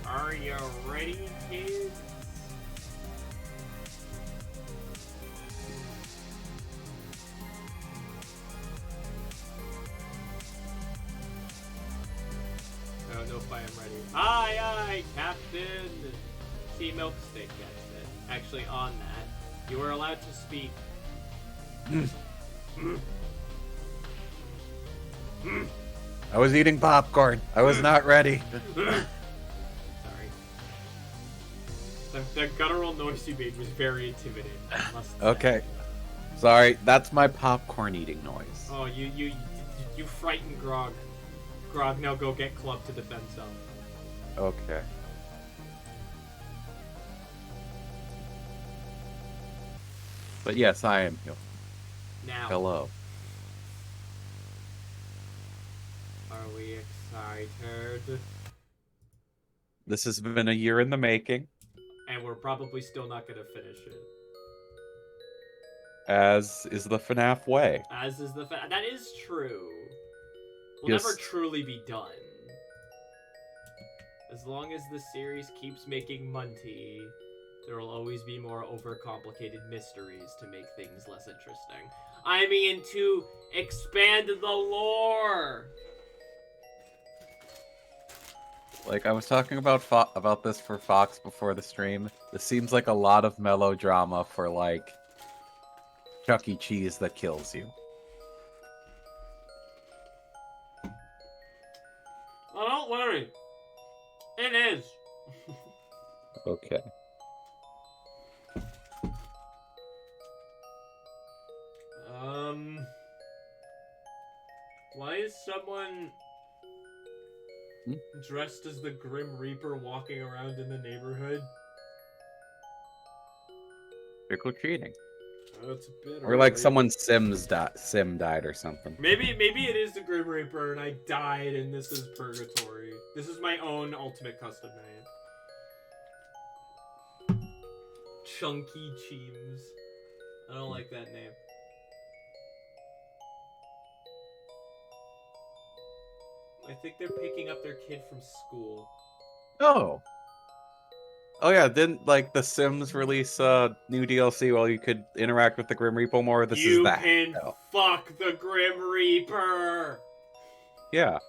Are you ready, kids? Oh, no fight, I'm ready. Aye, aye, Captain! See, Milkstick gets it. Actually, on that, you are allowed to speak. I was eating popcorn. I was not ready. Sorry. That guttural noise you made was very intimidating. I must say. Okay. Sorry, that's my popcorn eating noise. Oh, you frightened Grog. Grog, now go get Club to defend self. Okay. But yes, I am here. Now. Hello. Are we excited? This has been a year in the making. And we're probably still not gonna finish it. As is the FNAF way. As is the fact. That is true. We'll Yes. never truly be done. As long as the series keeps making Munty, there will always be more overcomplicated mysteries to make things less interesting. I mean, to expand the lore! Like, I was talking about this for Fox before the stream. This seems like a lot of melodrama for, like, Chuck E. Cheese that kills you. Oh, don't worry. It is. Okay. Why is someone dressed as the Grim Reaper walking around in the neighborhood? Trick or treating. Oh, it's a bit Or like early. someone's sim died or something. Maybe it is the Grim Reaper and I died and this is purgatory. This is my own ultimate custom name. Chunky Cheems. I don't like that name. I think they're picking up their kid from school. Oh. Oh yeah, didn't like the Sims release new DLC while you could interact with the Grim Reaper more? This is that. You can fuck the Grim Reaper! Yeah.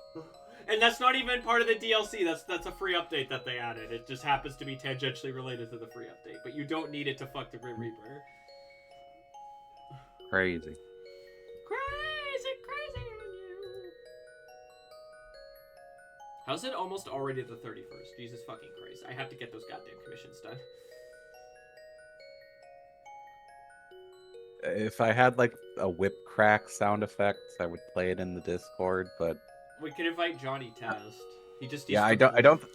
And that's not even part of the DLC. That's a free update that they added. It just happens to be tangentially related to the free update. But you don't need it to fuck the Grim Reaper. Crazy. Crazy on you. How's it almost already the 31st? Jesus fucking Christ. I have to get those goddamn commissions done. If I had like a whip crack sound effect, I would play it in the Discord, but We could invite Johnny Test. He just yeah, I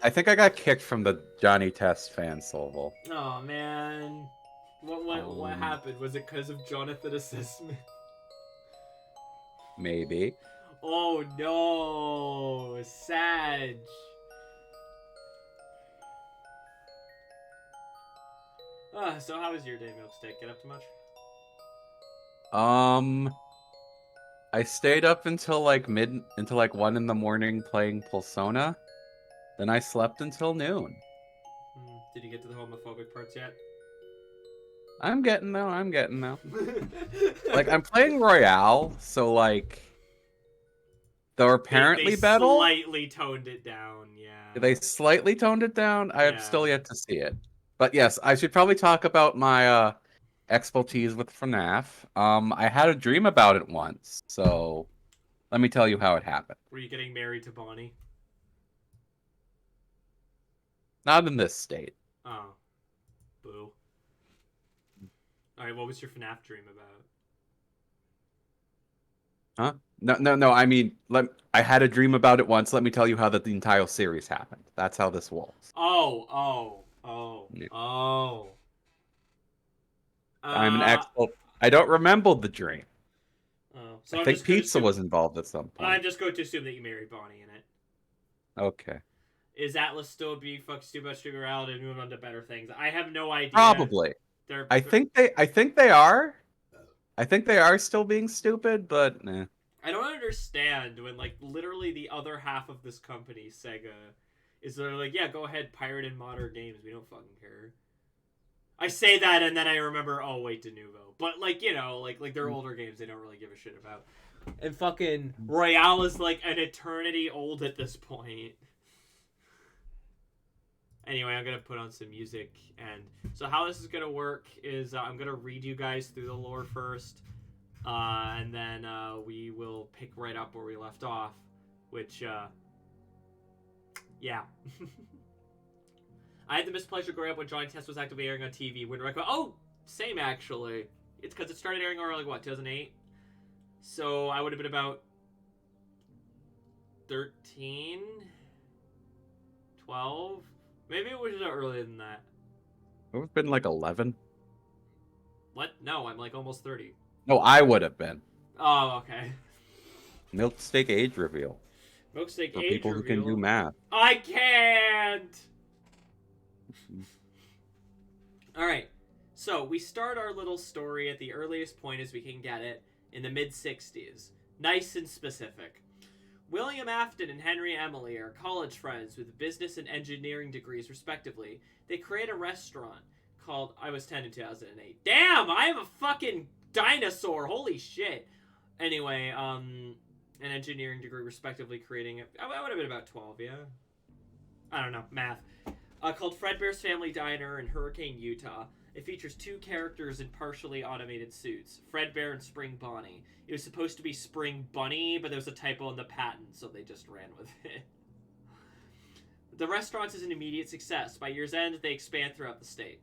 think I got kicked from the Johnny Test fan server. Oh man. What happened? Was it because of Jonathan Assessment? Maybe. Oh no, Sag. So how was your day, Milkstick? Get up too much? I stayed up until like 1 in the morning playing Persona. Then I slept until noon. Did you get to the homophobic parts yet? I'm getting there. Like, I'm playing Royale, so like they're apparently better. They slightly toned it down, yeah. They slightly toned it down. I have still yet to see it. But yes, I should probably talk about my expertise with FNAF. I had a dream about it once, so let me tell you how it happened. Were you getting married to Bonnie? Not in this state. Oh. Boo. Alright, what was your FNAF dream about? Huh? No. I mean, I had a dream about it once. Let me tell you how the entire series happened. That's how this works. I'm an expert. I don't remember the dream. Oh, so I think pizza was involved at some point. I'm just going to assume that you married Bonnie in it. Okay. Is Atlas still being fucked too much to go out and move on to better things? I have no idea. Probably. I think they are. I think they are still being stupid, but nah. I don't understand when, like, literally the other half of this company, Sega, is they're like, yeah, go ahead, pirate in modern games. We don't fucking care. I say that and then I remember, oh, wait, De Nouveau. But, like, you know, like their older games they don't really give a shit about. And fucking Royale is, like, an eternity old at this point. Anyway, I'm going to put on some music. And so how this is going to work is I'm going to read you guys through the lore first. And then we will pick right up where we left off. Which, yeah. I had the mispleasure growing up when Johnny Test was actively airing on TV. Oh, same actually. It's because it started airing around, like, what, 2008? So I would have been about 13? 12? Maybe it was earlier than that. It would have been like 11. What? No, I'm like almost 30. No, I would have been. Oh, okay. Milksteak age reveal. Milksteak For age people reveal. who can do math. I can't! Alright, so we start our little story at the earliest point as we can get it, in the mid-60s. Nice and specific. William Afton and Henry Emily are college friends with business and engineering degrees respectively. They create a restaurant called... I was 10 in 2008. Damn! I have a fucking dinosaur! Holy shit! Anyway, an engineering degree respectively creating it. I would have been about 12, yeah? I don't know. Math. Called Fredbear's Family Diner in Hurricane, Utah. It features two characters in partially automated suits, Fredbear and Spring Bonnie. It was supposed to be Spring Bunny, but there was a typo in the patent, so they just ran with it. The restaurant is an immediate success. By year's end, they expand throughout the state.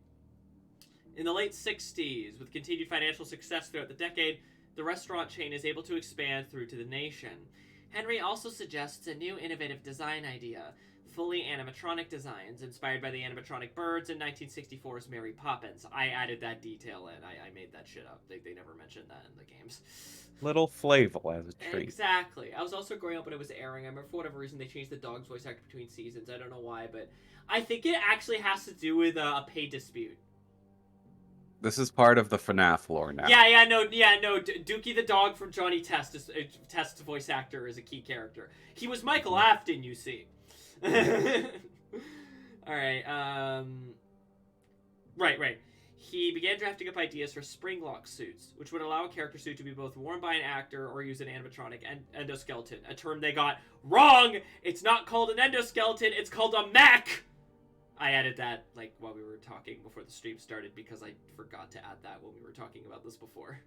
In the late 60s, with continued financial success throughout the decade, the restaurant chain is able to expand through to the nation. Henry also suggests a new innovative design idea, fully animatronic designs, inspired by the animatronic birds in 1964's Mary Poppins. I added that detail in. I made that shit up. They never mentioned that in the games. Little Flavel as a treat. Exactly. I was also growing up when it was airing. I remember for whatever reason they changed the dog's voice actor between seasons. I don't know why, but I think it actually has to do with a pay dispute. This is part of the FNAF lore now. Yeah, no. Dookie the dog from Johnny Test, Test's voice actor, is a key character. He was Michael Afton, you see. Alright, Right. He began drafting up ideas for spring-lock suits, which would allow a character suit to be both worn by an actor or use an animatronic endoskeleton. A term they got wrong! It's not called an endoskeleton, it's called a mech! I added that, like, while we were talking before the stream started because I forgot to add that when we were talking about this before.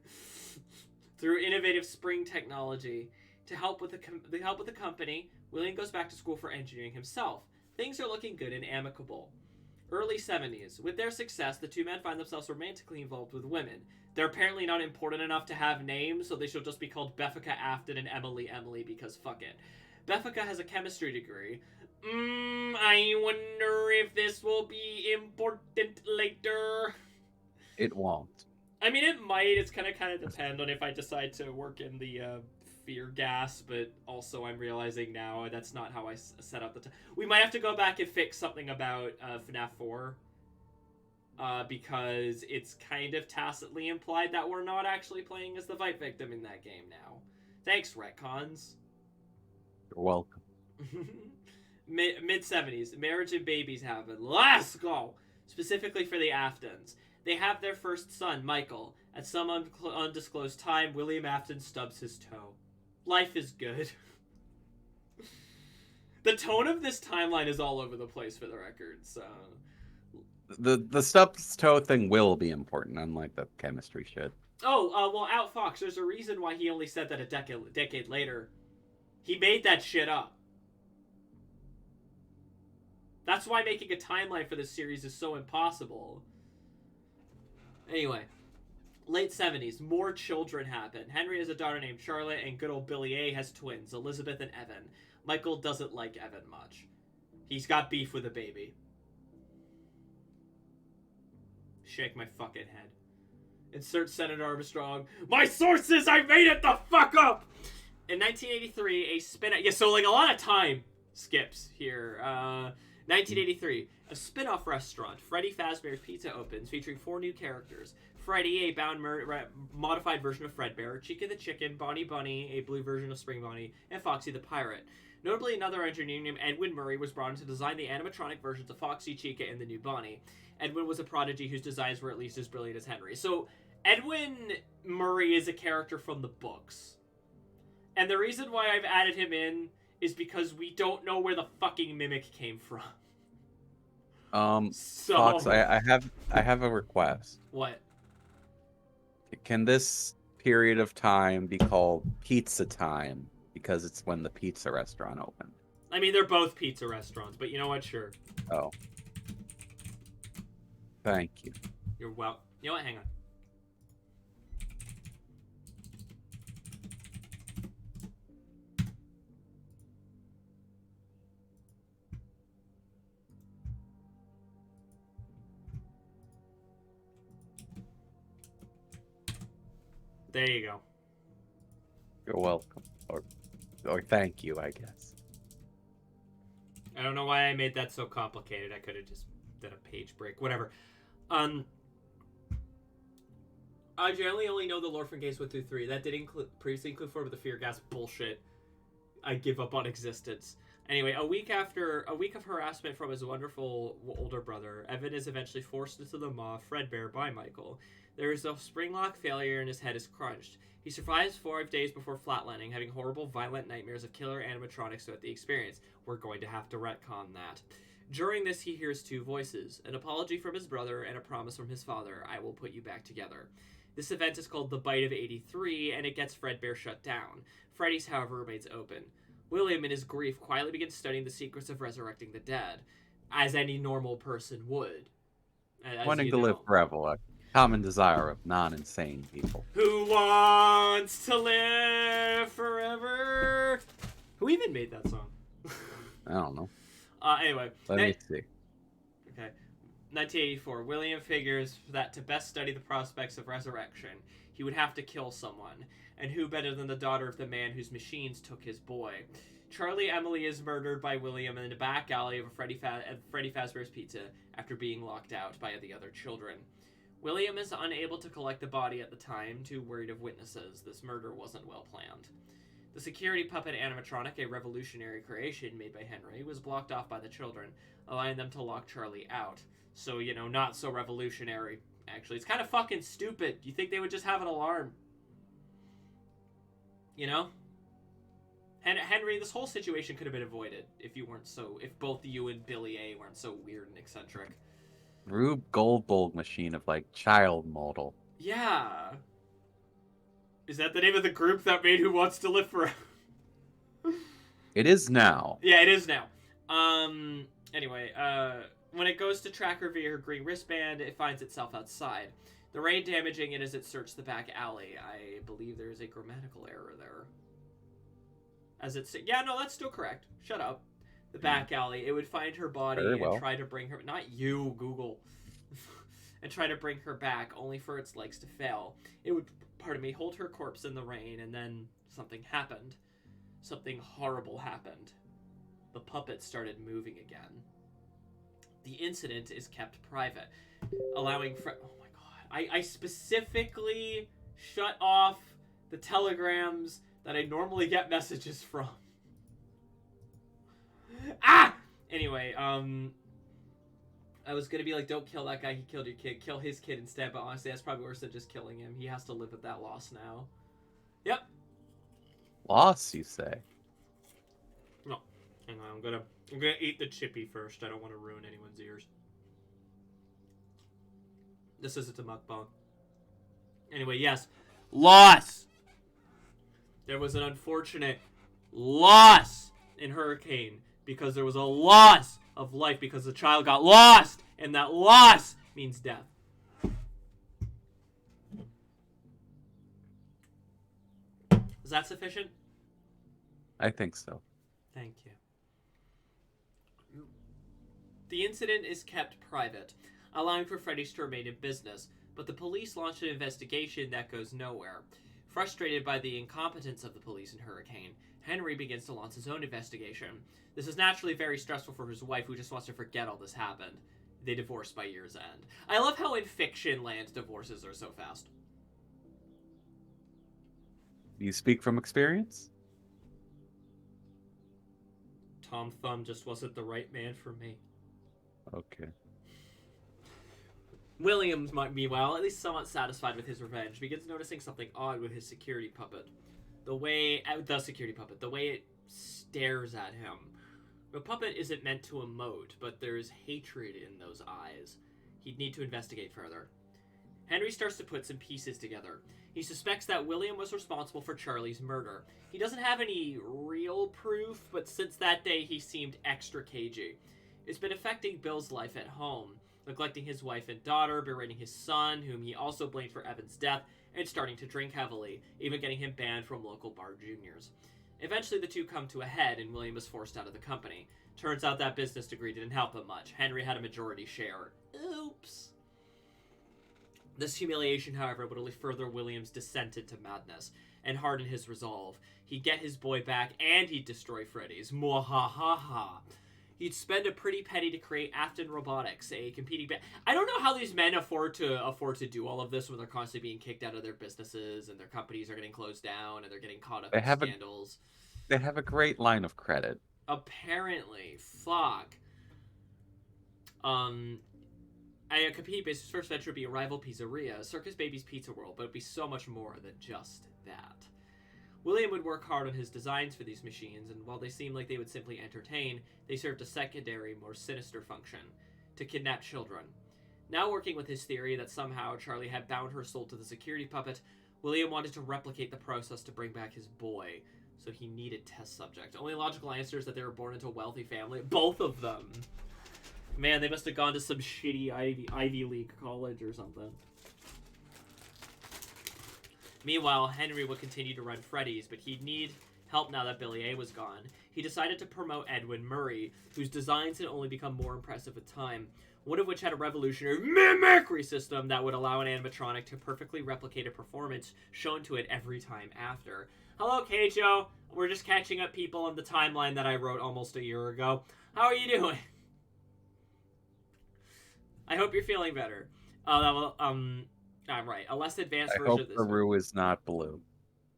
Through innovative spring technology, to help with the company, William goes back to school for engineering himself. Things are looking good and amicable. Early 70s. With their success, the two men find themselves romantically involved with women. They're apparently not important enough to have names, so they should just be called Beffica Afton and Emily because fuck it. Beffica has a chemistry degree. I wonder if this will be important later. It won't. I mean, it might. It's kind of depend on if I decide to work in the fear gas, but also I'm realizing now that's not how I set up the we might have to go back and fix something about FNAF 4 because it's kind of tacitly implied that we're not actually playing as the fight victim in that game now. Thanks, retcons. You're welcome. Mid-70s, marriage and babies happen. Let's go! Specifically for the Aftons. They have their first son, Michael. At some undisclosed time, William Afton stubs his toe. Life is good. The tone of this timeline is all over the place for the record, so... The stubs toe thing will be important, unlike the chemistry shit. Oh, well, Out Fox, there's a reason why he only said that a decade later. He made that shit up. That's why making a timeline for this series is so impossible. Anyway, late 70s, more children happen. Henry has a daughter named Charlotte, and good old Billy A has twins, Elizabeth and Evan. Michael doesn't like Evan much. He's got beef with the baby. Shake my fucking head. Insert Senator Armstrong. My sources, I made it the fuck up! In 1983, a spin-off... Yeah, so, like, a lot of time skips here. 1983, a spin-off restaurant, Freddy Fazbear's Pizza, opens, featuring 4 new characters. Freddy, a modified version of Fredbear, Chica the Chicken, Bonnie Bunny, a blue version of Spring Bonnie, and Foxy the Pirate. Notably, another engineer named Edwin Murray was brought in to design the animatronic versions of Foxy, Chica, and the new Bonnie. Edwin was a prodigy whose designs were at least as brilliant as Henry. So, Edwin Murray is a character from the books. And the reason why I've added him in is because we don't know where the fucking Mimic came from. Fox, I have a request. What? Can this period of time be called pizza time? Because it's when the pizza restaurant opened. I mean, they're both pizza restaurants, but you know what? Sure. Oh. Thank you. You're well. You know what? Hang on. There you go. You're welcome. Or thank you, I guess. I don't know why I made that so complicated. I could have just done a page break. Whatever. I generally only know the lore from games 1 through 3. That did previously include 4 with the fear gas bullshit. I give up on existence. Anyway, a week of harassment from his wonderful older brother, Evan is eventually forced into the maw Fredbear by Michael. There is a spring lock failure and his head is crunched. He survives 5 days before flatlining, having horrible, violent nightmares of killer animatronics throughout the experience. We're going to have to retcon that. During this, he hears 2 voices, an apology from his brother and a promise from his father, I will put you back together. This event is called the Bite of 83, and it gets Fredbear shut down. Freddy's, however, remains open. William, in his grief, quietly begins studying the secrets of resurrecting the dead, as any normal person would. Wanting to live forever, a common desire of non-insane people. Who wants to live forever? Who even made that song? I don't know. Anyway. Let me see. Okay. 1984. William figures that to best study the prospects of resurrection, he would have to kill someone. And who better than the daughter of the man whose machines took his boy? Charlie Emily is murdered by William in the back alley of a Freddy Fazbear's Pizza after being locked out by the other children. William is unable to collect the body at the time, too worried of witnesses. This murder wasn't well planned. The security puppet animatronic, a revolutionary creation made by Henry, was blocked off by the children, allowing them to lock Charlie out. So, you know, not so revolutionary. Actually, it's kind of fucking stupid. You think they would just have an alarm? You know? Henry, this whole situation could have been avoided if both you and Billy A weren't so weird and eccentric. Rube Goldberg machine of, like, child model. Yeah. Is that the name of the group that made Who Wants to Live Forever? It is now. Yeah, it is now. Anyway, when it goes to track her via her green wristband, it finds itself outside. The rain damaging it as it searched the back alley. I believe there is a grammatical error there. Yeah, no, that's still correct. Shut up. The back alley. It would find her body and try to bring her... Not you, Google. And try to bring her back, only for its legs to fail. It would, hold her corpse in the rain, and then something happened. Something horrible happened. The puppet started moving again. The incident is kept private, allowing... Oh my god. I specifically shut off the telegrams that I normally get messages from. Ah! Anyway, I was gonna be like, don't kill that guy, he killed your kid. Kill his kid instead, but honestly, that's probably worse than just killing him. He has to live with that loss now. Yep. Loss, you say? No. Hang on, I'm gonna eat the chippy first. I don't want to ruin anyone's ears. This isn't a mukbang. Anyway, yes. Loss! There was an unfortunate loss in Hurricane because there was a loss of life because the child got lost, and that loss means death. Is that sufficient? I think so. Thank you. The incident is kept private, allowing for Freddy's to remain in business, but the police launch an investigation that goes nowhere. Frustrated by the incompetence of the police in Hurricane, Henry begins to launch his own investigation. This is naturally very stressful for his wife, who just wants to forget all this happened. they divorced by year's end. I love how in fiction land divorces are so fast. You speak from experience? Tom Thumb just wasn't the right man for me. Okay. Williams, meanwhile, at least somewhat satisfied with his revenge, begins noticing something odd with his security puppet. The security puppet, the way it stares at him. The puppet isn't meant to emote, but there's hatred in those eyes. He'd need to investigate further. Henry starts to put some pieces together. He suspects that William was responsible for Charlie's murder. He doesn't have any real proof, but since that day he seemed extra cagey. It's been affecting Bill's life at home, neglecting his wife and daughter, berating his son, whom he also blamed for Evan's death, and starting to drink heavily, even getting him banned from local bar juniors. Eventually the two come to a head and William is forced out of the company. Turns out that business degree didn't help him much. Henry had a majority share. Oops. This humiliation, however, would only further William's descent into madness and harden his resolve. He'd get his boy back and he'd destroy Freddy's. Mwahaha. He'd spend a pretty penny to create Afton Robotics, a competing I don't know how these men afford to do all of this when they're constantly being kicked out of their businesses and their companies are getting closed down and they're getting caught up in scandals. They have a great line of credit. Apparently. Fuck. I compete his first venture would be a rival pizzeria, Circus Baby's Pizza World, but it'd be so much more than just that. William would work hard on his designs for these machines, and while they seemed like they would simply entertain, they served a secondary, more sinister function, to kidnap children. Now working with his theory that somehow Charlie had bound her soul to the security puppet, William wanted to replicate the process to bring back his boy, so he needed test subjects. Only logical answer is that they were born into a wealthy family. Both of them! Man, they must have gone to some shitty Ivy League college or something. Meanwhile, Henry would continue to run Freddy's, but he'd need help now that Billy A was gone. He decided to promote Edwin Murray, whose designs had only become more impressive with time, one of which had a revolutionary mimicry system that would allow an animatronic to perfectly replicate a performance shown to it every time after. Hello, Keijo. We're just catching up people on the timeline that I wrote almost a year ago. How are you doing? I hope you're feeling better. Right. A less advanced version of this. I hope the Roo is not blue.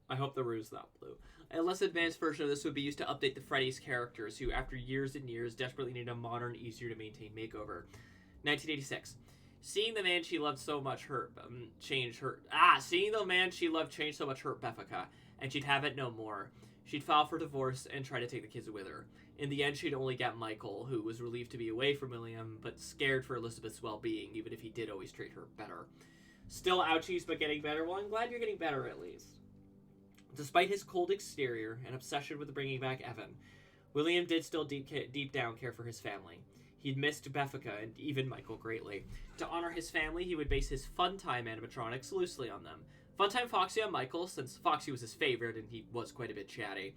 I hope the Roo's not blue. A less advanced version of this would be used to update the Freddy's characters, who, after years and years, desperately need a modern, easier-to-maintain makeover. 1986. Seeing the man she loved so much changed so much hurt Beffica, and she'd have it no more. She'd file for divorce and try to take the kids with her. In the end, she'd only get Michael, who was relieved to be away from William, but scared for Elizabeth's well-being, even if he did always treat her better. Still ouchies, but getting better? Well, I'm glad you're getting better, at least. Despite his cold exterior and obsession with bringing back Evan, William did still deep down care for his family. He'd missed Beffica and even Michael greatly. To honor his family, he would base his Funtime animatronics loosely on them. Funtime Foxy on Michael, since Foxy was his favorite and he was quite a bit chatty.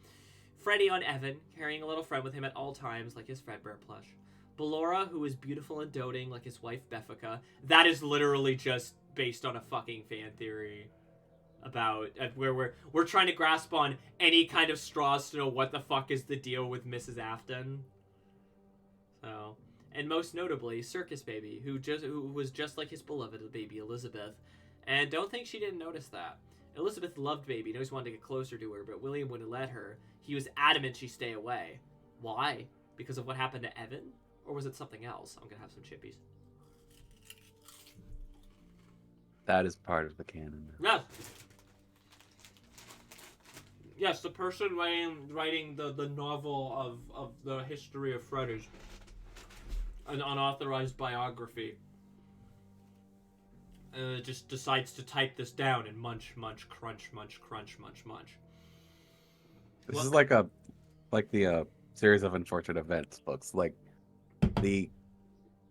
Freddy on Evan, carrying a little friend with him at all times, like his Fredbear plush. Ballora, who was beautiful and doting, like his wife Beffica. That is literally just based on a fucking fan theory about where we're trying to grasp on any kind of straws to know what the fuck is the deal with Mrs. Afton. So, and most notably, Circus Baby, who was just like his beloved baby Elizabeth, and don't think she didn't notice that. Elizabeth loved Baby and always wanted to get closer to her, but William wouldn't let her. He was adamant she stay away. Why? Because of what happened to Evan? Or was it something else? I'm gonna have some chippies. That is part of the canon. Yes. Yes, the person writing the novel of the history of Freddy's. An unauthorized biography. Just decides to type this down and munch, crunch, munch, crunch, munch, munch. This is like the series of unfortunate events books. Like, the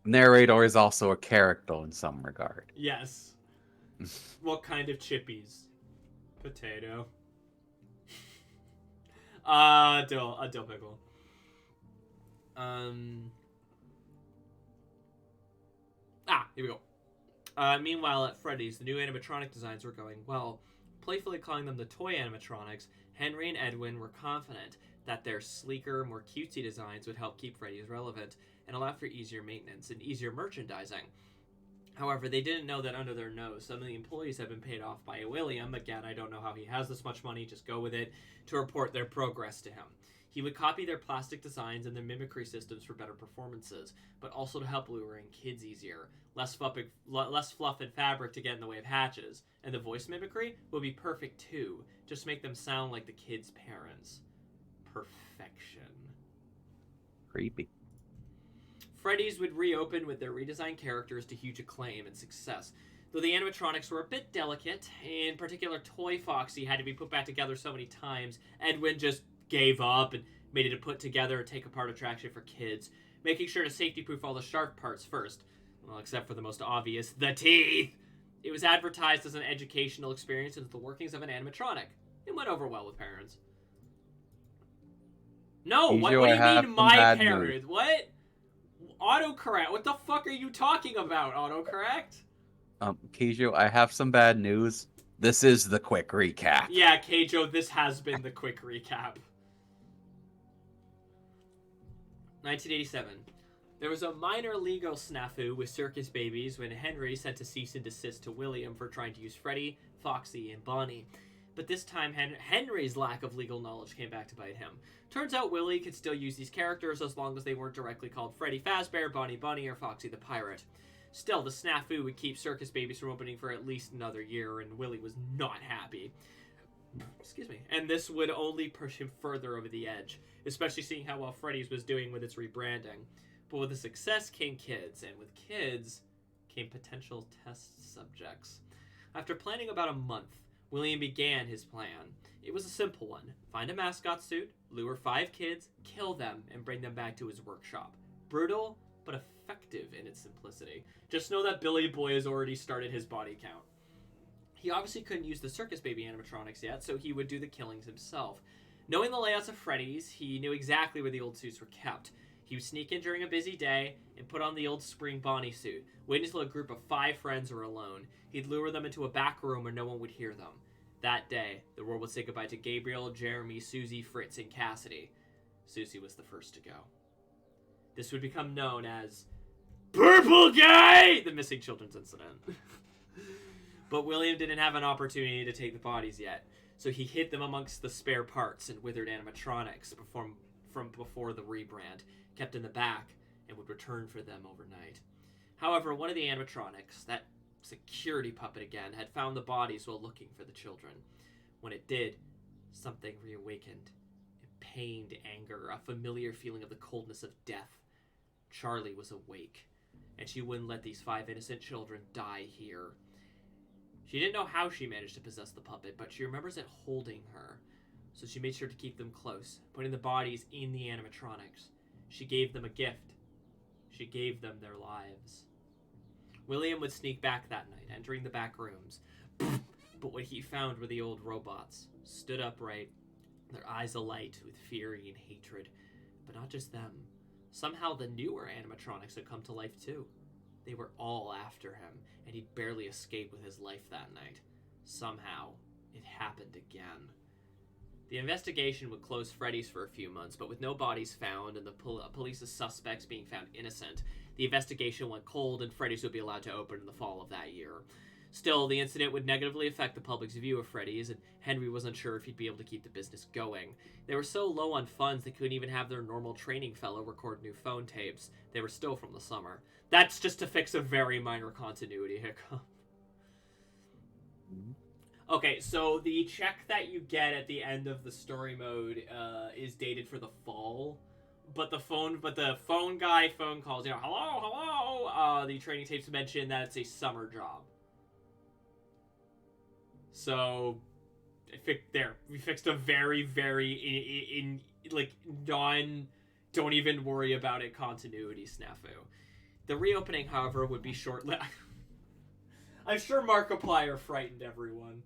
narrator is also a character in some regard. Yes. What kind of chippies? Potato. Dill pickle. Here we go. Meanwhile, at Freddy's, the new animatronic designs were going well, Playfully calling them the toy animatronics, Henry and Edwin were confident that their sleeker, more cutesy designs would help keep Freddy's relevant and allow for easier maintenance and easier merchandising. However, they didn't know that under their nose, some of the employees had been paid off by William, again, I don't know how he has this much money, just go with it, to report their progress to him. He would copy their plastic designs and their mimicry systems for better performances, but also to help lure in kids easier. Less fluff and fabric to get in the way of hatches. And the voice mimicry would be perfect too. Just make them sound like the kids' parents. Perfection. Creepy. Freddy's would reopen with their redesigned characters to huge acclaim and success. Though the animatronics were a bit delicate, in particular Toy Foxy had to be put back together so many times, Edwin just gave up and made it a put together and take apart attraction for kids, making sure to safety-proof all the sharp parts first. Well, except for the most obvious, the teeth! It was advertised as an educational experience into the workings of an animatronic. It went over well with parents. No, what do you mean my parents? What? Autocorrect. What the fuck are you talking about, autocorrect? Keijo, I have some bad news. This is the quick recap. Yeah, Keijo, this has been the quick recap. 1987. There was a minor legal snafu with Circus Babies when Henry sent a cease and desist to William for trying to use Freddy, Foxy, and Bonnie. But this time, Henry's lack of legal knowledge came back to bite him. Turns out Willie could still use these characters as long as they weren't directly called Freddy Fazbear, Bonnie Bunny, or Foxy the Pirate. Still, the snafu would keep Circus Babies from opening for at least another year, and Willie was not happy. Excuse me. And this would only push him further over the edge, especially seeing how well Freddy's was doing with its rebranding. But with the success came kids, and with kids came potential test subjects. After planning about a month, William began his plan. It was a simple one. Find a mascot suit, lure 5 kids, kill them, and bring them back to his workshop. Brutal, but effective in its simplicity. Just know that Billy Boy has already started his body count. He obviously couldn't use the Circus Baby animatronics yet, so he would do the killings himself. Knowing the layouts of Freddy's, he knew exactly where the old suits were kept. He would sneak in during a busy day and put on the old spring Bonnie suit, wait until a group of 5 friends were alone. He'd lure them into a back room where no one would hear them. That day, the world would say goodbye to Gabriel, Jeremy, Susie, Fritz, and Cassidy. Susie was the first to go. This would become known as Purple Guy, the missing children's incident. But William didn't have an opportunity to take the bodies yet, so he hid them amongst the spare parts and withered animatronics from before the rebrand, kept in the back, and would return for them overnight. However, one of the animatronics, that security puppet again, had found the bodies while looking for the children. When it did, something reawakened. It pained anger, a familiar feeling of the coldness of death. Charlie was awake, and she wouldn't let these 5 innocent children die here. She didn't know how she managed to possess the puppet, but she remembers it holding her, so she made sure to keep them close, putting the bodies in the animatronics. She gave them a gift. She gave them their lives. William would sneak back that night, entering the back rooms. But what he found were the old robots, stood upright, their eyes alight with fury and hatred. But not just them. Somehow the newer animatronics had come to life too. They were all after him, and he'd barely escaped with his life that night. Somehow, it happened again. The investigation would close Freddy's for a few months, but with no bodies found and the police's suspects being found innocent, the investigation went cold and Freddy's would be allowed to open in the fall of that year. Still, the incident would negatively affect the public's view of Freddy's, and Henry was unsure if he'd be able to keep the business going. They were so low on funds they couldn't even have their normal training fellow record new phone tapes. They were still from the summer. That's just to fix a very minor continuity hiccup. Okay, so the check that you get at the end of the story mode is dated for the fall, but the phone guy phone calls, hello, the training tapes mention that it's a summer job. So, we fixed a very, very don't even worry about it continuity snafu. The reopening, however, would be short-lived. I'm sure Markiplier frightened everyone.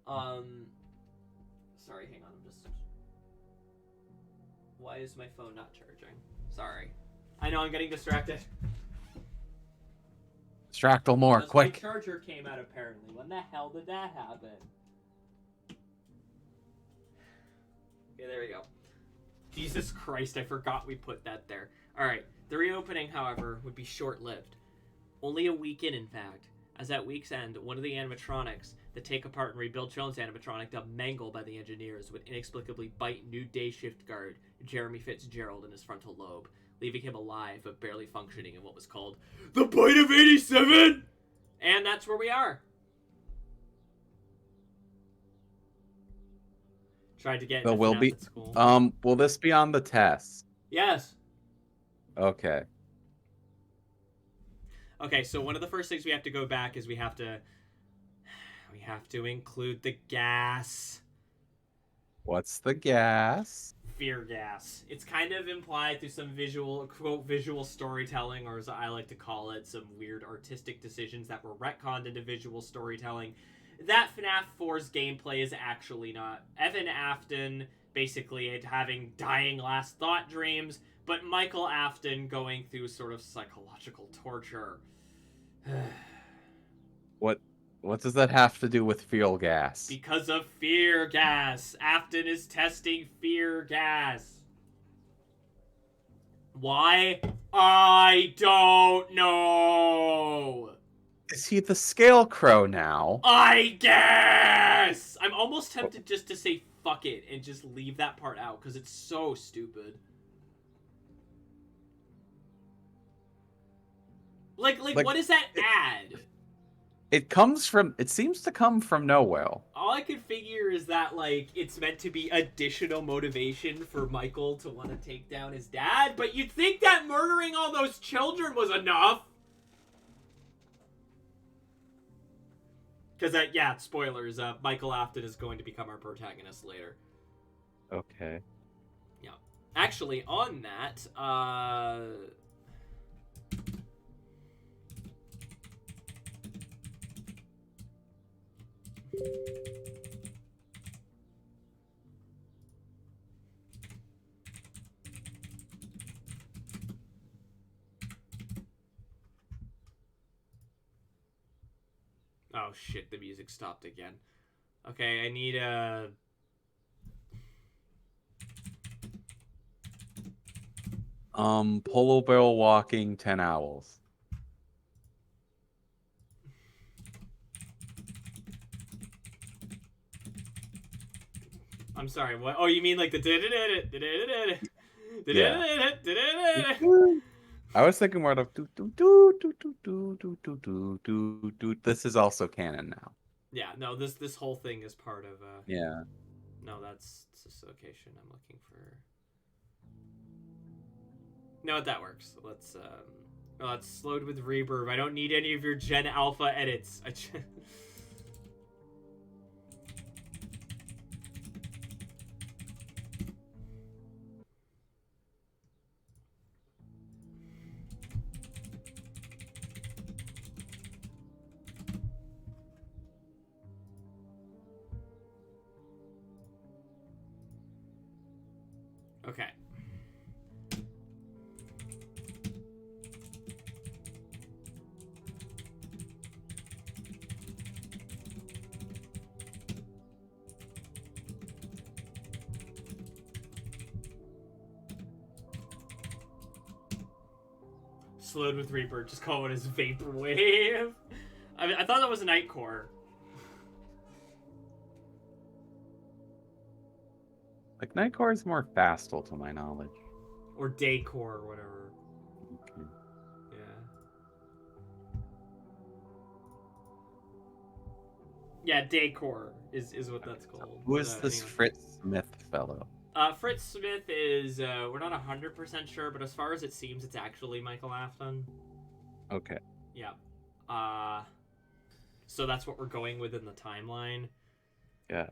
Sorry, hang on, why is my phone not charging? Sorry. I know, I'm getting distracted. Distractal more, quick. My charger came out apparently. When the hell did that happen? Okay, there we go. Jesus Christ, I forgot we put that there. Alright, the reopening, however, would be short-lived. Only a week in fact. As at week's end, one of the animatronics that take apart and rebuild Jones' animatronic dubbed Mangle by the engineers would inexplicably bite new day shift guard Jeremy Fitzgerald in his frontal lobe, leaving him alive but barely functioning in what was called the Bite of 87! And that's where we are. Tried to get So we'll be, at school. will this be on the test? Yes. Okay. Okay, so one of the first things we have to go back is we have to include the gas. What's the gas? Fear gas. It's kind of implied through some visual, quote, visual storytelling, or as I like to call it, some weird artistic decisions that were retconned into visual storytelling. That FNAF 4's gameplay is actually not. Evan Afton basically having dying last thought dreams, but Michael Afton going through sort of psychological torture. What does that have to do with fear gas? Because of fear gas. Afton is testing fear gas. Why? I don't know. Is he the Scarecrow now? I guess! I'm almost tempted just to say fuck it and just leave that part out because it's so stupid. Like, what does that add? It seems to come from nowhere. All I could figure is that, like, it's meant to be additional motivation for Michael to want to take down his dad, but you'd think that murdering all those children was enough. Because, yeah, spoilers, Michael Afton is going to become our protagonist later. Okay. Yeah. Actually, on that, oh shit, the music stopped again. Okay, I need a... Polo Bear walking 10 owls. I'm sorry, what? Oh, you mean like the... I was thinking more of This is also canon now. Yeah, no, this whole thing is part of Yeah. No, that's location I'm looking for. No, that works. Let's oh, it's slowed with reverb. I don't need any of your Gen Alpha edits. Okay. Slowed with Reaper, just call it as Vaporwave. I thought that was a Nightcore. Like, Nightcore is more Fastal to my knowledge. Or Daycore or whatever. Okay. Yeah, Daycore is what that's called. Who is this anyway. Fritz Smith fellow? Fritz Smith is, we're not 100% sure, but as far as it seems, it's actually Michael Afton. Okay. Yeah. So that's what we're going with in the timeline. Yeah.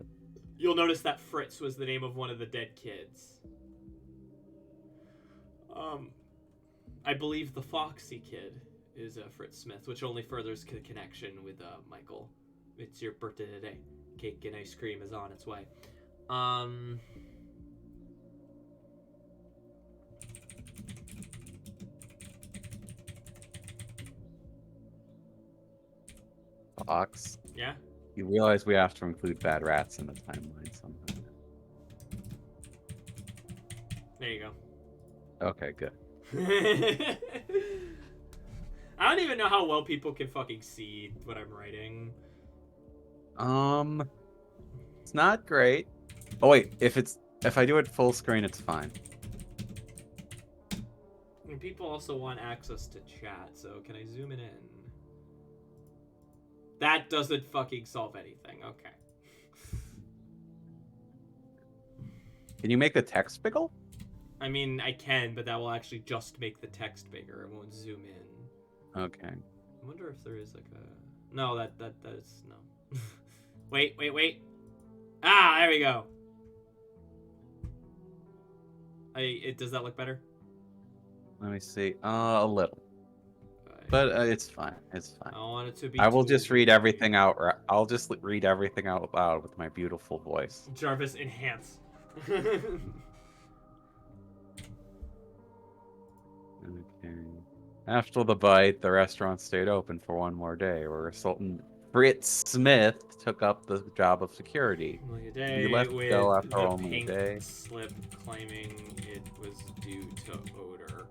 You'll notice that Fritz was the name of one of the dead kids. I believe the Foxy kid is Fritz Smith, which only furthers the connection with Michael. It's your birthday today. Cake and ice cream is on its way. Fox. Yeah? You realize we have to include bad rats in the timeline somehow. There you go. Okay, good. I don't even know how well people can fucking see what I'm writing. It's not great. Oh wait, if I do it full screen, it's fine. And people also want access to chat, so can I zoom it in? That doesn't fucking solve anything. Okay. Can you make the text bigger? I mean, I can, but that will actually just make the text bigger. It won't zoom in. Okay. I wonder if there is like a... No, that is... No. Wait. Ah, there we go. Does that look better? Let me see. A little. But it's fine. It's fine. I don't want it to be. I will just read everything out. I'll just read everything out loud with my beautiful voice. Jarvis, enhance. Okay. After the bite, the restaurant stayed open for one more day, where Sultan Fritz Smith took up the job of security. Like a day He left with to go after the only a pink day. slip claiming it was due to odor,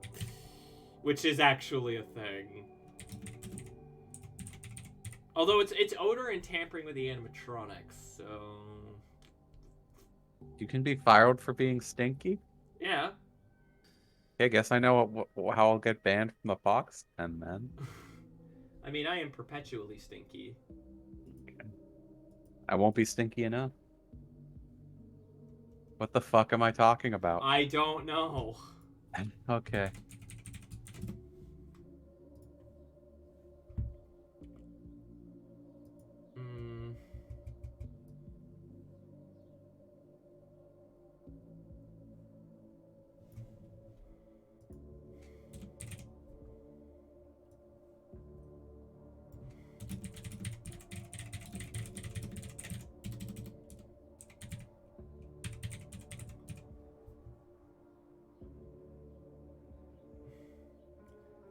which is actually a thing. Although it's odor and tampering with the animatronics, so You can be fired for being stinky. yeah. Okay, I guess I know how I'll get banned from the Fox, and then I mean, I am perpetually stinky. I won't be stinky enough. What the fuck am I talking about? I don't know. Okay.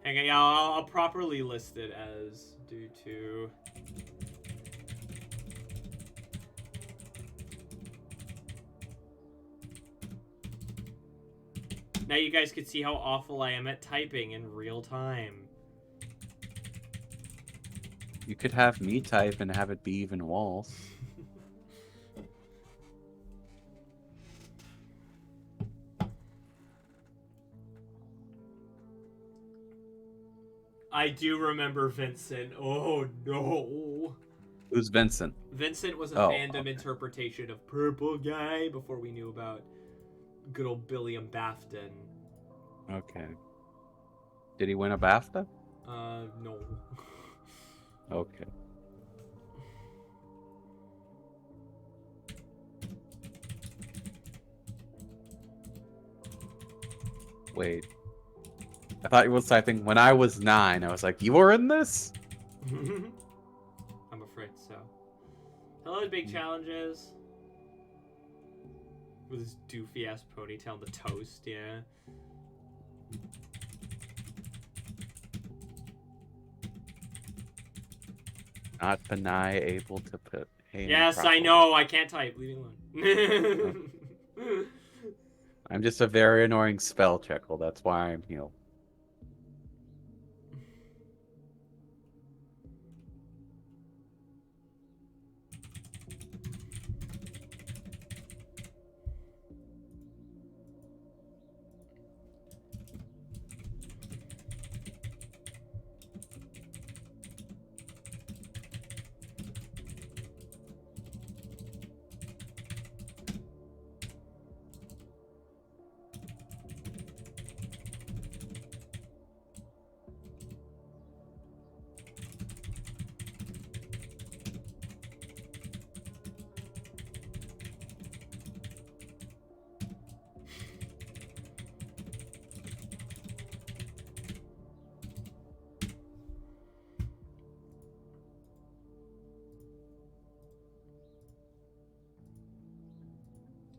Hang on, yeah, I'll properly list it as due to... Now you guys can see how awful I am at typing in real time. You could have me type and have it be even walls. I do remember Vincent. Oh no. Who's Vincent? Vincent was a fandom interpretation of Purple Guy before we knew about good old Billiam Bafton. Okay. Did he win a BAFTA? No. Okay. Wait. I thought you were typing when I was 9. I was like, you were in this? I'm afraid so. Hello, Big Challenges. With his doofy ass ponytail and the toast, yeah. Not Benai able to put. Yes, I know. I can't type. Leave me alone. I'm just a very annoying spell checker. That's why I'm here.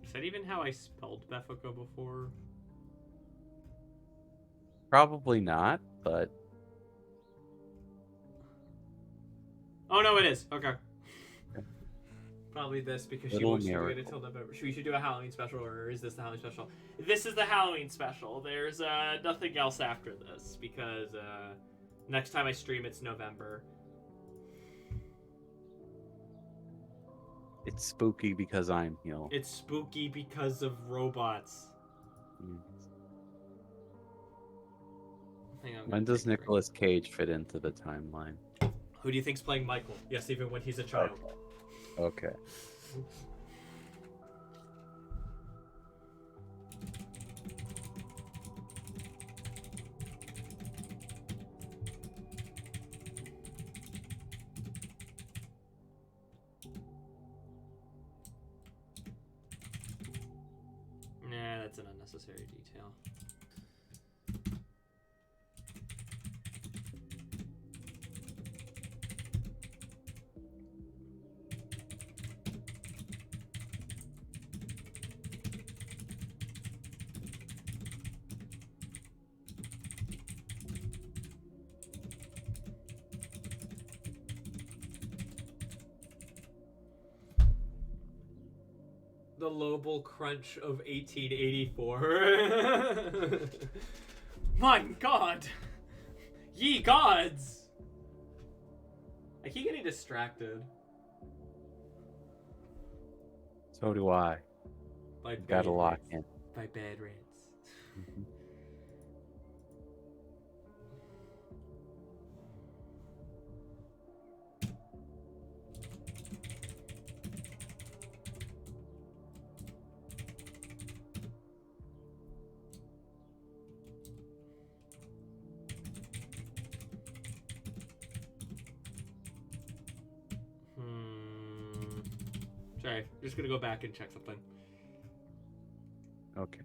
Is that even how I spelled Beffico before? Probably not, but... Oh, no, it is. Okay. probably this because she Little wants to wait miracle. until November. We should do a Halloween special, or is this the Halloween special? This is the Halloween special. There's nothing else after this because next time I stream it's November. It's spooky because I'm here. It's spooky because of robots. Hang on, When does Nicolas Cage fit into the timeline? Who do you think's playing Michael? Yes, even when he's a child. Okay. Nah, that's an unnecessary detail. The Lobel Crunch of 1884. My God! Ye gods! I keep getting distracted. So do I. By Gotta lock in. By bad rants. Sorry, just gonna go back and check something. Okay.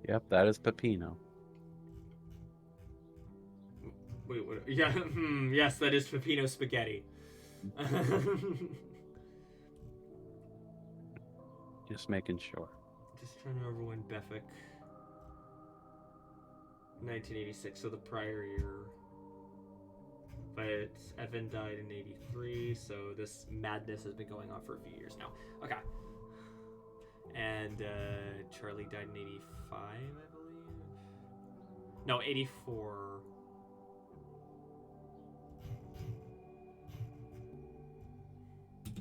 Yep, that is Peppino. Wait, what? Yeah, yes, that is Peppino spaghetti. Just making sure. Just trying to remember when Beffic. 1986, so the prior year. But Evan died in 83, so this madness has been going on for a few years now. Okay. And Charlie died in 85, I believe. No, 84.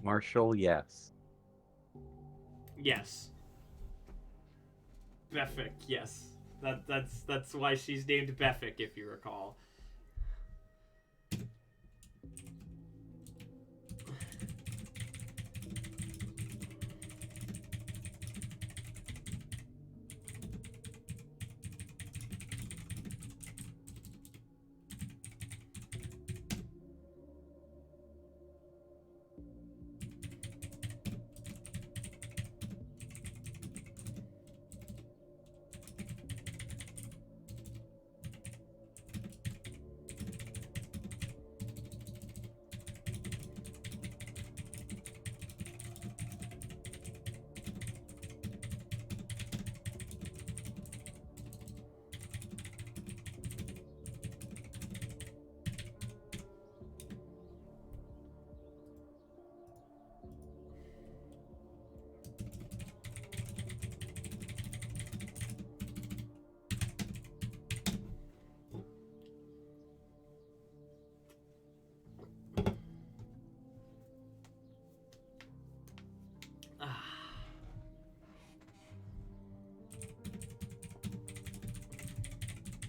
Marshall, yes. Yes. Beffic, yes. That's why she's named Beffic, if you recall.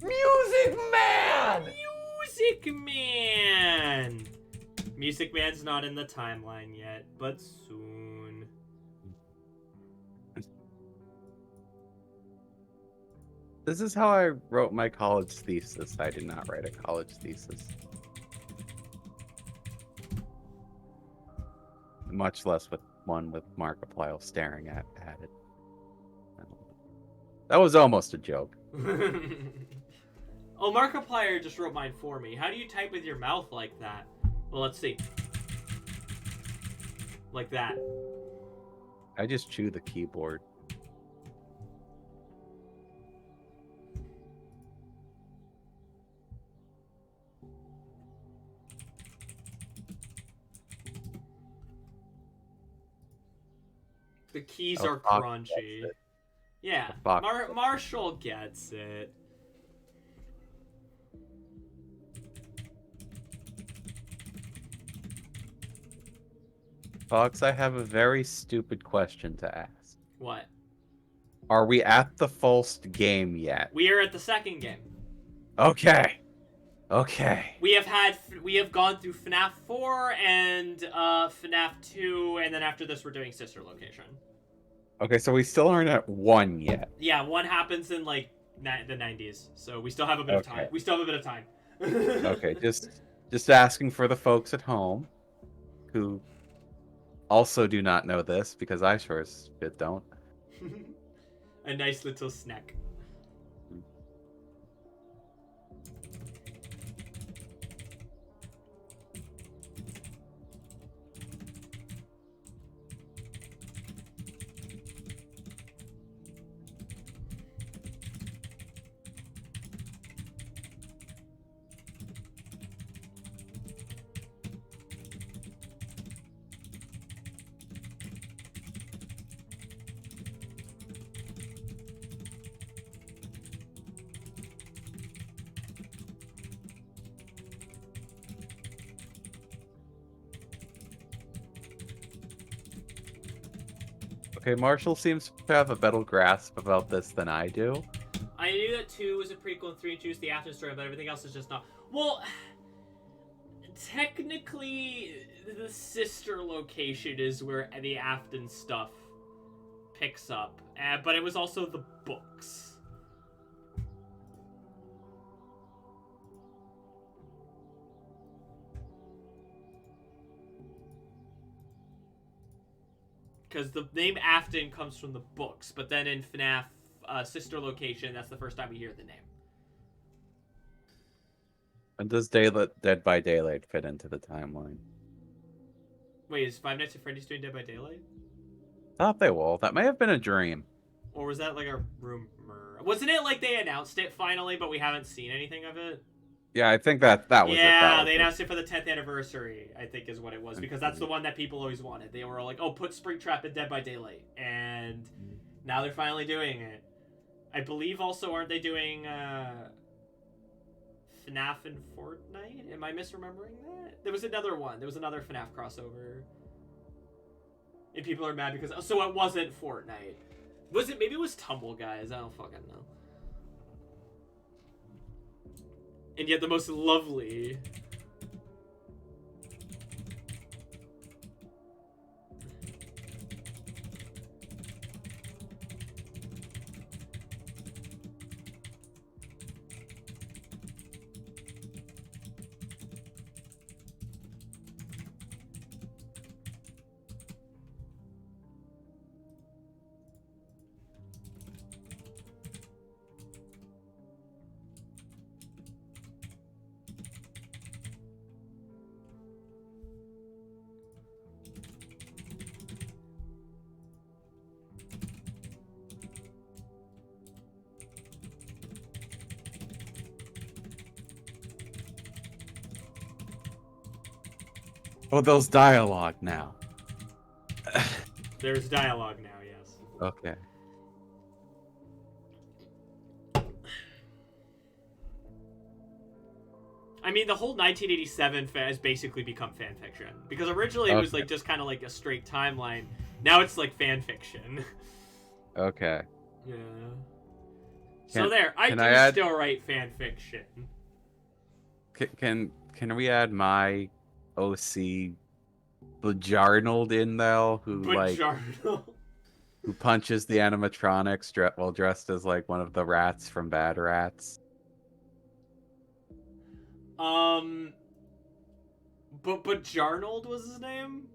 Music Man! Music Man! Music Man's not in the timeline yet, but soon. This is how I wrote my college thesis. I did not write a college thesis. Much less with one with Markiplier staring at it. That was almost a joke. Oh, Markiplier just wrote mine for me. How do you type with your mouth like that? Well, let's see. Like that. I just chew the keyboard. The keys Oh, are Fox crunchy. gets it. Yeah, Fox Marshall gets it. Fox, I have a very stupid question to ask. What? Are we at the first game yet? We are at the second game. Okay. Okay. We have gone through FNAF 4 and FNAF 2, and then after this we're doing Sister Location. Okay, so we still aren't at 1 yet. Yeah, 1 happens in like the 90s, so we still have a bit of time. We still have a bit of time. Okay, just asking for the folks at home who also do not know this, because I sure as shit don't. A nice little snack. Okay, Marshall seems to have a better grasp about this than I do. I knew that 2 was a prequel and 3 introduced the after story, but everything else is just not. Well, technically, the sister location is where the Afton stuff picks up, but it was also the books. Because the name Afton comes from the books, but then in FNAF Sister Location, that's the first time we hear the name. And does Dead by Daylight fit into the timeline? Wait, is Five Nights at Freddy's doing Dead by Daylight? Thought they will. That may have been a dream. Or was that like a rumor? Wasn't it like they announced it finally, but we haven't seen anything of it? Yeah, I think that was it. Yeah, they announced it for the 10th anniversary, I think is what it was. Because that's the one that people always wanted. They were like, oh, put Springtrap in Dead by Daylight. And now they're finally doing it. I believe also, aren't they doing FNAF and Fortnite? Am I misremembering that? There was another one. There was another FNAF crossover. And people are mad because... So it wasn't Fortnite. Was it? Maybe it was Tumble Guys. I don't fucking know. And yet the most lovely... Oh, there's dialogue now. There's dialogue now, yes. Okay. I mean, the whole 1987 has basically become fan fiction. Because originally it was like just kind of like a straight timeline. Now it's like fan fiction. Okay. Yeah. So there, I do still write fan fiction. Can we add my OC Bajarnold in though, who who punches the animatronics while dressed as like one of the rats from Bad Rats? But Bajarnold was his name?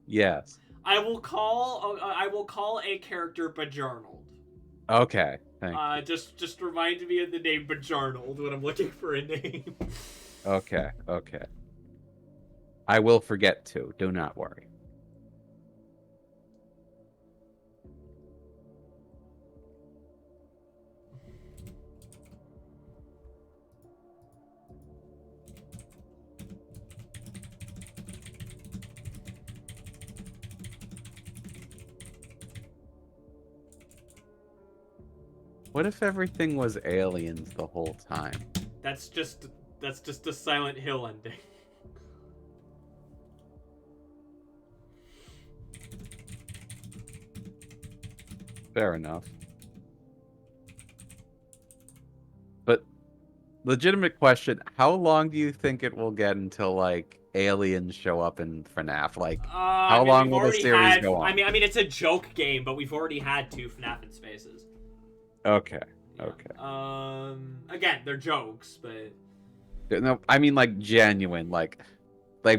Yes. I will call a character Bajarnold. Okay. Thank you. Just remind me of the name Bajarnold when I'm looking for a name. Okay. Okay. I will forget to. Do not worry. What if everything was aliens the whole time? That's just a Silent Hill ending. Fair enough. But legitimate question, how long do you think it will get until like aliens show up in FNAF? Like I how mean, long we've will the already series had. go on? I mean, it's a joke game, but we've already had 2 FNAF in Spaces. Okay. Yeah. Okay. Again, they're jokes, but No, I mean like genuine, like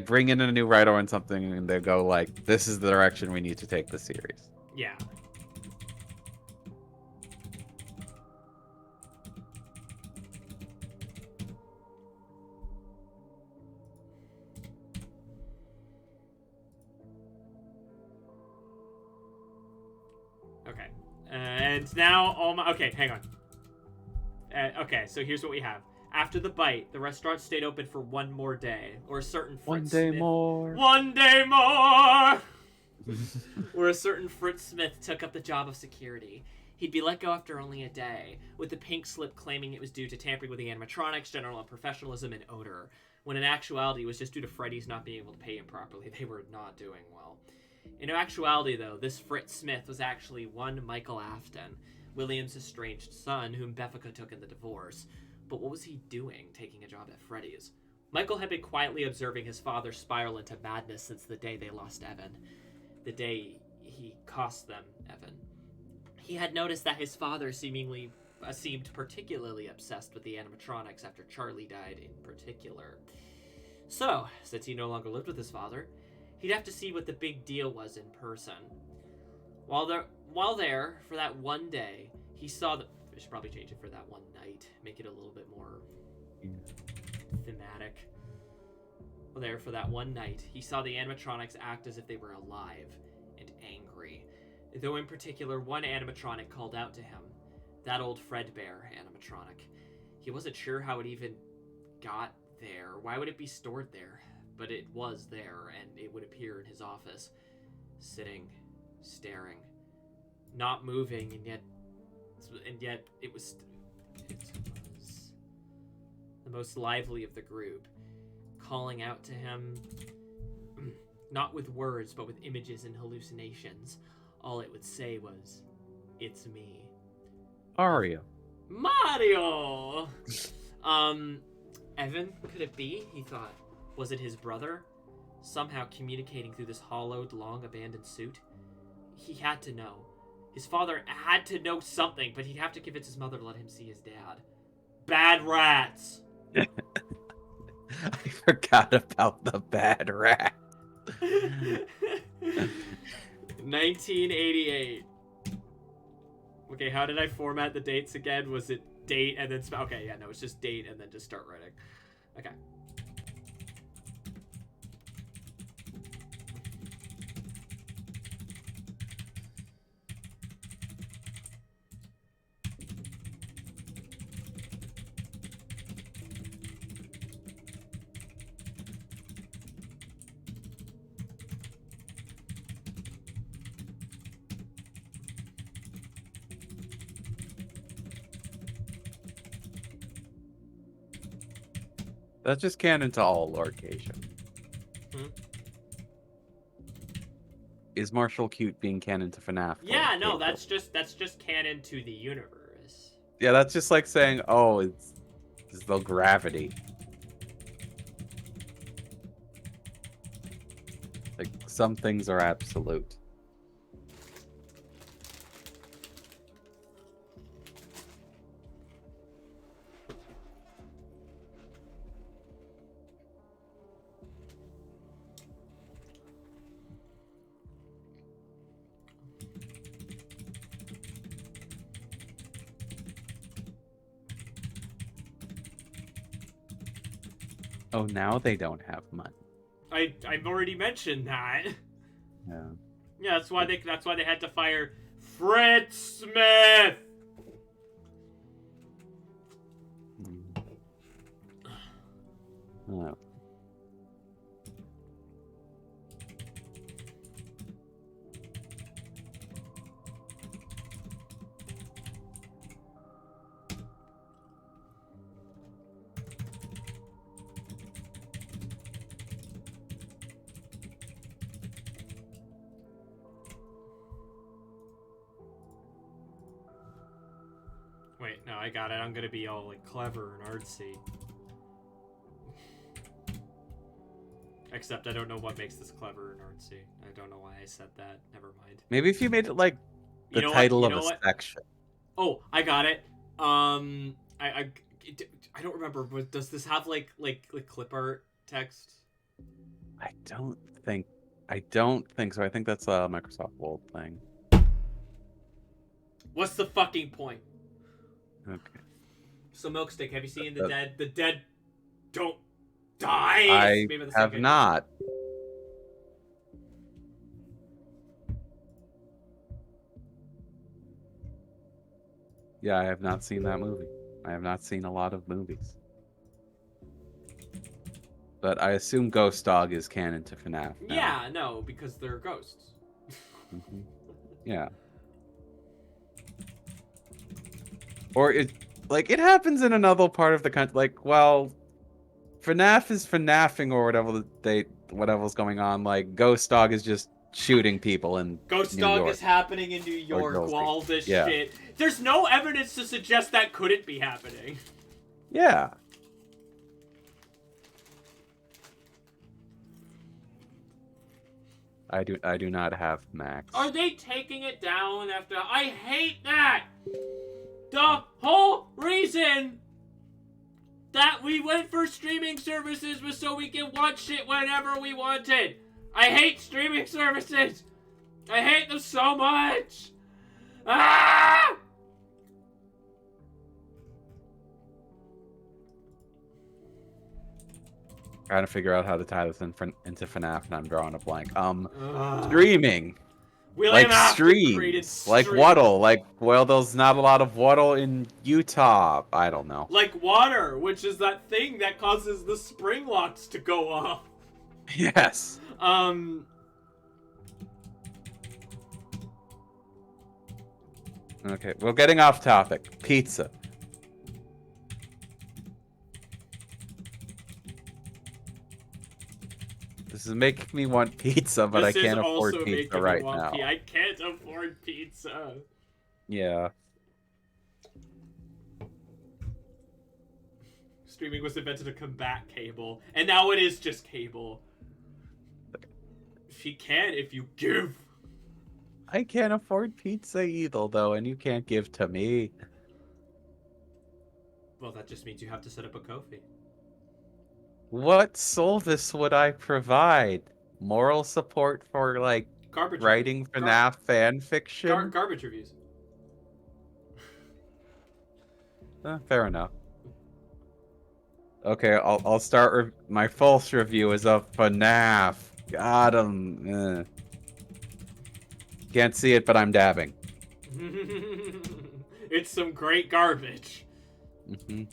bring in a new writer on something and they go like, this is the direction we need to take the series. yeah. Okay. And now okay, hang on. Okay, so here's what we have. After the bite, the restaurant stayed open for 1 more day, or a certain Fritz One day Smith. more. 1 day more. Where a certain Fritz Smith took up the job of security. He'd be let go after only a day, with the pink slip claiming it was due to tampering with the animatronics, general unprofessionalism, and odor, when in actuality it was just due to Freddy's not being able to pay him properly. They were not doing well. In actuality, though, this Fritz Smith was actually one Michael Afton, William's estranged son, whom Beffica took in the divorce. But what was he doing, taking a job at Freddy's? Michael had been quietly observing his father spiral into madness since the day they lost Evan. The day he cost them Evan. He had noticed that his father seemed particularly obsessed with the animatronics after Charlie died in particular. So, since he no longer lived with his father, he'd have to see what the big deal was in person. While there, for that one day, he saw the... I should probably change it for that one night. Make it a little bit more thematic. Well, there, for that one night, he saw the animatronics act as if they were alive and angry. Though in particular, one animatronic called out to him. That old Fredbear animatronic. He wasn't sure how it even got there. Why would it be stored there? But it was there, and it would appear in his office. Sitting, staring, not moving, and yet it was the most lively of the group, calling out to him, not with words, but with images and hallucinations. All it would say was, "It's me. Mario. Mario!" Evan, could it be? He thought. Was it his brother? Somehow communicating through this hollowed, long-abandoned suit? He had to know. His father had to know something, but he'd have to convince his mother to let him see his dad. Bad rats! I forgot about the bad rat. 1988. Okay, how did I format the dates again? Was it date and then... Okay, yeah, no, it's just date and then just start writing. Okay. That's just canon to all location. Is Marshall cute being canon to FNAF? Yeah, no, that's just canon to the universe. Yeah, that's just like saying, oh, it's the gravity. Like, some things are absolute. Oh, now they don't have money. I've already mentioned that. Yeah. Yeah, that's why they had to fire Fritz Smith. Oh. Wait, no, I got it. I'm gonna be all, like, clever and artsy. Except I don't know what makes this clever and artsy. I don't know why I said that. Never mind. Maybe if you made it, like, the title of a section. Oh, I got it. I don't remember, but does this have, like clip art text? I don't think so. I think that's a Microsoft Word thing. What's the fucking point? Okay. So, Milkstick, have you seen The Dead? The Dead don't die! I have not. Yeah, I have not seen that movie. I have not seen a lot of movies. But I assume Ghost Dog is canon to FNAF now. Yeah, no, because they're ghosts. Mm-hmm. Yeah. Or it happens in another part of the country. Like, well, FNAF is FNAFing or whatever's going on. Like, Ghost Dog is just shooting people in Ghost New Dog York. is happening in New York while all this shit. There's no evidence to suggest that couldn't be happening. Yeah. I do not have Max. Are they taking it down after? I hate that. The whole reason that we went for streaming services was so we can watch shit whenever we wanted. I hate streaming services. I hate them so much. Ah! Trying to figure out how to tie this into FNAF, and I'm drawing a blank. Streaming. Like streams. Like Waddle. Like, well, there's not a lot of Waddle in Utah. I don't know. Like water, which is that thing that causes the spring locks to go off. Yes. Okay, we're getting off topic. Pizza. This is making me want pizza, but I can't afford pizza right now. I can't afford pizza. Yeah. Streaming was invented to combat cable, and now it is just cable. She can if you give. I can't afford pizza either, though, and you can't give to me. Well, that just means you have to set up a Ko-fi. What service would I provide? Moral support for, like, writing FNAF fan fiction? Garbage reviews. Fair enough. Okay, I'll start. My false review is of FNAF. Got him. Can't see it, but I'm dabbing. It's some great garbage. Mm-hmm.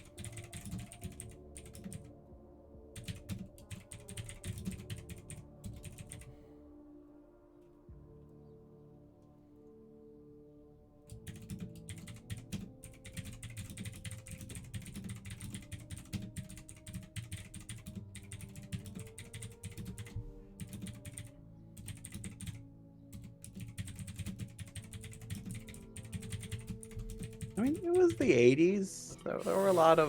I mean, it was the 80s. There were a lot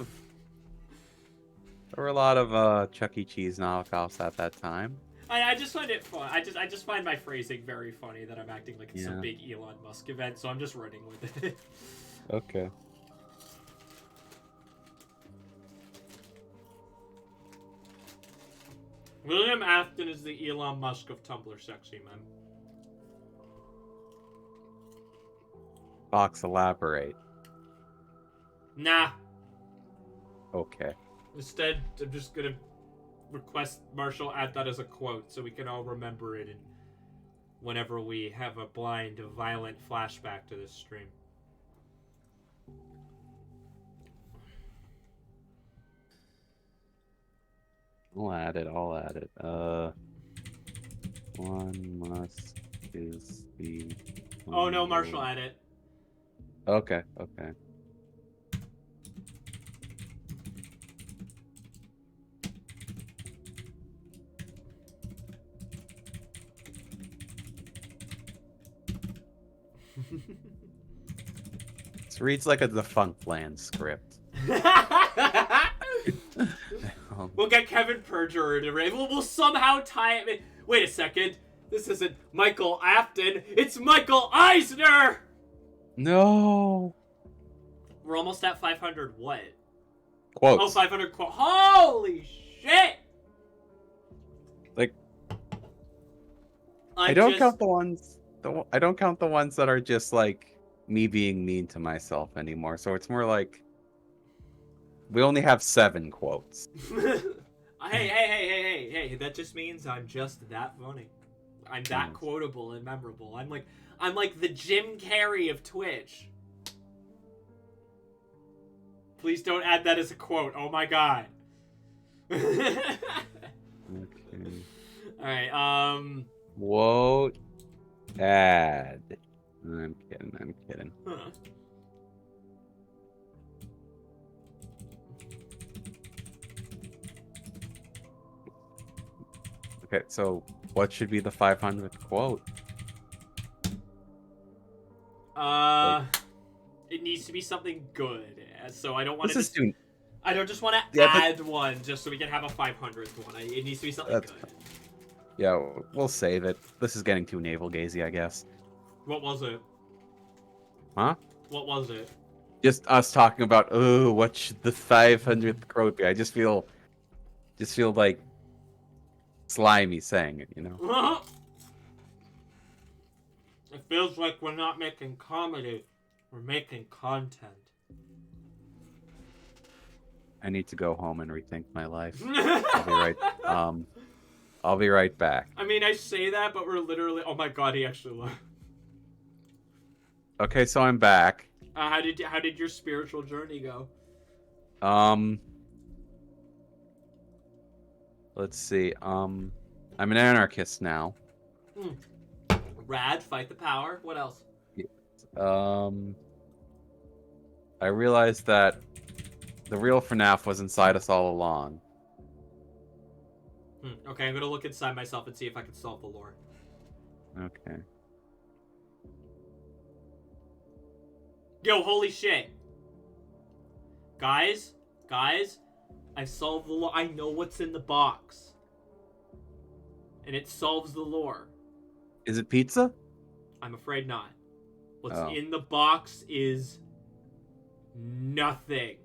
of Chuck E. Cheese knockoffs at that time. I just find it fun. I just find my phrasing very funny that I'm acting like it's some big Elon Musk event, so I'm just running with it. Okay. William Afton is the Elon Musk of Tumblr sexy men. Fox, elaborate. Nah. Okay. Instead, I'm just gonna request Marshall add that as a quote so we can all remember it whenever we have a blind, violent flashback to this stream. I'll add it. One must is the... Oh no, Marshall, add it. Okay. reads like a defunct land script. We'll get Kevin Perjurer to read. We'll somehow tie it. Wait a second. This isn't Michael Afton. It's Michael Eisner! No. We're almost at 500 what? Quotes. Oh, 500 quotes. Holy shit! Like, I don't count the ones. I don't count the ones that are just like me being mean to myself anymore. So it's more like we only have 7 quotes. Hey! That just means I'm just that funny. I'm that quotable and memorable. I'm like the Jim Carrey of Twitch. Please don't add that as a quote. Oh my god. Okay. Alright, Quote add. I'm kidding. Huh. Okay, so what should be the 500th quote? It needs to be something good. So I don't want This to is I don't just want to add one just so we can have a 500th one. It needs to be something good. Yeah, we'll save it. This is getting too navel-gazy, I guess. What was it? Huh? What was it? Just us talking about, oh, what should the 500th quote be? I just feel like slimy saying it, you know? It feels like we're not making comedy. We're making content. I need to go home and rethink my life. I'll be right back. I mean, I say that, but we're literally... Oh my god, he actually left. Okay, so I'm back. How did your spiritual journey go? Let's see. I'm an anarchist now. Rad, fight the power. What else? I realized that the real FNAF was inside us all along. Okay, I'm gonna look inside myself and see if I can solve the lore. Okay. Yo, holy shit. Guys, I solved the lore. I know what's in the box. And it solves the lore. Is it pizza? I'm afraid not. What's in the box is nothing.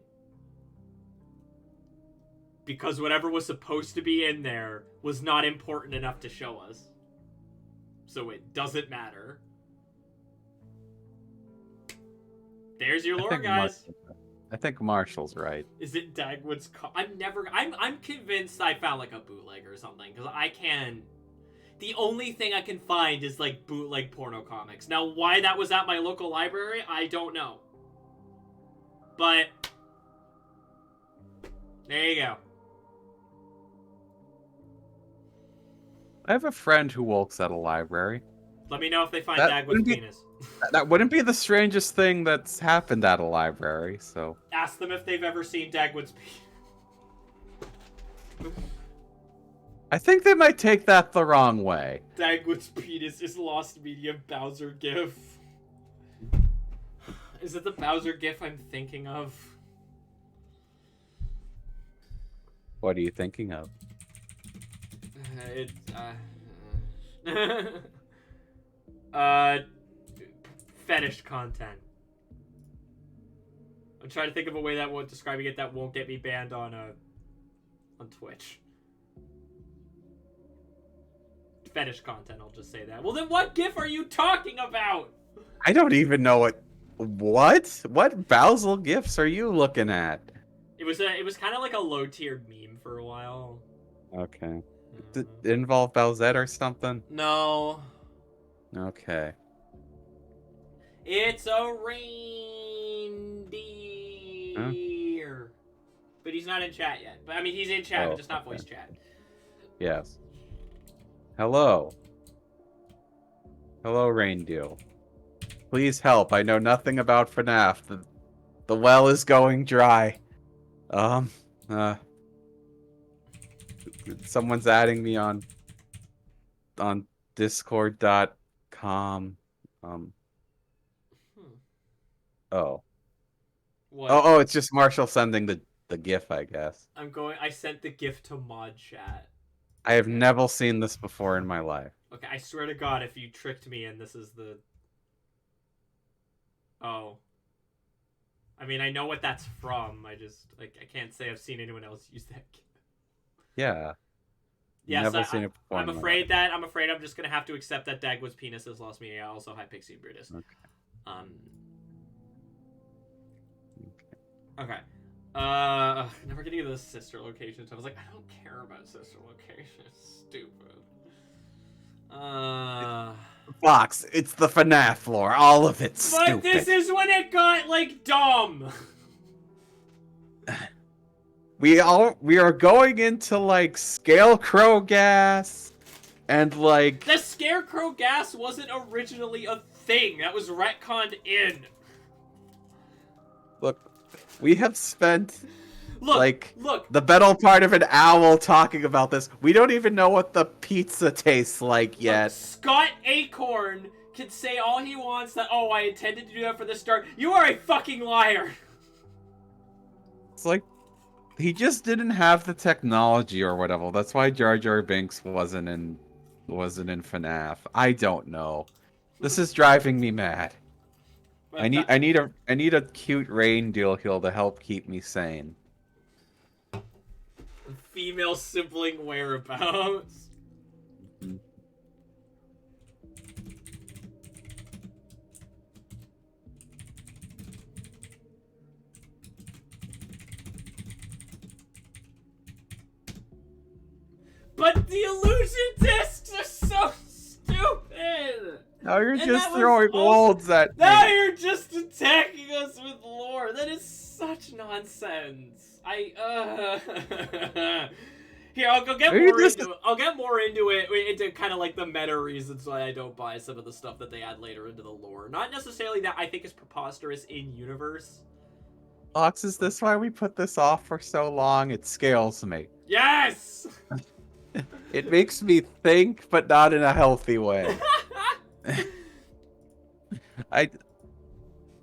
Because whatever was supposed to be in there was not important enough to show us. So it doesn't matter. There's your lore, guys. I think Marshall's right. Is it Dagwood's... I'm convinced I found, like, a bootleg or something. Because I can... The only thing I can find is, like, bootleg porno comics. Now, why that was at my local library, I don't know. But... There you go. I have a friend who works at a library. Let me know if they find Dagwood's penis. That wouldn't be the strangest thing that's happened at a library, so... Ask them if they've ever seen Dagwood's penis. I think they might take that the wrong way. Dagwood's penis is lost medium Bowser gif. Is it the Bowser gif I'm thinking of? What are you thinking of? Fetish content. I'm trying to think of a way that won't describing it that won't get me banned on Twitch. Fetish content, I'll just say that. Well, then what gif are you talking about? I don't even know what Bowser gifs are you looking at? It was kind of like a low-tier meme for a while. Okay. Did it involve Bowsette or something? No. Okay. It's a reindeer. Huh? But he's not in chat yet. But I mean, he's in chat, but just not voice chat. Yes. Hello. Hello, reindeer. Please help. I know nothing about FNAF. The well is going dry. Someone's adding me on discord.com. Oh. What? Oh, it's just Marshall sending the GIF, I guess. I sent the gift to mod chat. I have never seen this before in my life. Okay, I swear to God, if you tricked me and this is the... Oh. I mean, I know what that's from. I can't say I've seen anyone else use that. Yeah. Yes, never seen it before. I'm afraid I'm just gonna have to accept that Dagwood's penis has lost me. Also, hi Pixie and Brutus. Okay. Okay. Never getting to the sister locations. I was like, I don't care about sister locations. Stupid. Fox, it's the FNAF lore. All of it's stupid. But this is when it got, like, dumb. We are going into, like, Scarecrow gas, and, like... The Scarecrow gas wasn't originally a thing. That was retconned in. Look, we have spent... Look, the better part of an hour talking about this. We don't even know what the pizza tastes like yet. Look, Scott Acorn can say all he wants that, oh, I intended to do that for the start. You are a fucking liar. It's like, he just didn't have the technology or whatever. That's why Jar Jar Binks wasn't in FNAF. I don't know. This is driving me mad. I need a cute reindeer heel to help keep me sane. Female sibling whereabouts. But the illusion discs are so stupid! Now you're just throwing molds at me. Now you're just attacking us with lore. That is such nonsense. Here, I'll get more into it, into kind of like the meta reasons why I don't buy some of the stuff that they add later into the lore. Not necessarily that I think is preposterous in universe. Fox, is this why we put this off for so long? It scales me. Yes! It makes me think, but not in a healthy way.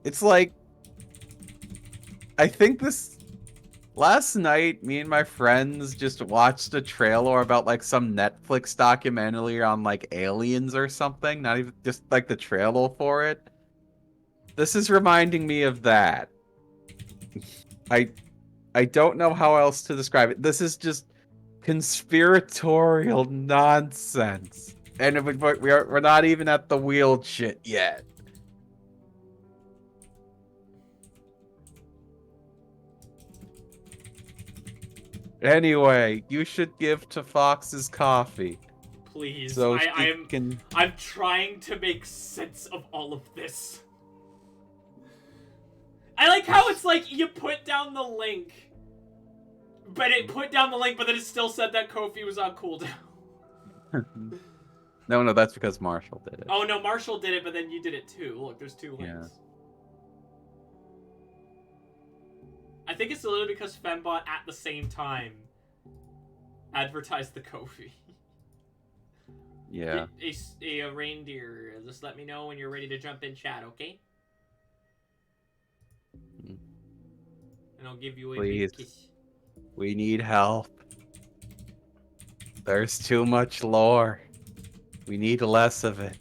It's like, I think last night, me and my friends just watched a trailer about like some Netflix documentary on like aliens or something. Not even just like the trailer for it. This is reminding me of that. I don't know how else to describe it. This is just conspiratorial nonsense, and we're not even at the weird shit yet. Anyway, you should give to Fox's coffee. Please, so I'm trying to make sense of all of this. I like how it's like you put down the link, but then it still said that Kofi was on cooldown. No, that's because Marshall did it. Oh no, Marshall did it, but then you did it too. Look, there's two links. Yeah. I think it's literally because Fembot at the same time advertised the Kofi. Yeah. A reindeer. Just let me know when you're ready to jump in chat, okay? And I'll give you a big kiss. We need help. There's too much lore. We need less of it.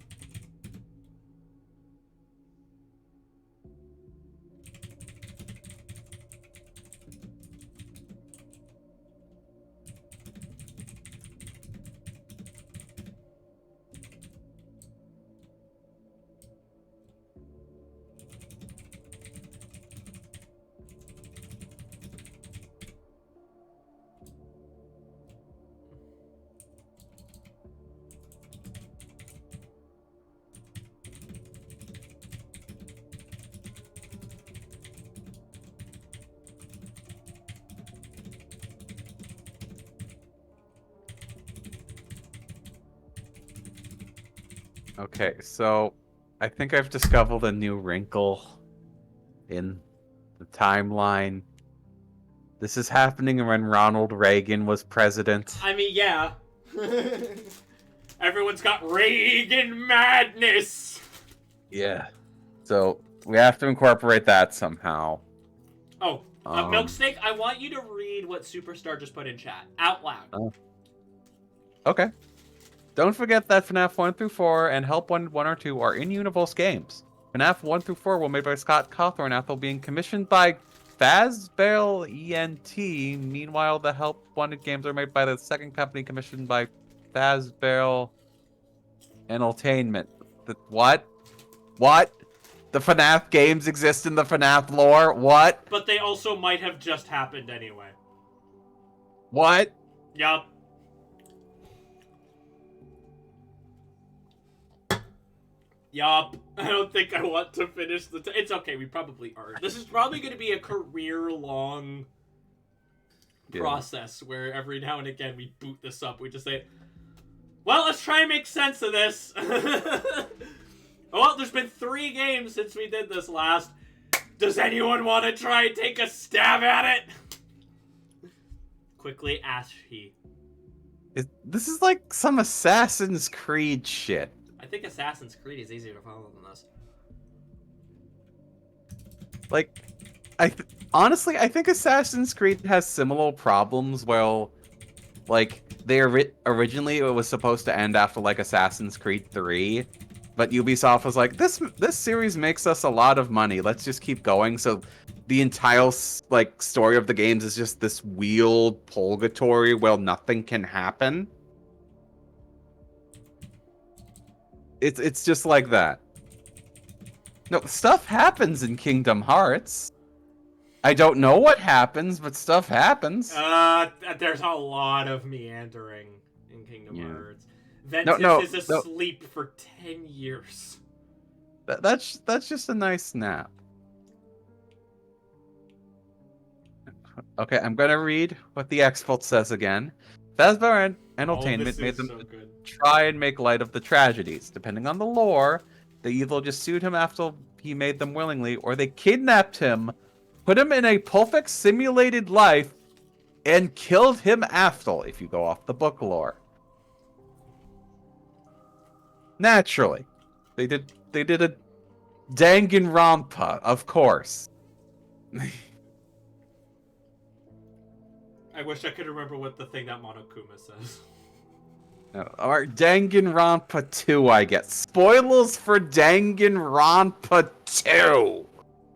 Okay, so I think I've discovered a new wrinkle in the timeline. This is happening when Ronald Reagan was president. I mean, yeah. Everyone's got Reagan madness. Yeah. So we have to incorporate that somehow. Oh, Milksteak, I want you to read what Superstar just put in chat out loud. Oh. Okay. Don't forget that FNAF 1 through 4 and Help 1 or 2 are in-universe games. FNAF 1 through 4 were made by Scott Cawthorne after being commissioned by Fazbear ENT. Meanwhile, the Help 1 games are made by the second company commissioned by Fazbear Entertainment. What? What? The FNAF games exist in the FNAF lore? What? But they also might have just happened anyway. What? Yup. Yup. I don't think I want to finish the... It's okay, we probably are. This is probably going to be a career-long process where every now and again we boot this up. We just say, well, let's try and make sense of this. Well, there's been 3 games since we did this last. Does anyone want to try and take a stab at it? Quickly ask he. This is like some Assassin's Creed shit. I think Assassin's Creed is easier to follow than this. Like, honestly, I think Assassin's Creed has similar problems. Well, like, originally it was supposed to end after like Assassin's Creed 3, but Ubisoft was like, this series makes us a lot of money. Let's just keep going. So the entire like story of the games is just this weird purgatory where nothing can happen. It's just like that. No, stuff happens in Kingdom Hearts. I don't know what happens, but stuff happens. There's a lot of meandering in Kingdom Hearts. Ventus is asleep for 10 years. That's just a nice nap. Okay, I'm gonna read what the expert says again. Fazbear Entertainment made them try and make light of the tragedies. Depending on the lore, they either just sued him after he made them willingly, or they kidnapped him, put him in a perfect simulated life, and killed him after, if you go off the book lore. Naturally. They did a Danganronpa, of course. I wish I could remember what the thing that Monokuma says. Or Danganronpa 2, I guess. Spoilers for Danganronpa 2!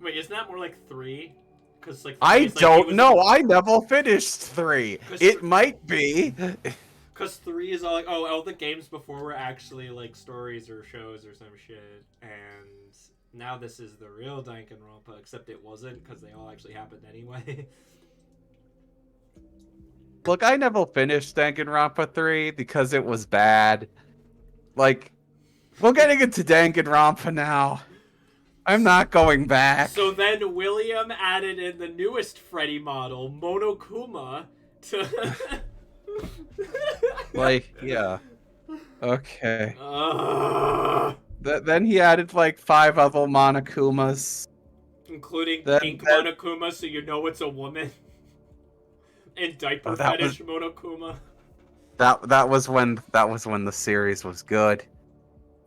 Wait, isn't that more like 3? Cause like I don't know. I never finished 3. It might be. Because 3 is all like, oh, all the games before were actually like stories or shows or some shit, and now this is the real Danganronpa, except it wasn't because they all actually happened anyway. Look, I never finished Danganronpa 3 because it was bad. Like, we're getting into Danganronpa now. I'm not going back. So then William added in the newest Freddy model, Monokuma, to... Like, yeah. Okay. Then he added like 5 other Monokumas. Including pink Monokuma, so you know it's a woman. And diaper fetish Monokuma. That was when the series was good.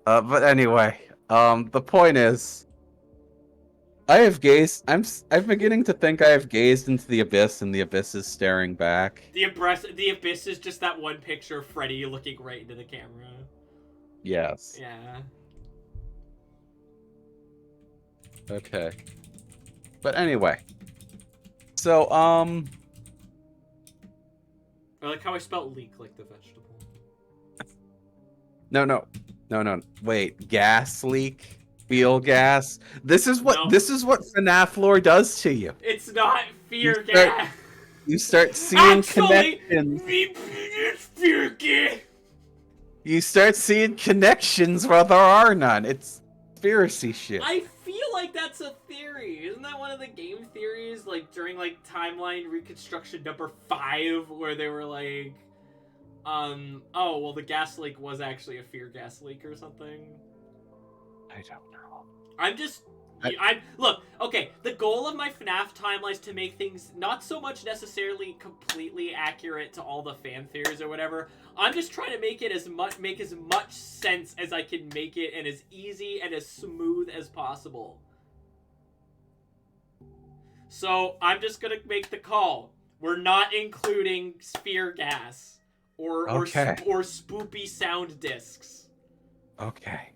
But anyway, the point is, I'm beginning to think I have gazed into the abyss, and the abyss is staring back. The abyss is just that one picture of Freddy looking right into the camera. Yes. Yeah. Okay. But anyway. So, I like how I spelled leek like the vegetable. No. Wait, gas leak? Feel gas? This is what FNAF lore does to you. It's not fear gas. You start seeing connections. Fear gas. You start seeing connections where there are none. It's conspiracy shit. I feel like that's a theory. Isn't that one of the game theories? Like during like timeline reconstruction number 5, where they were like, oh well, the gas leak was actually a fear gas leak or something. I don't know. Look, okay, the goal of my FNAF timeline is to make things not so much necessarily completely accurate to all the fan theories or whatever. I'm just trying to make it make as much sense as I can make it, and as easy and as smooth as possible. So I'm just gonna make the call. We're not including sphere gas or Okay. or spoopy sound discs. Okay.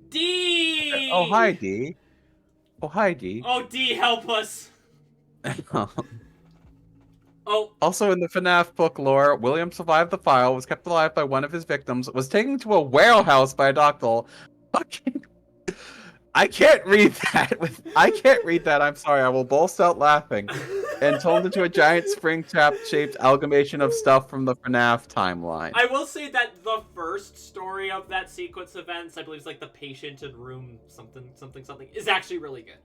D. Oh, hi, D. Oh, hi, D. Oh, D, help us. Oh. Also, in the FNAF book lore, William survived the fire, was kept alive by one of his victims, was taken to a warehouse by a doctor. Fucking. I can't read that. I can't read that. I'm sorry. I will burst out laughing. And turned into a giant spring trap-shaped amalgamation of stuff from the FNAF timeline. I will say that the first story of that sequence of events, I believe, is like the patient in room something, is actually really good.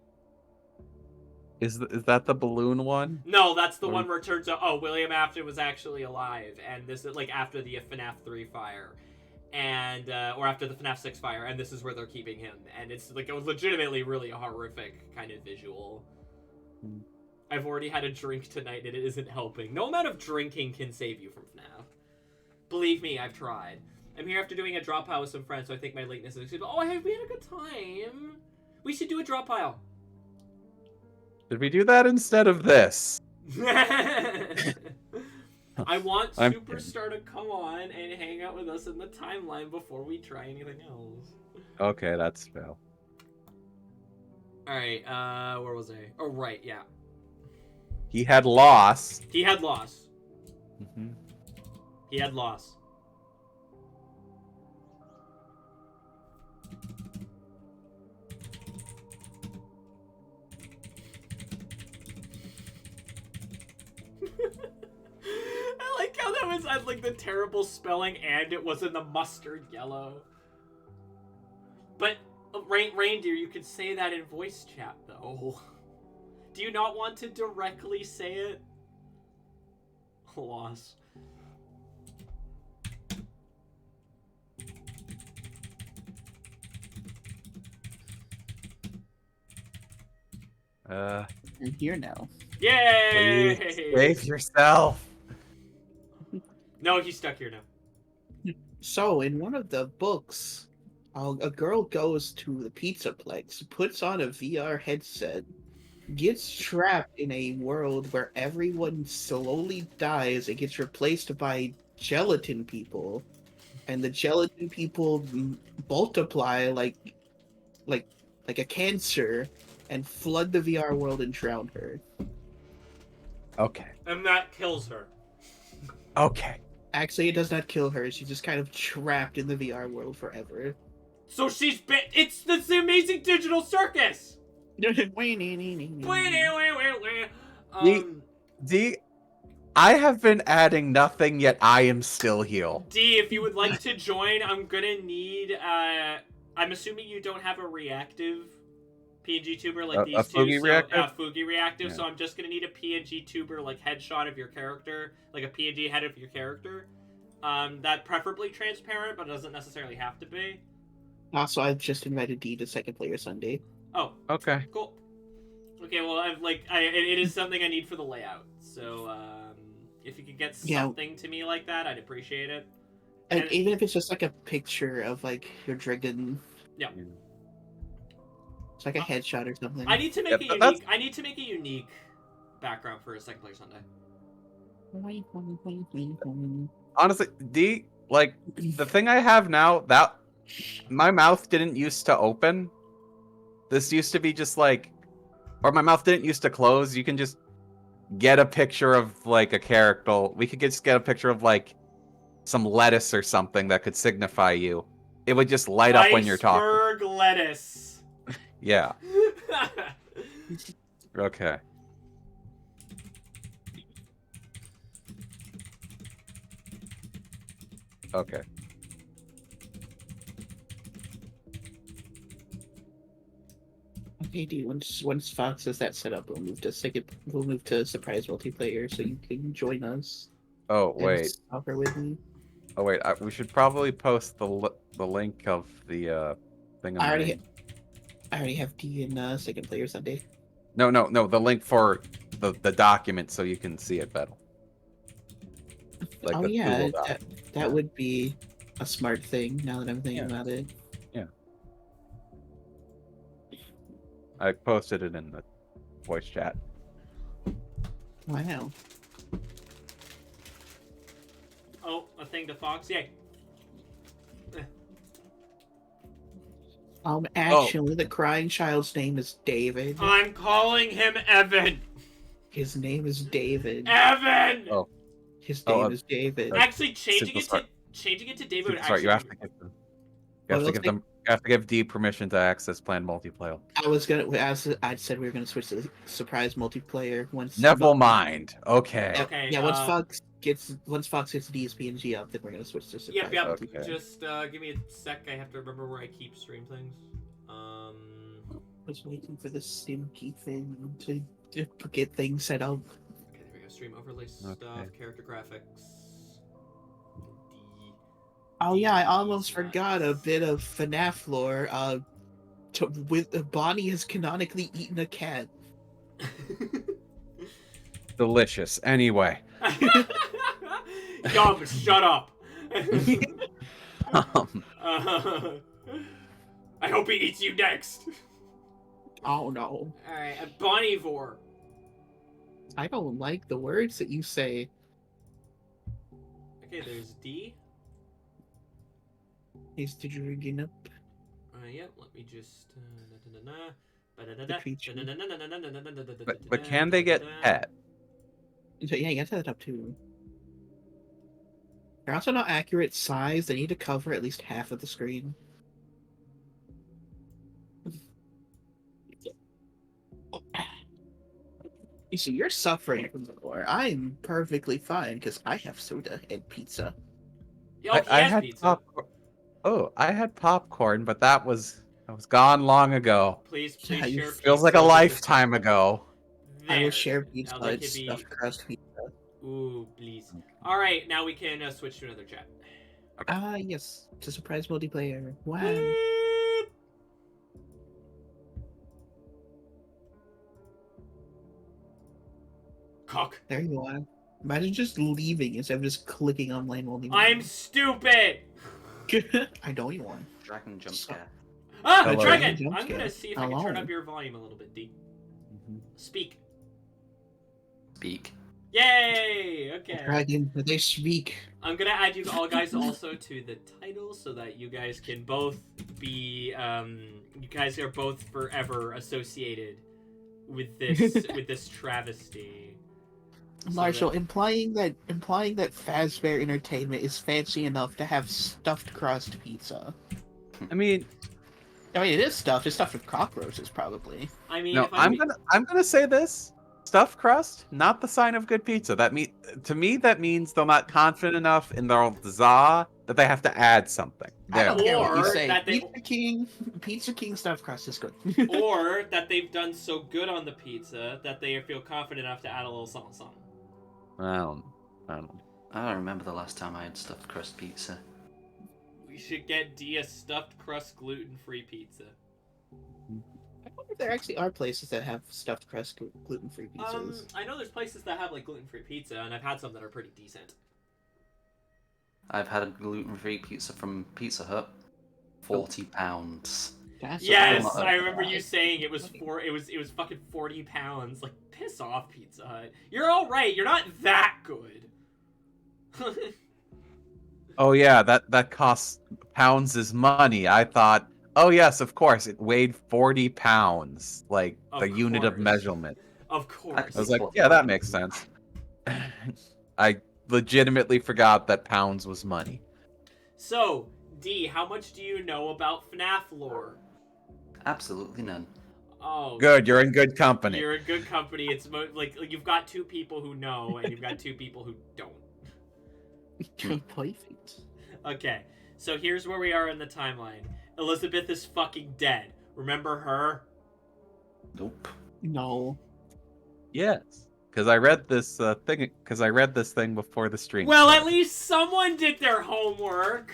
Is that the balloon one? No, that's the one where it turns out, William Afton was actually alive, and this is like after the FNAF 3 fire, and or after the FNAF 6 fire, and this is where they're keeping him, and it's like a legitimately really horrific kind of visual. I've already had a drink tonight, and it isn't helping. No amount of drinking can save you from FNAF. Believe me, I've tried. I'm here after doing a drop pile with some friends, so I think my lateness is excused. Oh, we had a good time. We should do a drop pile. Did we do that instead of this? I want Superstar to come on and hang out with us in the timeline before we try anything else. Okay, that's fair. Alright, where was I? Oh, right, yeah. He had loss. He had loss. Mm-hmm. He had loss. I like how that was like the terrible spelling and it was in the mustard yellow. But Reindeer, you could say that in voice chat though. Do you not want to directly say it? Loss. I'm here now. Yay! Save yourself. No, he's stuck here now. So, in one of the books, a girl goes to the Pizzaplex, puts on a VR headset, gets trapped in a world where everyone slowly dies and gets replaced by gelatin people, and the gelatin people multiply like a cancer and flood the VR world and drown her. Okay. And that kills her. Okay. Actually, it does not kill her. She's just kind of trapped in the VR world forever. So she's been. It's the Amazing Digital Circus. D, I have been adding nothing, yet I am still healed. D, if you would like to join, I'm gonna need. I'm assuming you don't have a reactive PNG tuber like these two. Fugi reactive? Fugi reactive. Yeah. So I'm just gonna need a PNG tuber like headshot of your character, like a PNG head of your character. That preferably transparent, but it doesn't necessarily have to be. Also, I've just invited D to Second Player Sunday. Oh. Okay. Cool. Okay, well, it is something I need for the layout. So, if you could get something to me like that, I'd appreciate it. And even if it's just like a picture of like your dragon. Yeah. It's like a headshot or something. I need to make unique. I need to make a unique background for a Second Player Sunday. Honestly, D, like the thing I have now, that my mouth didn't used to open. This used to be just like, or my mouth didn't used to close. You can just get a picture of like a character. We could just get a picture of like some lettuce or something that could signify you. It would just light up when you're talking. Iceberg lettuce. Yeah. Okay. Okay. Okay, D. Once Fox has that set up, we'll move to surprise multiplayer, so you can join us. Oh wait. Soccer with me. Oh wait. We should probably post the link of the thing. I already have D in Second Player Sunday. No. The link for the document so you can see it better. Like oh yeah, that would be a smart thing. Now that I'm thinking about it. Yeah. I posted it in the voice chat. Wow. Oh, a thing to Fox. Yay. Actually, the crying child's name is David. I'm calling him Evan. His name is David. Evan. Oh. His Oh, name is David. Actually, changing Super it to David would Sorry, actually. you have to give them. You have to give D permission to access planned multiplayer. I said we were gonna switch to surprise multiplayer once. Never mind. Okay. Okay. Yeah, once Fox gets D's PNG up, then we're gonna switch to surprise. Yep. Okay. Just give me a sec. I have to remember where I keep stream things. I was waiting for the Stimkey thing to get things set up. Okay, there we go. Stream overlay stuff, character graphics. Oh yeah, I almost forgot a bit of FNAF lore. Bonnie has canonically eaten a cat. Delicious. Anyway. Yum, shut up. I hope he eats you next. Oh no. Alright, a Bonnivore. I don't like the words that you say. Okay, there's D. Is the drinking up? Yeah, let me just. But can they get pet? So, yeah, you gotta set it up too. They're also not accurate size. They need to cover at least half of the screen. You see, you're suffering from the war. I'm perfectly fine because I have soda and pizza. Yo, I had pizza. popcorn. Oh, I had popcorn, but that was gone long ago. Please Yeah, you share. Feels like a lifetime ago. I will There. share pizza. Now that It's could be- stuffed crust pizza. Ooh, please. All right, now we can switch to another chat. Yes. It's a surprise multiplayer. Wow. Whoop. Cock. There you are. Imagine just leaving instead of just clicking on lane only. I'm stupid. I know you are. Dragon jump scare. Ah, Hello. Dragon! Jump I'm gonna scare. see if I can turn Hello. up your volume a little bit, D. Speak. Speak. Yay! Okay. Dragon, they speak. I'm gonna add you all guys also to the title so that you guys can both be you guys are both forever associated with this travesty. Marshall, implying that Fazbear Entertainment is fancy enough to have stuffed crust pizza. I mean, it is stuffed. It's stuffed with cockroaches, probably. I mean, no, if I'm gonna say this: stuffed crust, not the sign of good pizza. To me, that means they're not confident enough in their za that they have to add something. I don't care what you Or say. that they- Pizza King stuffed crust is good. or that they've done so good on the pizza that they feel confident enough to add a little something. I don't know. I don't remember the last time I had stuffed crust pizza. We should get D a stuffed crust gluten-free pizza. I wonder if there actually are places that have stuffed crust gluten-free pizzas. I know there's places that have like gluten-free pizza, and I've had some that are pretty decent. I've had a gluten-free pizza from Pizza Hut. £40. That's Yes, lot of I remember fries. you saying it was fucking 40 pounds. Like, piss off, Pizza Hut. You're all right. You're not that good. Oh yeah, that costs pounds is money. I thought, oh yes, of course, it weighed 40 pounds, like Of the unit of course. measurement. Of course. I was like, yeah, that makes sense. I legitimately forgot that pounds was money. So, D, how much do you know about FNAF lore? Absolutely none. Oh, Good, you're in good company. You're in good company. It's like you've got two people who know, and you've got two people who don't. Perfect. Okay, so here's where we are in the timeline. Elizabeth is fucking dead. Remember her? Nope. No. Yes, because I read this thing. Because I read this thing before the stream. Well, at started. least someone did their homework.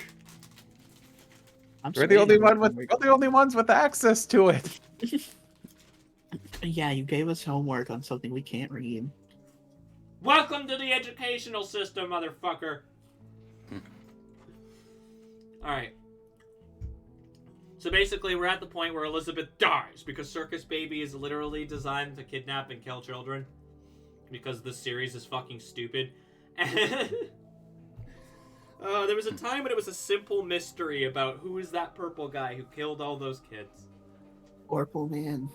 We're the only ones with access to it. Yeah, you gave us homework on something we can't read. Welcome to the educational system, motherfucker. Alright. So basically, we're at the point where Elizabeth dies because Circus Baby is literally designed to kidnap and kill children. because this series is fucking stupid. There was a time when it was a simple mystery about who is that purple guy who killed all those kids. Purple man.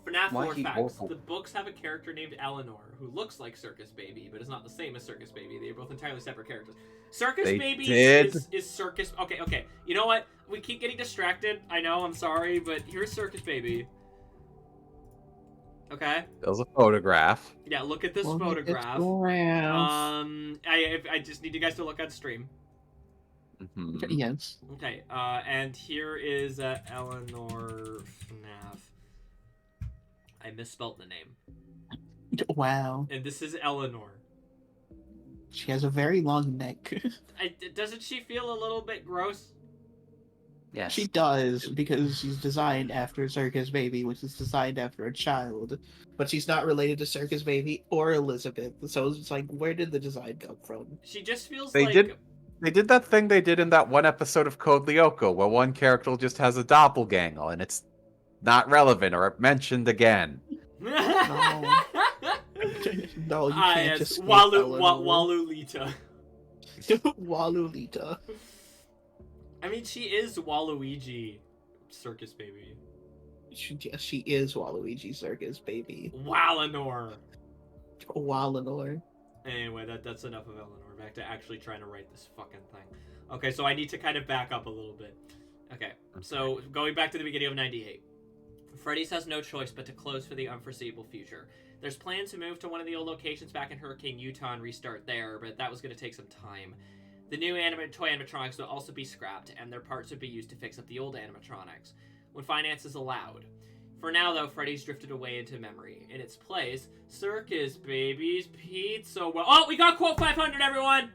FNAF Why lore he facts. purple? The books have a character named Eleanor who looks like Circus Baby, but is not the same as Circus Baby. They are both entirely separate characters. Circus They Baby did. is Circus... Okay. You know what? We keep getting distracted. I know, I'm sorry, but here's Circus Baby. Okay? That was a photograph. Yeah, look at this Look at photograph. I just need you guys to look on stream. Mhm. Yes. Okay, and here is Eleanor FNAF. I misspelled the name. Wow. And this is Eleanor. She has a very long neck. Doesn't she feel a little bit gross? Yes. She does, because she's designed after Circus Baby, which is designed after a child. But she's not related to Circus Baby or Elizabeth, so it's like, where did the design come from? She just feels They like... did that thing they did in that one episode of Code Lyoko, where one character just has a doppelganger, and it's not relevant or mentioned again. No, you can't yes, just Walulita. Walulita. I mean, she is Waluigi, Circus Baby. She is Waluigi Circus Baby. Walenor. Walenor. Anyway, that's enough of Eleanor. Back to actually trying to write this fucking thing. Okay, so I need to kind of back up a little bit. Okay, so going back to the beginning of 98. Freddy's has no choice but to close for the unforeseeable future. There's plans to move to one of the old locations back in Hurricane, Utah and restart there, but that was going to take some time. The new toy animatronics would also be scrapped, and their parts would be used to fix up the old animatronics, when finances allowed. For now, though, Freddy's drifted away into memory. In its place, Circus Baby's Pizza World. Oh, we got quote 500, everyone!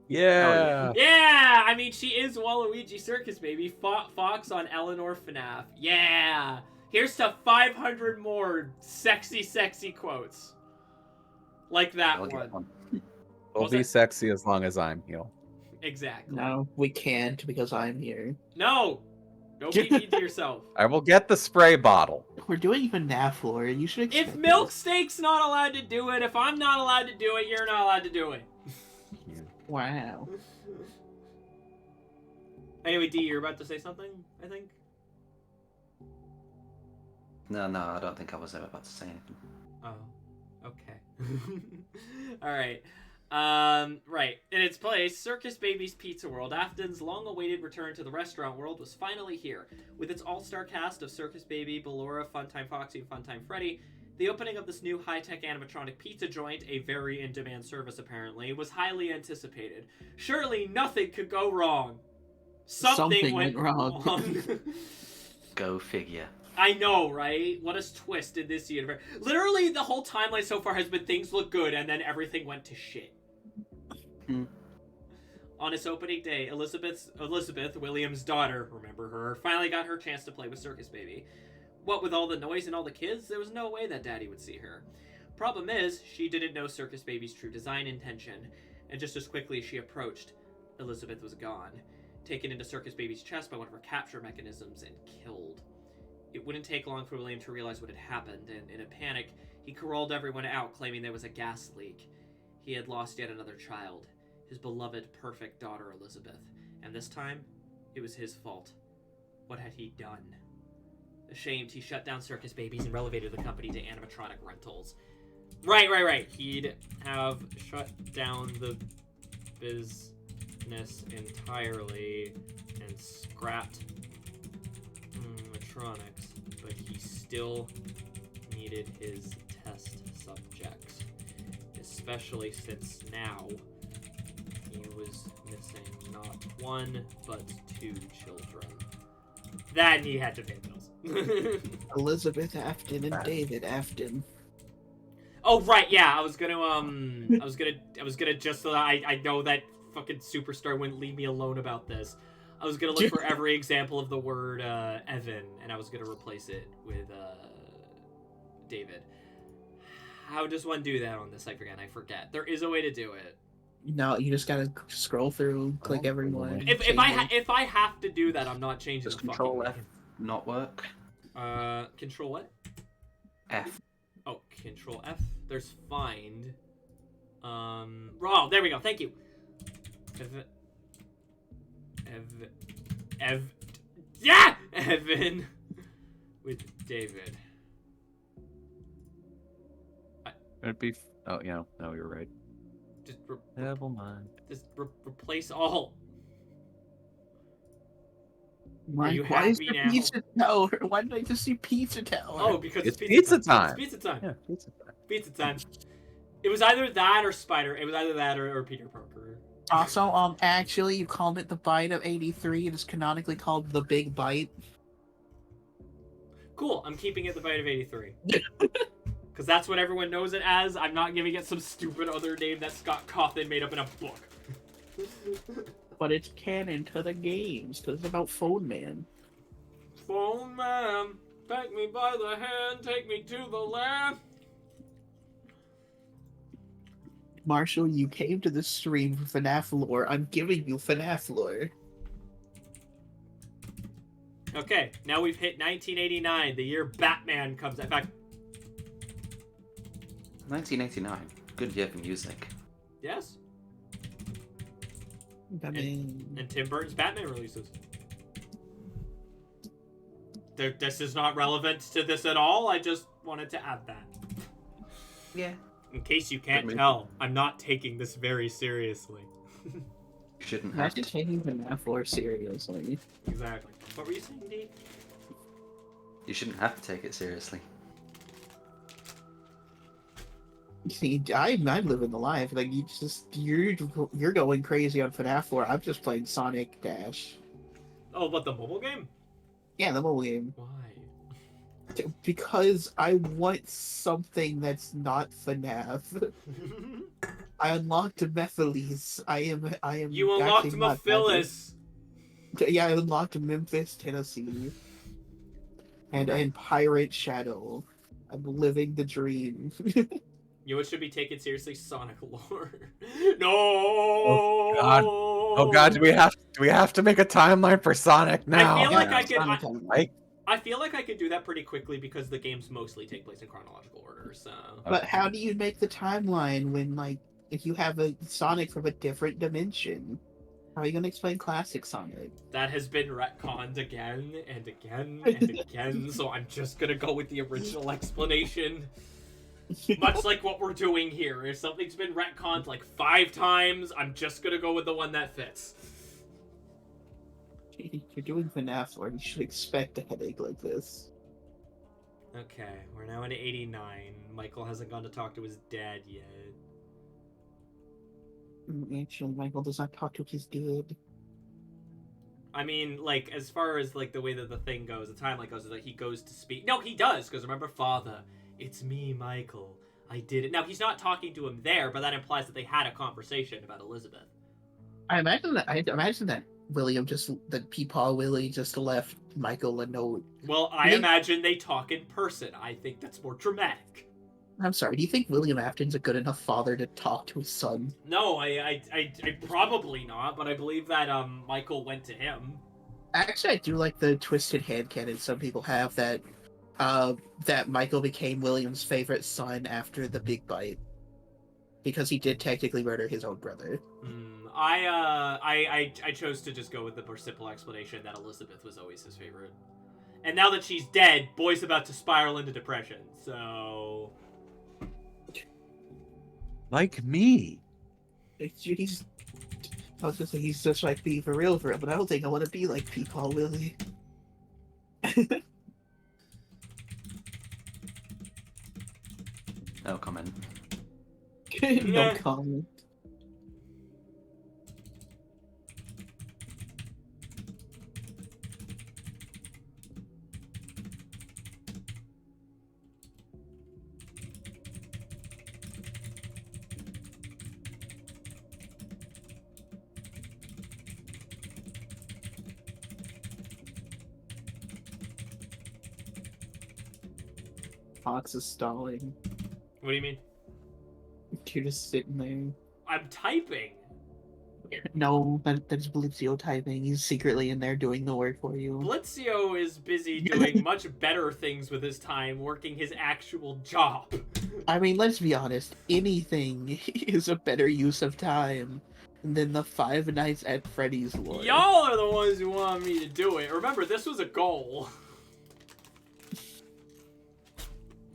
Yeah. Yeah! I mean, she is Waluigi Circus Baby. Fox on Eleanor FNAF. Yeah! Here's to 500 more sexy, sexy quotes. Like that I'll get one. We'll be sexy as long as I'm here. Exactly. No, we can't because I'm here. No! Don't be mean to yourself. I will get the spray bottle. We're doing FNAF lore. You should expect If Milksteak's not allowed to do it, if I'm not allowed to do it, you're not allowed to do it. Wow. Anyway, D, you're about to say something, I think? No, I don't think I was ever about to say anything. Oh, okay. Alright. Right. In its place, Circus Baby's Pizza World, Afton's long-awaited return to the restaurant world, was finally here. With its all-star cast of Circus Baby, Ballora, Funtime Foxy, and Funtime Freddy, the opening of this new high-tech animatronic pizza joint, a very in-demand service apparently, was highly anticipated. Surely nothing could go wrong. Something went wrong. Go figure. I know, right? What a twist in this universe. Literally, the whole timeline so far has been things look good, and then everything went to shit. On its opening day, Elizabeth, William's daughter, remember her, finally got her chance to play with Circus Baby. What with all the noise and all the kids, there was no way that Daddy would see her. Problem is, she didn't know Circus Baby's true design intention, and just as quickly as she approached, Elizabeth was gone, taken into Circus Baby's chest by one of her capture mechanisms and killed. It wouldn't take long for William to realize what had happened, and in a panic, he caroled everyone out, claiming there was a gas leak. He had lost yet another child, his beloved, perfect daughter, Elizabeth, and this time, it was his fault. What had he done? Ashamed, he shut down Circus Babies and relegated the company to animatronic rentals. Right. He'd have shut down the business entirely and scrapped animatronics, but he still needed his test subjects, especially since now he was missing not one, but 2 children. That he had to pay bills. Elizabeth Afton and David Afton. Oh right, yeah. I was gonna just so that I know that fucking superstar wouldn't leave me alone about this. I was gonna look for every example of the word Evan, and I was gonna replace it with David. How does one do that on this? I forget. There is a way to do it. No, you just gotta scroll through, click everyone. If I have to do that, I'm not changing. Does the Control fucking F not work? Control what? F. Oh, Control F. There's find. Oh, there we go. Thank you. Evan with David. It'd be. Oh, yeah. No, you're right. Just Never mind. replace all. Mike, you why is happy there now? Pizza Tower? Why did I just see Pizza Tower? Oh, because It's pizza time. It's pizza time. Yeah, pizza time. Pizza time. It was either that or Spider. It was either that or Peter Parker. Also, actually, you called it the Bite of 83. It is canonically called the Big Bite. Cool. I'm keeping it the Bite of 83. Because that's what everyone knows it as. I'm not giving it some stupid other name that Scott Cawthon made up in a book. But it's canon to the games, because it's about Phone Man. Phone man, take me by the hand, take me to the land. Marshall, you came to the stream for FNAF lore. I'm giving you FNAF lore. Okay, now we've hit 1989, the year Batman comes out. In fact, 1989. Good year for music. yes. I mean, And Tim Burton's Batman releases. This is not relevant to this at all. I just wanted to add that. Yeah. In case you can't Good tell, I'm not taking this very seriously. You shouldn't have imagine to. taking FNAF lore seriously. Exactly. What were you saying, D? You shouldn't have to take it seriously. See, I'm living the life. Like you're going crazy on FNAF lore. I'm just playing Sonic Dash. Oh, what, the mobile game? Yeah, the mobile game. Why? Because I want something that's not FNAF. I unlocked Mephiles. I am. You unlocked actually not Mephiles. bad. Yeah, I unlocked Memphis, Tennessee, and Pirate Shadow. I'm living the dream. You know what should be taken seriously? Sonic lore. No. Oh God! Do we have to make a timeline for Sonic now? I feel like Yeah, I could. Sonic Mike? I feel like I could do that pretty quickly because the games mostly take place in chronological order. So. But how do you make the timeline when, like, if you have a Sonic from a different dimension? How are you gonna explain classic Sonic? That has been retconned again and again and again, so I'm just gonna go with the original explanation. Much like what we're doing here. If something's been retconned like 5 times, I'm just gonna go with the one that fits. You're doing FNAF lore. You should expect a headache like this. Okay, we're now into 89. Michael hasn't gone to talk to his dad yet. Actually, Michael does not talk to his dad. I mean, like, as far as, like, the way that the thing goes, the timeline goes, is that he goes to speak. No, he does, because remember, Father, it's me, Michael. I did it. Now, he's not talking to him there, but that implies that they had a conversation about Elizabeth. I imagine that William that Peepaw Willie just left Michael a note. Well, I imagine they talk in person. I think that's more dramatic. I'm sorry, do you think William Afton's a good enough father to talk to his son? No, I probably not, but I believe that Michael went to him. Actually, I do like the twisted headcanon some people have that that Michael became William's favorite son after the Big Bite. Because he did technically murder his own brother. I chose to just go with the more simple explanation that Elizabeth was always his favorite. And now that she's dead, boy's about to spiral into depression, so... Like me. He's... I was gonna say he's just like me for real, but I don't think I want to be like Peepaw Willie. No comment. No comment. Fox is stalling. What do you mean? You're just sitting there. I'm typing. No, that's Blitzio typing. He's secretly in there doing the work for you. Blitzio is busy doing much better things with his time, working his actual job. I mean, let's be honest. Anything is a better use of time than the Five Nights at Freddy's lore. Y'all are the ones who want me to do it. Remember, this was a goal.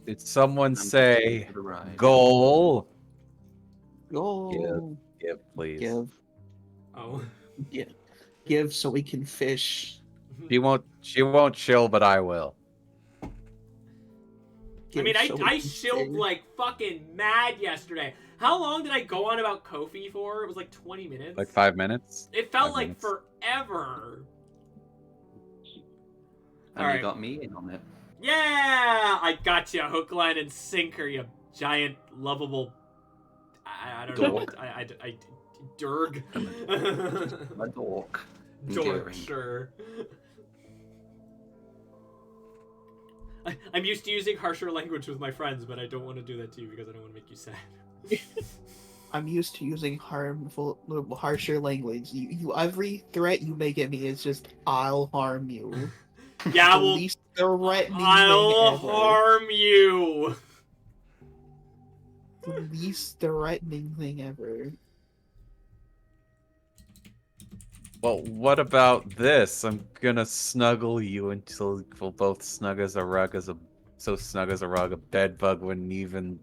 Did someone say For the ride. goal? Go. Give, please. Give. Oh. Give so we can fish. She won't chill, but I will. I Give mean, so we I can chilled sing. like fucking mad yesterday. How long did I go on about Kofi for? It was like 20 minutes. Like 5 minutes? It felt 5 like minutes. forever. And Alright. you got me in on it. Yeah! I got you, hook, line, and sinker, you giant, lovable... I don't know what... I Durg. My dork. Dork, Endearing. sure. I'm used to using harsher language with my friends, but I don't want to do that to you because I don't want to make you sad. I'm used to using harsher language. You every threat you make at me is just "I'll harm you." Yeah, The well, least threatening I'll thing ever. harm you. The least threatening thing ever. Well, what about this? I'm gonna snuggle you until we'll both snug as a rug so snug as a rug a bed bug wouldn't even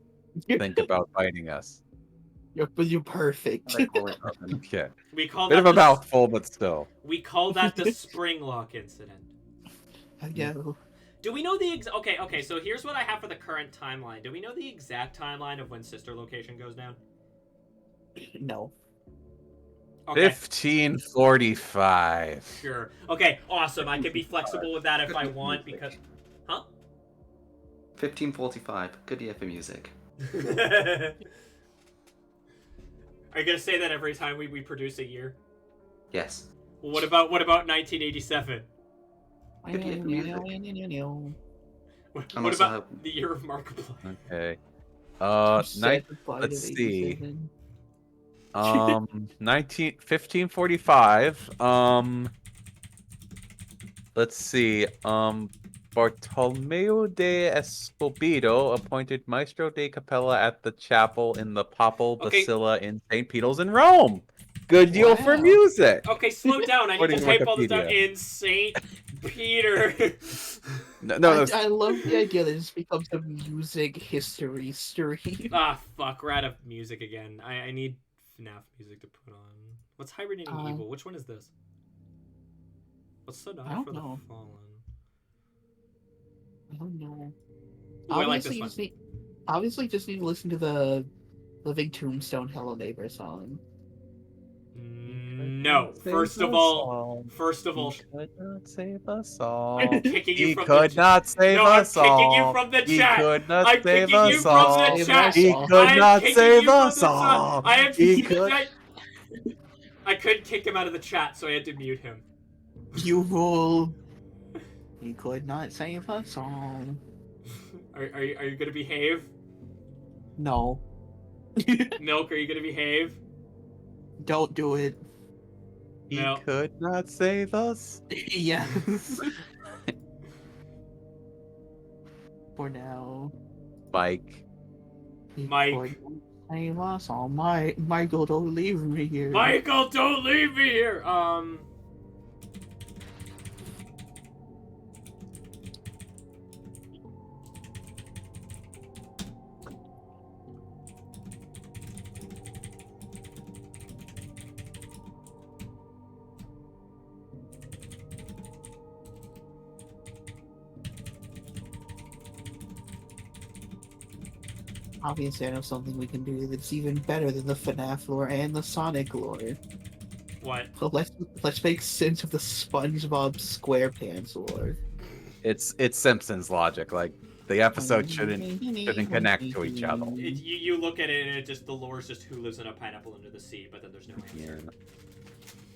think about biting us. You're perfect. I call it oven. Okay. We call Bit that of a the, mouthful, but still. we call that the spring lock incident. I know. Do we know the okay, so here's what I have for the current timeline. Do we know the exact timeline of when sister location goes down? No. Okay. 1545. Sure. Okay, awesome. I can be flexible with that if I want because 1545. Good year for music. Are you gonna say that every time we produce a year? Yes. Well, what about 1987? Good year for music. What And also about have- the year of Markiplier? Okay. Said the flight let's of see. 87. 1545. Let's see. Bartolomeo de Escobedo appointed Maestro de Capella at the chapel in the Papal Okay. Basilica in St. Peter's in Rome. Good deal for Wow. music. Okay, slow down. I need to According to type all this down Wikipedia. in St. Peter. No, I love the idea that this becomes a music history stream. Ah, fuck. We're out of music again. I need FNAF music to put on. What's Hibernating Evil? Which one is this? What's I Sonata don't for the know. Fallen? I don't know. Ooh, I like this one. Obviously, just need to listen to the Living Tombstone Hello Neighbor song. No. First of all, he could not save us all. I'm kicking you He from could the not save No, I'm us all. kicking you from the He chat. could not I'm save kicking you us from all. the chat. He I could am not kicking save you from us the all. I am He could. I couldn't kick him out of the chat, so I had to mute him. You rule. He could not save us all. Are you gonna behave? No. Milk, are you gonna behave? Don't do it. He No. could not save us. Yes. For now. Mike. He Mike. could not save us all. Michael, don't leave me here. Michael, don't leave me here. Obviously, I know something we can do that's even better than the FNAF lore and the Sonic lore. What? So let's make sense of the SpongeBob SquarePants lore. It's Simpsons logic. Like the episode shouldn't connect to each other. You look at it and it just the lore is just who lives in a pineapple under the sea, but then there's no answer.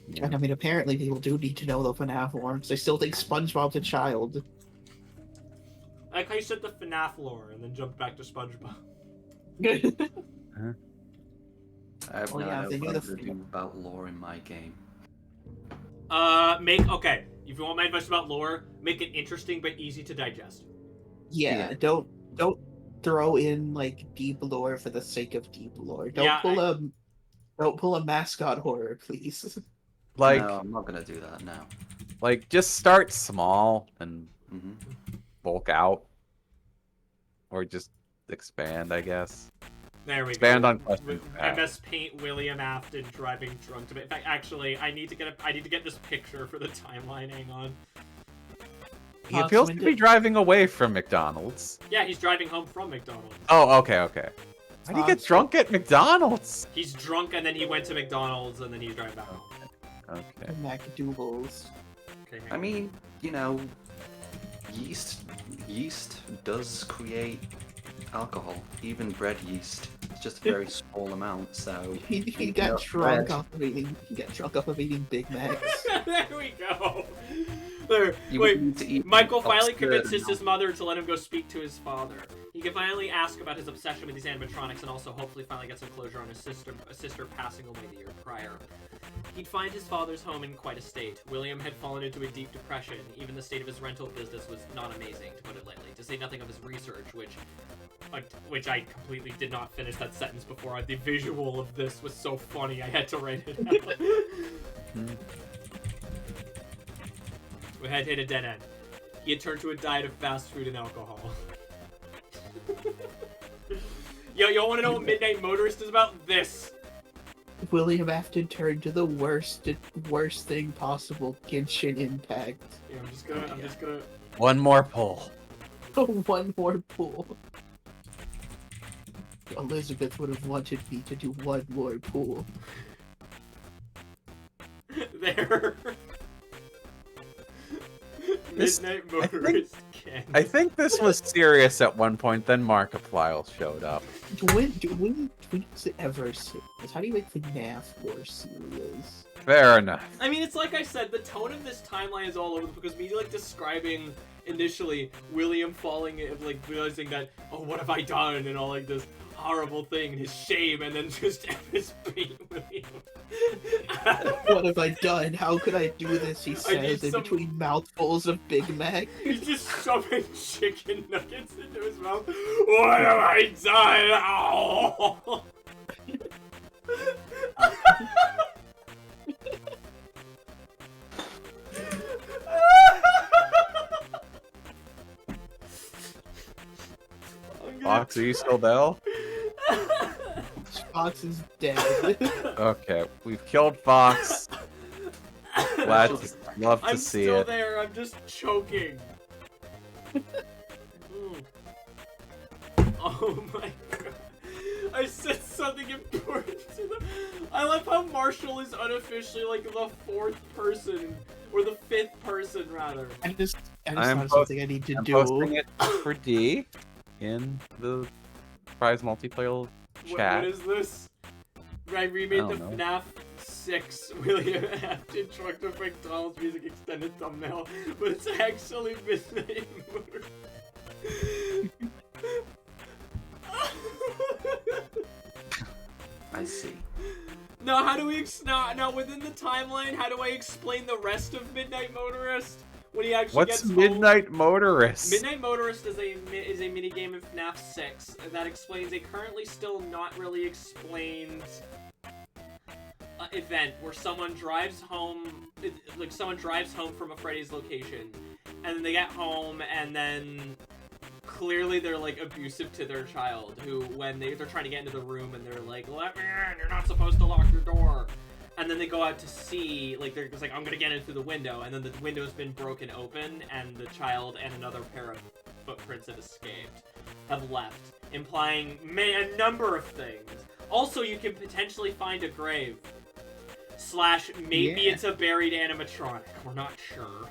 Yeah. And I mean, apparently people do need to know the FNAF lore, because they still think SpongeBob's a child. I like how you said the FNAF lore and then jumped back to SpongeBob. I have Oh, no yeah, idea they what do I'm the gonna do about lore in my game. Okay. If you want my advice about lore, make it interesting but easy to digest. Yeah, Yeah. don't throw in like deep lore for the sake of deep lore. Yeah, Don't pull a mascot horror, please. Like, No, I'm not gonna do that now. just start small and Hmm. bulk out, or just expand, I guess. There we Expand go. on questions. MS Paint William Afton driving drunk to. In fact, actually, I need to get this picture for the timeline. Hang on. He appears to be driving away from McDonald's. Yeah, he's driving home from McDonald's. Oh, okay. How do you get drunk at McDonald's? He's drunk and then he went to McDonald's and then he's driving back home. Okay. McDougal's. Okay, hang I on. mean, yeast does create alcohol, even bread yeast. It's just a very small amount, so He got drunk off of eating Big Macs. There we go. There. You Wait, need to eat Michael finally obscure convinces his amount. mother to let him go speak to his father. He can finally ask about his obsession with these animatronics and also hopefully finally get some closure on his sister passing away the year prior. He'd find his father's home in quite a state. William had fallen into a deep depression. Even the state of his rental business was not amazing, to put it lightly. To say nothing of his research, which I completely did not finish that sentence before. The visual of this was so funny, I had to write it out. We had hit a dead end. He had turned to a diet of fast food and alcohol. Yo, y'all want to know what Midnight Motorist is about? This. William Afton turned to the worst thing possible, Genshin Impact. Yeah, I'm just gonna. One more pull. One more pool. Elizabeth would have wanted me to do one more pool. There. Midnight Motorist Ken. I think this was serious at one point, then Markiplier showed up. When is it ever serious? How do you make FNAF more serious? Fair enough. I mean, it's like I said, the tone of this timeline is all over because me like describing initially William falling, like realizing that, oh, what have I done, and all like this horrible thing, and his shame, and then just MS Paint William. What have I done? How could I do this? He says in some- between mouthfuls of Big Mac. He's just shoving chicken nuggets into his mouth. What have I done? Oh! Fox, are you still there? Fox is dead. Okay, we've killed Fox. Love to I'm see still it. there. I'm just choking. Oh my god. I said something important to them. I love how Marshall is unofficially like the fourth person, or the fifth person rather. I just I'm thought of something I need to I'm do. posting it for D in the prize multiplayer chat. What is this? I remade the don't know. FNAF 6 William Afton Truck to McDonald's music extended thumbnail, but it's actually Midnight Motor. I see. Now, how do we now within the timeline? How do I explain the rest of Midnight Motorist when he actually What's gets Midnight home? Motorist? Midnight Motorist is a mini game in FNAF 6 that explains a currently still not really explained event where someone drives home, like someone drives home from a Freddy's location, and then they get home and then clearly they're like abusive to their child, who when they're trying to get into the room and they're like, let me in, you're not supposed to lock your door, and then they go out to see, like they're just like, I'm gonna get in through the window, and then the window's been broken open and the child and another pair of footprints have left, implying a number of things. Also, you can potentially find a grave. / maybe Yeah. it's a buried animatronic. We're not sure.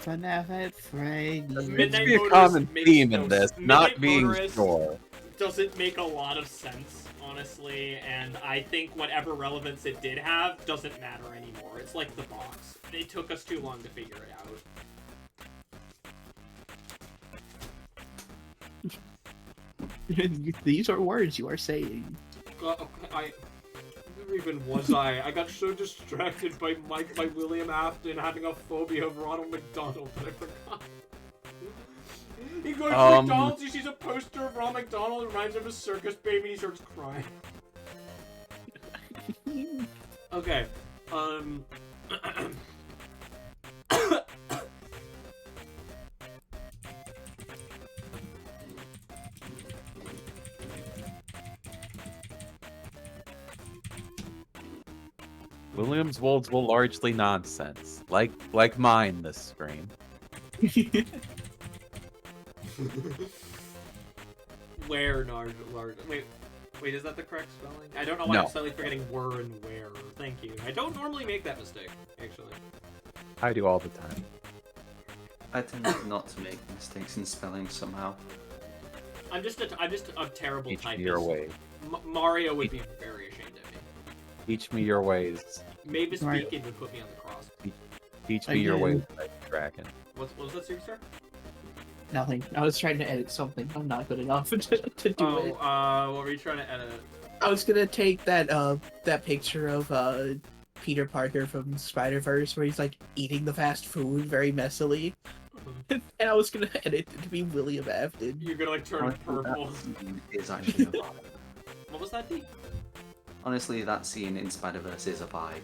FNAF at Freddy's. There needs to Midnight be a Motorist common makes theme no in this, sense. not Midnight being Motorist sure. Doesn't make a lot of sense, honestly, and I think whatever relevance it did have doesn't matter anymore. It's like the box. It took us too long to figure it out. These are words you are saying. even was I? I got so distracted by William Afton having a phobia of Ronald McDonald that I forgot. He goes to McDonald's, he sees a poster of Ronald McDonald, it reminds him of a circus baby, and he starts crying. Okay, William's worlds were largely nonsense, like mine this stream. where large. Wait, is that the correct spelling? I don't know why No. I'm suddenly forgetting were and where. Thank you. I don't normally make that mistake, actually. I do all the time. I tend not to make mistakes in spelling somehow. I'm just a terrible Teach me typist. your way. Mario would be very ashamed of me. Teach me your ways. Mavis Mario. Beacon would put me on the cross. Teach I me your do. ways, Dragon. What was that, Super Star? Nothing. I was trying to edit something. I'm not good enough to do it. What were you trying to edit? I was gonna take that picture of Peter Parker from Spider-Verse where he's like eating the fast food very messily, and I was gonna edit it to be William Afton. You're gonna like turn it purple. Is actually a vibe. What was that, D? Honestly, that scene in Spider-Verse is a vibe.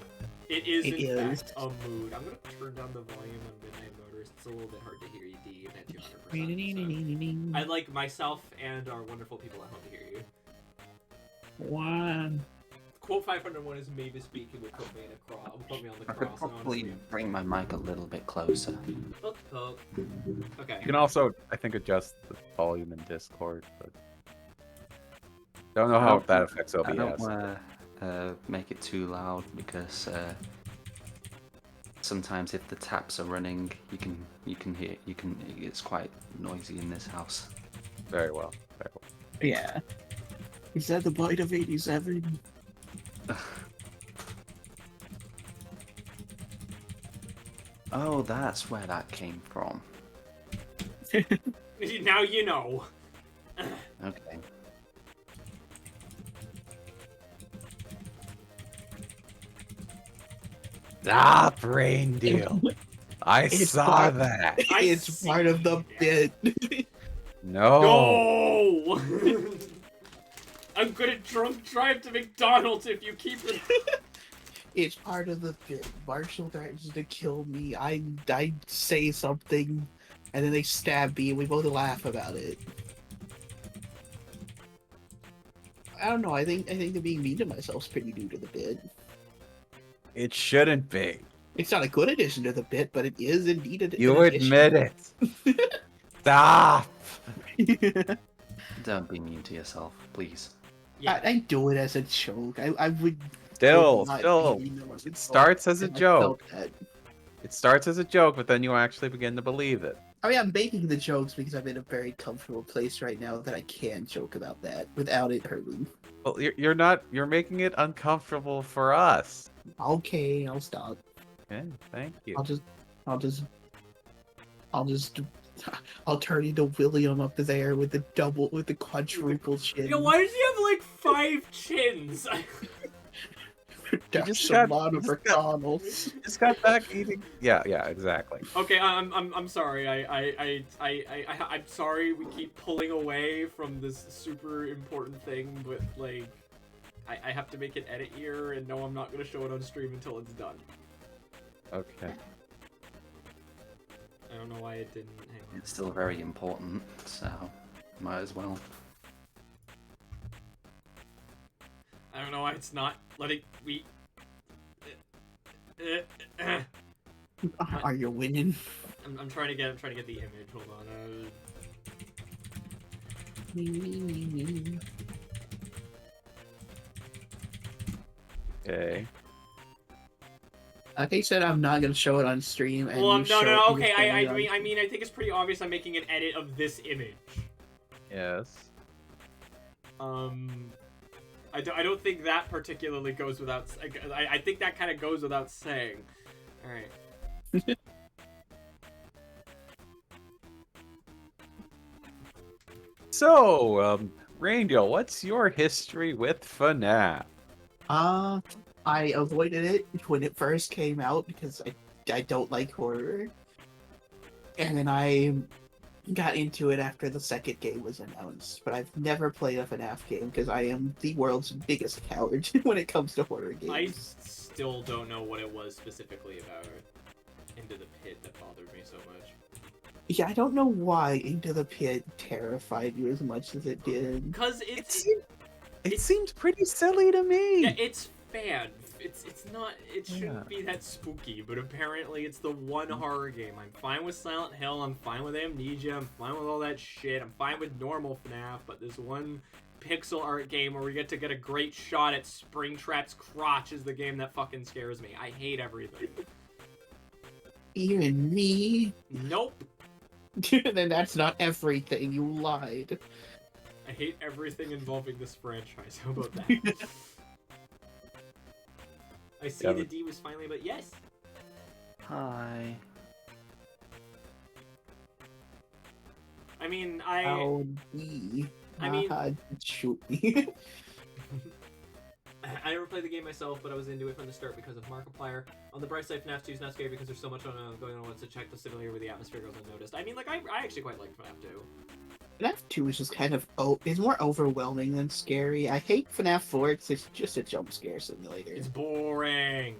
It is It in is. fact a mood. I'm gonna turn down the volume on Midnight Motors. It's a little bit hard to hear you, D, even at 200%. I'd like myself and our wonderful people at home to hear you. One. Quote 501 is Mavis Beacon would put me on the I could cross. probably bring my mic a little bit closer. Okay. You can also, I think, adjust the volume in Discord, but don't know how that affects I don't OBS. want to make it too loud because sometimes if the taps are running, you can hear it's quite noisy in this house. Very well. Very well. Yeah. Is that the bite of 87? Oh, that's where that came from. Now you know. Okay. Stop, Reindeer. I It's saw part- that. It's part of the bit. No. No! I'm gonna drunk drive to McDonald's if you keep it. It's part of the bit. Marshall threatens to kill me. I say something, and then they stab me, and we both laugh about it. I don't know. I think they're being mean to myself is pretty new to the bit. It shouldn't be. It's not a good addition to the bit, but it is indeed an You addition. admit it. Stop. Don't be mean to yourself, please. Yeah. I do it as a joke. I would. Still, not still. be mean to myself It starts as a if I joke. felt that. It starts as a joke, but then you actually begin to believe it. I mean, I'm making the jokes because I'm in a very comfortable place right now that I can joke about that without it hurting. Well, you're not. You're making it uncomfortable for us. Okay, I'll stop. Okay, thank you. I'll turn into William up there with the quadruple chin. You know, why does he have like 5 chins? That's just a got- lot you of just got- McDonald's. Just got back eating. Yeah, exactly. Okay, I'm sorry. I'm sorry. We keep pulling away from this super important thing, but like, I have to make an edit here, and no, I'm not gonna show it on stream until it's done. Okay. I don't know why it didn't. Hang on. It's still very important, so might as well. I don't know why it's not letting me. Are you winning? I'm trying to get the image. Hold on. Okay. Like I said, I'm not gonna show it on stream. And Well, you show no. it Okay, I on- mean, I think it's pretty obvious. I'm making an edit of this image. Yes. I don't think that particularly goes without. I think that kind of goes without saying. All right. So, Reindeer, what's your history with FNAF? I avoided it when it first came out because I don't like horror. And then I got into it after the second game was announced. But I've never played a FNAF game because I am the world's biggest coward when it comes to horror games. I still don't know what it was specifically about Into the Pit that bothered me so much. Yeah, I don't know why Into the Pit terrified you as much as it did. Because It seemed pretty silly to me. yeah, it's fan. It's not. It shouldn't be that spooky, but apparently it's the one horror game. I'm fine with Silent Hill. I'm fine with Amnesia. I'm fine with all that shit. I'm fine with normal FNAF, but this one pixel art game where we get to get a great shot at Springtrap's crotch is the game that fucking scares me. I hate everything. Even me? Nope. Then that's not everything. You lied. I hate everything involving this franchise. How about that? I see the D was finally, but yes. Hi. I mean, How D? I mean, shoot me. I never played the game myself, but I was into it from the start because of Markiplier. On the bright side, FNAF 2 is not scary because there's so much going on once to check the simulator where the atmosphere goes unnoticed. I mean, like, I actually quite liked FNAF 2. FNAF 2 is just kind of is more overwhelming than scary. I hate FNAF 4. It's just a jump scare simulator. It's boring.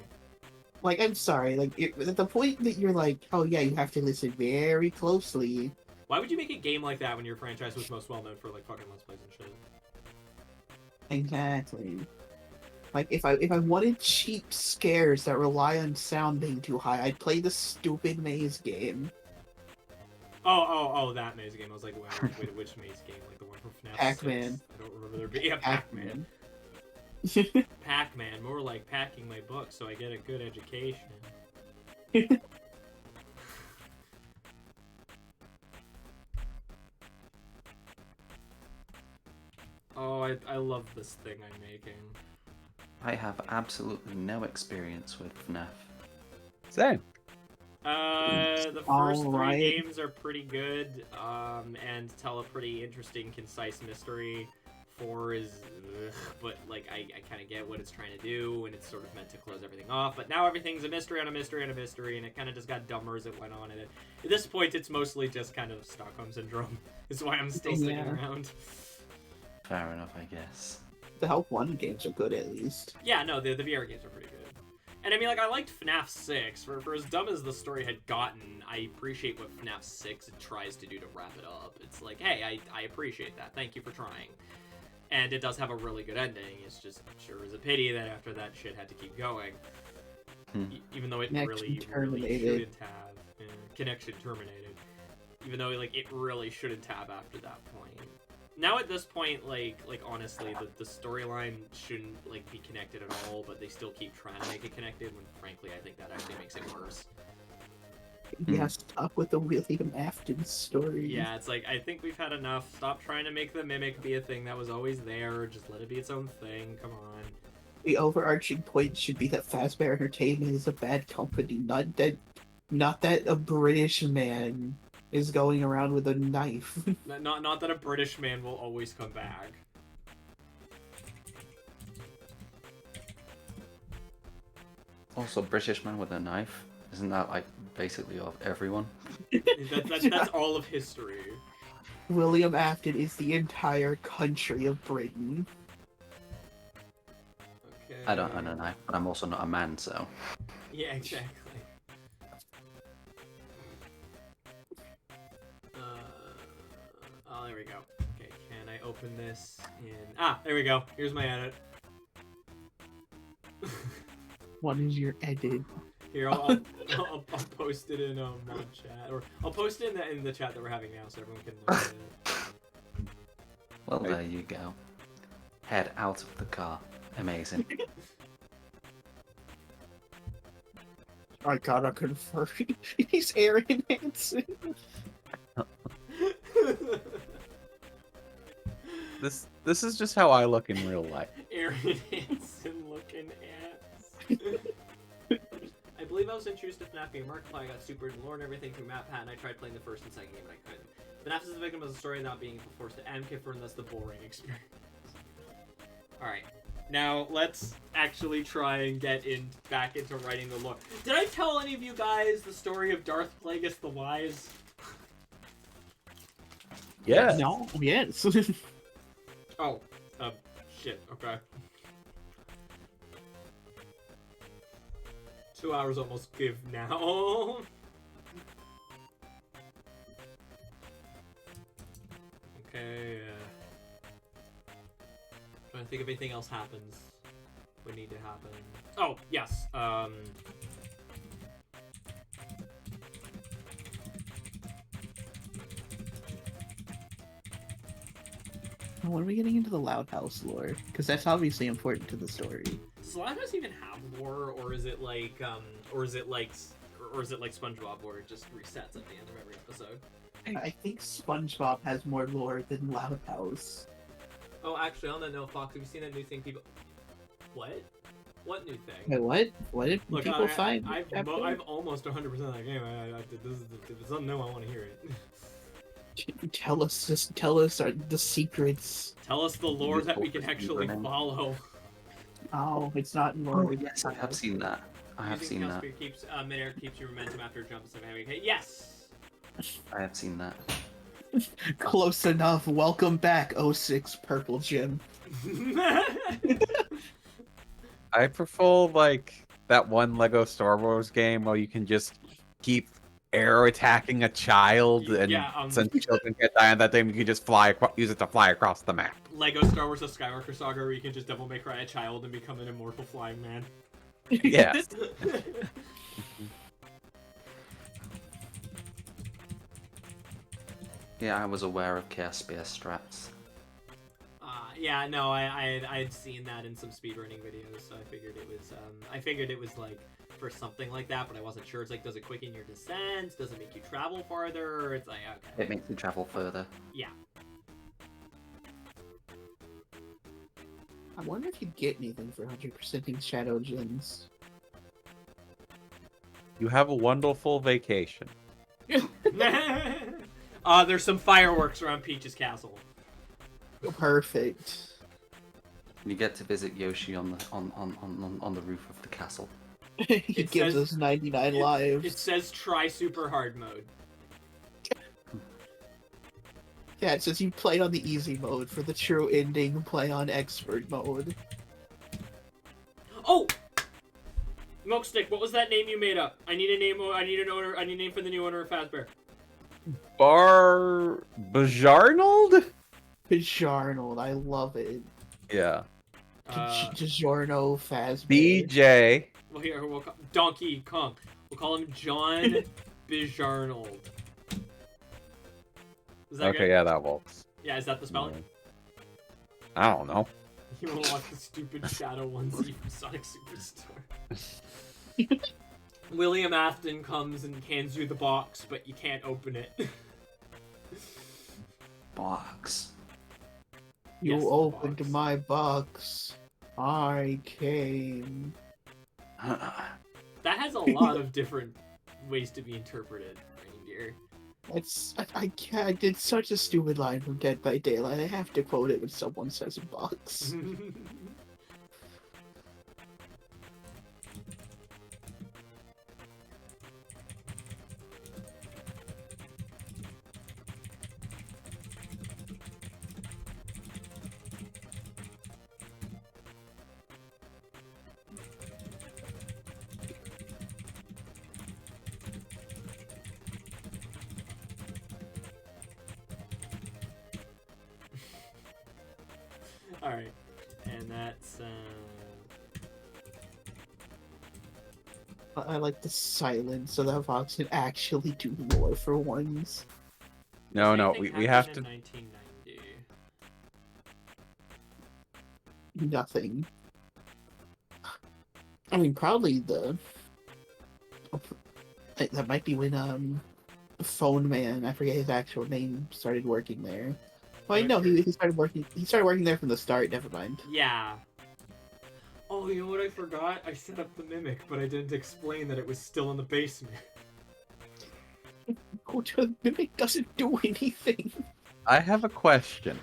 Like, I'm sorry. Like, at the point that you're like, oh yeah, you have to listen very closely. Why would you make a game like that when your franchise was most well known for like fucking Let's Plays and shit? Exactly. Like, if I wanted cheap scares that rely on sound being too high, I'd play the stupid maze game. Oh, that maze game. I was like, wait, which maze game? Like the one from FNAF Pac-Man. 6? I don't remember there being a Pac-Man. Pac-Man, more like packing my books so I get a good education. Oh, I love this thing I'm making. I have absolutely no experience with FNAF. Same. The first three games are pretty good, and tell a pretty interesting, concise mystery. 4 is, but like I kind of get what it's trying to do, and it's sort of meant to close everything off. But now everything's a mystery on a mystery on a mystery, and it kind of just got dumber as it went on. And at this point, it's mostly just kind of Stockholm syndrome. Is why I'm still sticking around. Fair enough, I guess. The Help 1 games are good, at least. Yeah, no, the VR games are pretty good. And I mean, like, I liked FNAF 6. For as dumb as the story had gotten, I appreciate what FNAF 6 tries to do to wrap it up. It's like, hey, I appreciate that. Thank you for trying. And it does have a really good ending. It's just sure is a pity that after that shit had to keep going. Even though it really shouldn't have. Connection terminated. Even though, like, it really shouldn't have after that point. Now at this point, like honestly, the storyline shouldn't like be connected at all, but they still keep trying to make it connected. When frankly, I think that actually makes it worse. Yeah, stop with the William Afton story. Yeah, it's like I think we've had enough. Stop trying to make the mimic be a thing that was always there. Just let it be its own thing. Come on. The overarching point should be that Fazbear Entertainment is a bad company, not that a British man is going around with a knife. Not that a British man will always come back. Also, British man with a knife. Isn't that like basically of everyone? That's all of history. William Afton is the entire country of Britain. Okay. I don't own a knife, but I'm also not a man, so. Yeah, exactly. Oh, there we go. Okay, can I open this in... Ah, there we go. Here's my edit. What is your edit? Here, I'll post it in mod chat, or I'll post it in the chat that we're having now, so everyone can look at it. Well, there you go. Head out of the car. Amazing. I gotta confirm. He's Aaron Hansen. This is just how I look in real life. Aaron Hansen looking ass. I believe I was introduced to FNAF via Markiplier. I got super into lore and everything through MatPat, and I tried playing the first and second game, but I couldn't. FNAF is the victim of the story not being forced to MKIF, and that's the boring experience. Alright. Now let's actually try and get back into writing the lore. Did I tell any of you guys the story of Darth Plagueis the Wise? Yeah. No. Yes. Oh, shit. Okay. 2 hours almost give now. Okay. Trying to think if anything else happens. Would need to happen. Oh yes. When are we getting into the Loud House lore? Because that's obviously important to the story. Does Loud House even have lore, or is it like SpongeBob, where it just resets at the end of every episode? I think SpongeBob has more lore than Loud House. Oh, actually, on that note, Fox, have you seen that new thing people... What? What new thing? Wait, what? What did Look, people find? I'm almost 100% that game. If it's unknown, I want to hear it. Tell us the secrets. Tell us the lore that we can actually follow. Oh, it's not in lore. Oh, yes, I have seen that. I have Using seen that. Speed keeps midair keeps your momentum after jumps and having yes. I have seen that. Close enough. Welcome back, 06 Purple Gym. I prefer like that one Lego Star Wars game where you can just keep air attacking a child, and since children get die on that thing, you can just use it to fly across the map. Lego Star Wars: The Skywalker Saga, where you can just Devil May Cry a child and become an immortal flying man. Yes. Yeah, I was aware of Chaos Spear strats. Yeah, no, I had seen that in some speedrunning videos, so I figured it was like for something like that, but I wasn't sure. It's like, does it quicken your descent? Does it make you travel farther? It's like, okay. It makes you travel further. Yeah. I wonder if you get anything for 100%ing Shadow Gems. You have a wonderful vacation. There's some fireworks around Peach's castle. Perfect. You get to visit Yoshi on the roof of the castle. He gives us 99 lives. It says try super hard mode. Yeah, it says you play on the easy mode. For the true ending, play on expert mode. Oh! Milkstick, what was that name you made up? I need a name. I need a name for the new owner of Fazbear. Bajarnold? Bajarnold, I love it. Yeah. DiGiorno Fazbear. BJ. Well, here we'll call Donkey Kong. We'll call him John Bajarnold. Is that Okay, good? yeah, that works. Yeah, is that the spelling? I don't know. You want to watch the stupid Shadow onesie from Sonic Superstore. William Afton comes and hands you the box, but you can't open it. Box. You Yes, the opened box. my box. I came. That has a lot of different ways to be interpreted, reindeer. I can't. I did such a stupid line from Dead by Daylight. I have to quote it when someone says a box. Alright. And that's, I like the silence so that Fox can actually do lore for once. No, Same no, thing we have happened to. in 1990. Nothing. I mean, probably that might be when Phone Man, I forget his actual name, started working there. Well, no, he started working. He started working there from the start. Never mind. Yeah. Oh, you know what I forgot? I set up the Mimic, but I didn't explain that it was still in the basement. Mimic doesn't do anything. I have a question.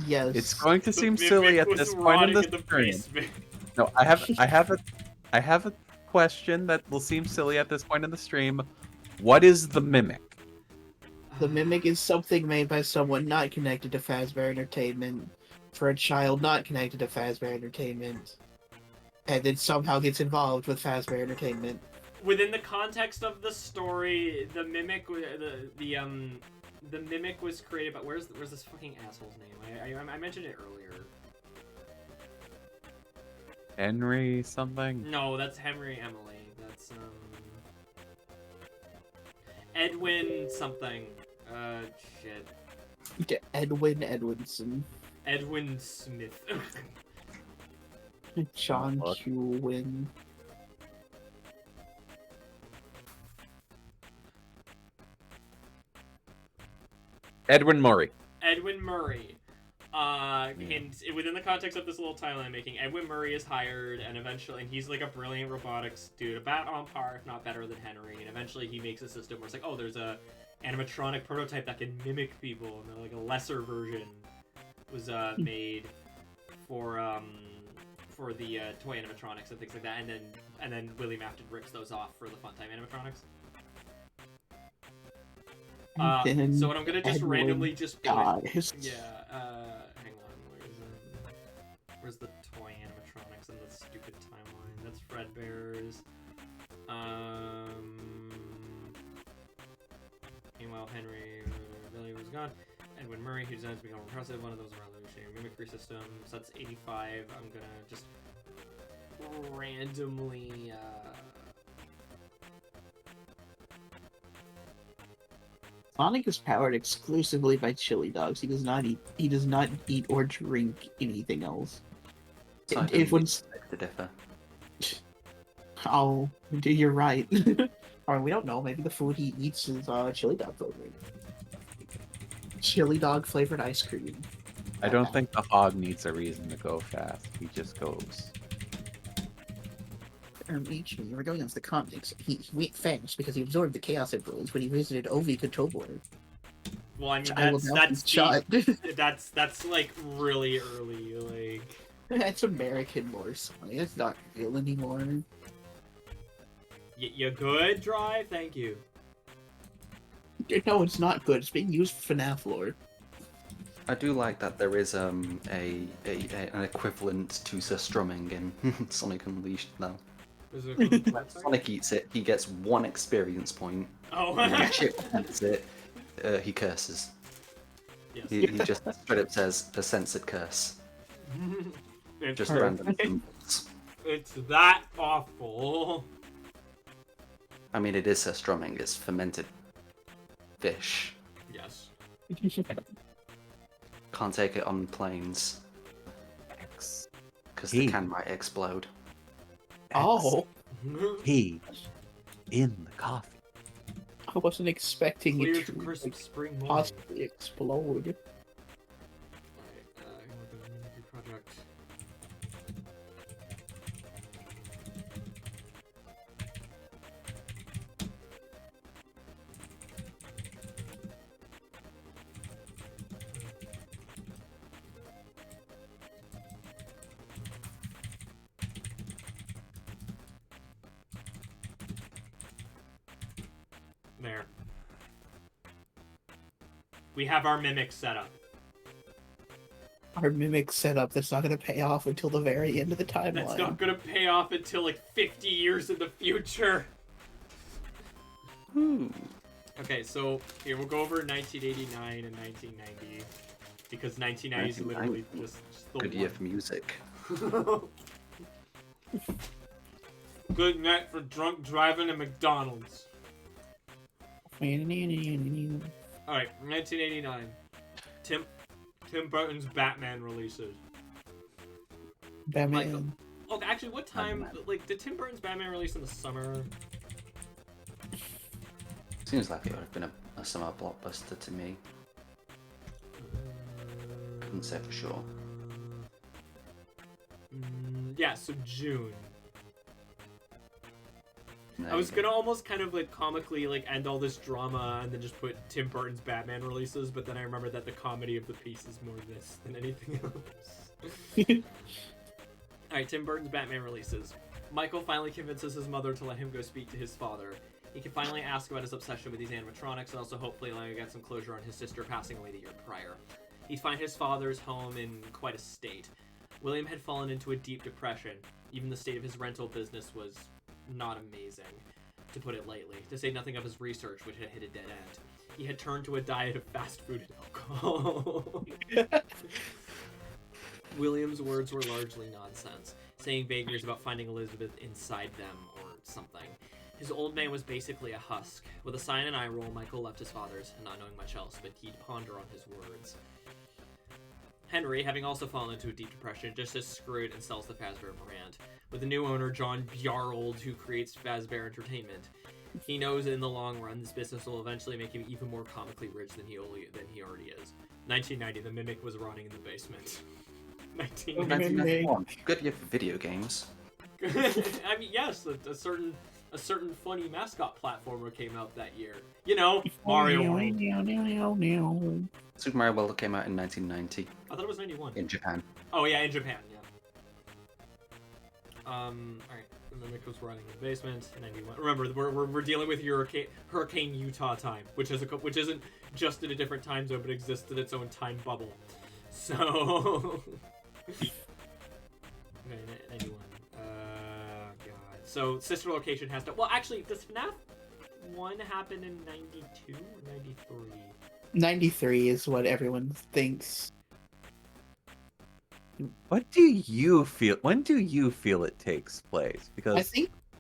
Yes. It's going to The seem mimic silly at was this point in rotting the in stream. basement. No, I have a question that will seem silly at this point in the stream. What is the mimic? The Mimic is something made by someone not connected to Fazbear Entertainment for a child not connected to Fazbear Entertainment, and then somehow gets involved with Fazbear Entertainment. Within the context of the story, the mimic, the mimic was created by where's this fucking asshole's name? I mentioned it earlier. Henry something? No, that's Henry Emily. That's Edwin something. Shit. Edwin Edwinson. Edwin Smith. John Look. Q. Wynn. Edwin Murray. Edwin Murray. And within the context of this little title I'm making, Edwin Murray is hired, and he's like a brilliant robotics dude, about on par, if not better than Henry. And eventually he makes a system where it's like, oh, there's a animatronic prototype that can mimic people, and then like a lesser version was made for the toy animatronics and things like that. And then William Afton rips those off for the Funtime animatronics. So what I'm gonna just Edwin randomly just put, dies. yeah, hang on, where's the toy animatronics in the stupid timeline? That's Fredbear's. Meanwhile, Henry Billy was gone. Edwin Murray, who designs become impressive, one of those revolutionary mimicry systems. So that's 85. I'm gonna just randomly Sonic is powered exclusively by chili dogs. He does not eat or drink anything else. Sonic If doesn't one's beg to differ. oh, you're right. Or we don't know. Maybe the food he eats is chili dog flavored. Chili dog flavored ice cream. I don't think the hog needs a reason to go fast. He just goes. Actually, regarding the comics, he went fast because he absorbed the chaos influence when he visited Ovi Control Board. well, I mean I will now be shot. that's like really early, like. That's American lore, Sonic. That's not real anymore. You good, Drive? Thank you. No, it's not good. It's being used for FNAF lore. I do like that there is an equivalent to Sir Strumming in Sonic Unleashed now. Is it When Sonic eats it, he gets 1 experience point. Oh. When Chip eats it, he curses. Yes. He just straight up says a censored curse. Just random symbols. It's that awful. I mean, it is Sir Strumming. It's fermented fish. Yes. Can't take it on planes because He- the can might explode. Oh, He in the coffee. I wasn't expecting Clear it to to crisp spring morning. possibly explode. Project. There. We have our mimic set up. Our mimic setup that's not going to pay off until the very end of the timeline. That's not gonna pay off until like 50 years in the future. Okay, so here we'll go over 1989 and 1990 because 1990 is literally just the Good year for music. Good night for drunk driving at McDonald's. Alright, 1989. Tim Burton's Batman releases. Batman. Oh, actually, what time? Like, did Tim Burton's Batman release in the summer? Seems like it would have been a summer blockbuster to me. Couldn't say for sure. Yeah, so June. I was gonna almost kind of like comically like end all this drama and then just put Tim Burton's Batman releases, but then I remembered that the comedy of the piece is more this than anything else. Alright, Tim Burton's Batman releases. Michael finally convinces his mother to let him go speak to his father. He can finally ask about his obsession with these animatronics and also hopefully let him get some closure on his sister passing away the year prior. He'd find his father's home in quite a state. William had fallen into a deep depression. Even the state of his rental business was not amazing, to put it lightly, to say nothing of his research, which had hit a dead end. He had turned to a diet of fast food and alcohol. William's words were largely nonsense, saying vagaries about finding Elizabeth inside them or something. His old man was basically a husk. With a sigh and an eye roll, Michael left his father's, not knowing much else, but he'd ponder on his words. Henry, having also fallen into a deep depression, just as screwed and sells the Fazbear brand. With the new owner, John Bjarrold, who creates Fazbear Entertainment. He knows that in the long run, this business will eventually make him even more comically rich than he already is. 1990, the Mimic was rotting in the basement. 1991. Good year for video games. I mean, yes, a certain funny mascot platformer came out that year. You know, Mario World. Super Mario World came out in 1990 I thought it was 91. in Japan. Oh yeah, in Japan, yeah. Alright. The Mimic was running in the basement. 91. Remember, we're dealing with Hurricane Utah time, which isn't just in a different time zone, but exists in its own time bubble. So. Okay, 91. God. So sister location has to. Well, actually, does FNAF 1 happen in 92 or 93? 93 is what everyone thinks. What do you feel? When do you feel it takes place? Because I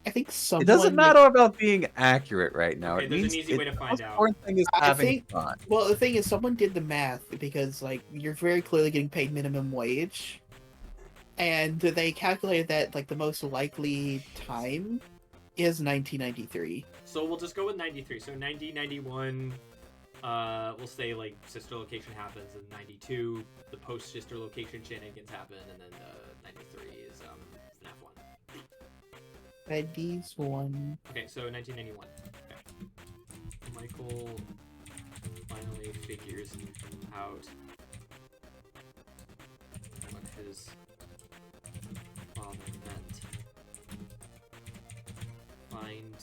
think someone. it doesn't matter about being accurate right now. Okay, It there's means an easy way to the find most out. important thing is I having think- fun. Well, the thing is, someone did the math because, like, you're very clearly getting paid minimum wage, and they calculated that like the most likely time is 1993. So we'll just go with 93. So 90, 91, we'll say like sister location happens, and 92 the post sister location shenanigans happen, and then 93 is FNAF 1. Eddie's one. Okay, so 1991. Okay. Michael finally figures out what his father meant. Find.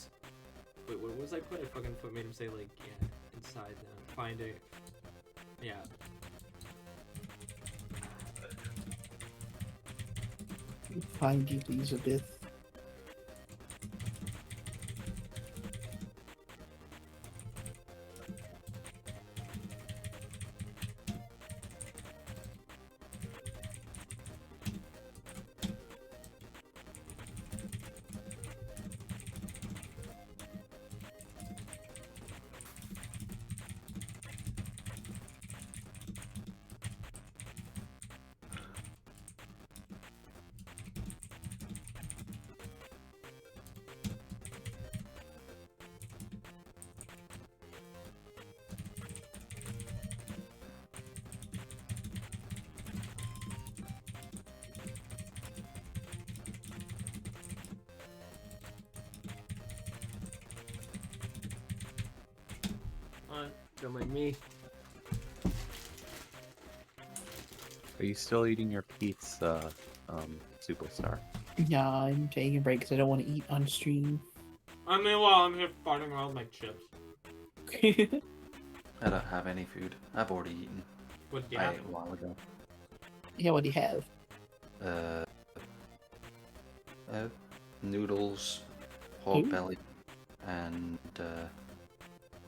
Wait, what was I put? I fucking made him say like, yeah, inside them. Find it. Yeah. Find Elizabeth. Don't mind me. Are you still eating your pizza, Superstar? Yeah, I'm taking a break because I don't want to eat on stream. I mean, well, I'm here farting around with my chips. I don't have any food. I've already eaten. What do you I have? ate a while ago. Yeah, what do you have? Noodles, pork Ooh. belly, and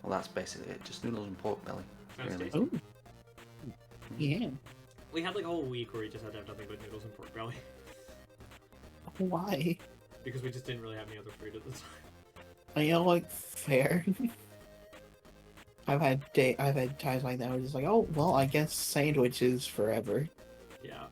well, that's basically it. Just noodles and pork belly. Sounds Really. tasty. Oh. Yeah. We had like a whole week where we just had to have nothing but noodles and pork belly. Why? Because we just didn't really have any other food at the time. You know, like, fair. I've had times like that where it's like, oh, well, I guess sandwiches forever. Yeah.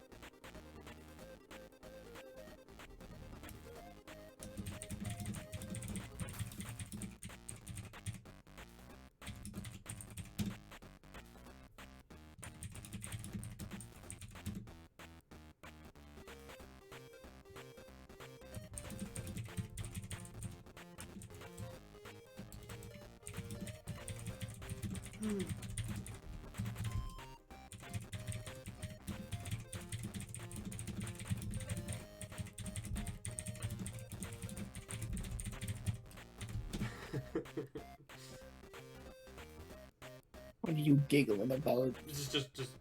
What are you giggling about? Just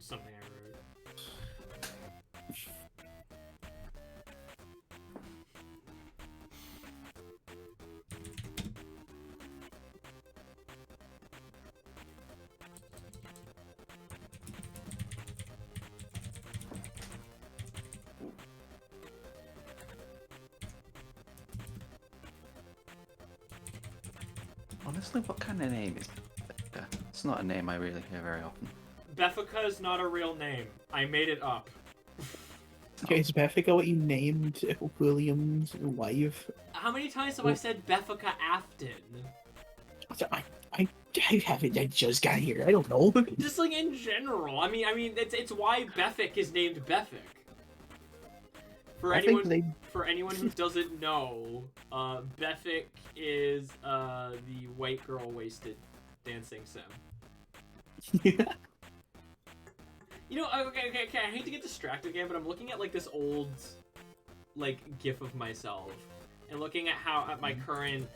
something I wrote. Honestly, what kind of name is Becca? It's not a name I really hear very often. Beffica is not a real name. I made it up. Okay, is Beffica what you named William's wife? How many times have I said Beffica Afton? I haven't. I just got here. I don't know. Just like in general. I mean, it's why Beffic is named Beffic. For anyone who doesn't know, Beffic is the white girl wasted dancing sim. You know, okay. I hate to get distracted again, but I'm looking at like this old, like GIF of myself, and looking at at my current,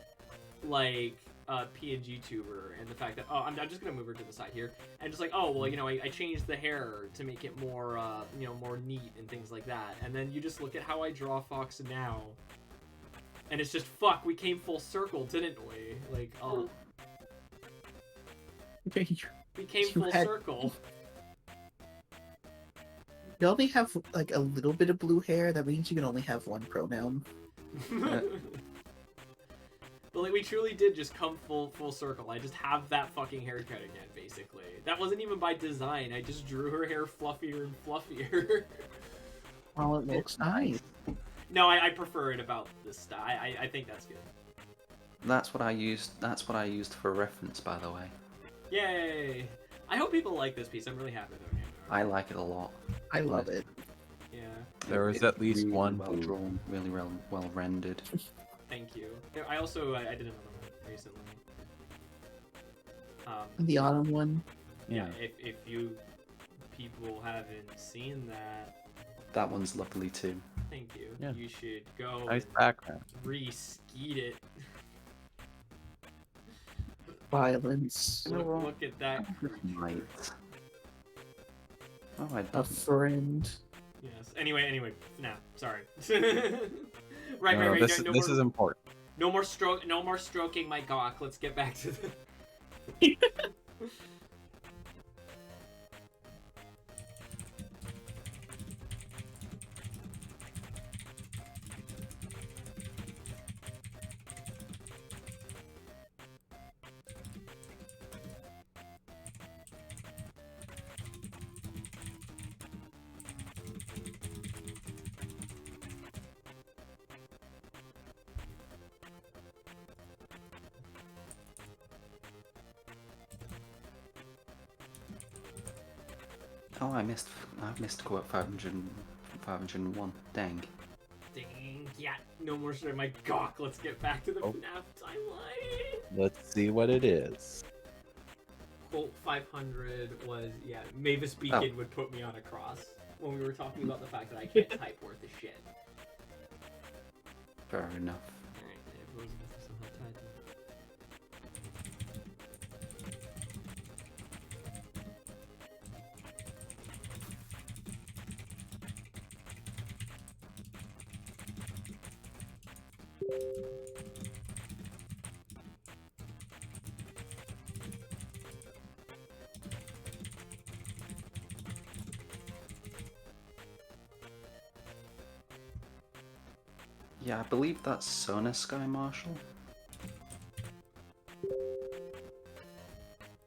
like, PNG tuber, and the fact that I'm just gonna move her to the side here, and just like, oh well, you know, I changed the hair to make it more you know, more neat and things like that, and then you just look at how I draw Fox now, and it's just fuck, we came full circle, didn't we? Like, oh, Okay, we came full circle. you only have like a little bit of blue hair. That means you can only have one pronoun. But like, we truly did just come full circle. I just have that fucking haircut again, basically. That wasn't even by design. I just drew her hair fluffier and fluffier. Well, it looks nice. No, I prefer it about this style. I think that's good. That's what I used. That's what I used for reference, by the way. Yay! I hope people like this piece. I'm really happy with it. I like it a lot. I love it. Yeah. There is at least really one well blue. drawn, really well rendered. Thank you. I also I did another one recently. The autumn one. Yeah. If you people haven't seen that, That one's lovely too. thank you. Yeah. You should go Nice background. re-skeet it. Violence. Look at that. Right. Oh, I A didn't. friend. Yes. Anyway. Nah. Sorry. right. This No this more, is important. no more stroking my gawk. Let's get back to the. Oh, I've missed quote 501. Dang. Dang. Yeah. No more stroking my gawk. Let's get back to the Oh. FNAF timeline. Let's see what it is. Colt 500 was, yeah, Mavis Beacon would put me on a cross when we were talking about the fact that I can't type worth a shit. Fair enough. Alright, everyone's somehow tied. Yeah, I believe that's Sona Sky Marshal.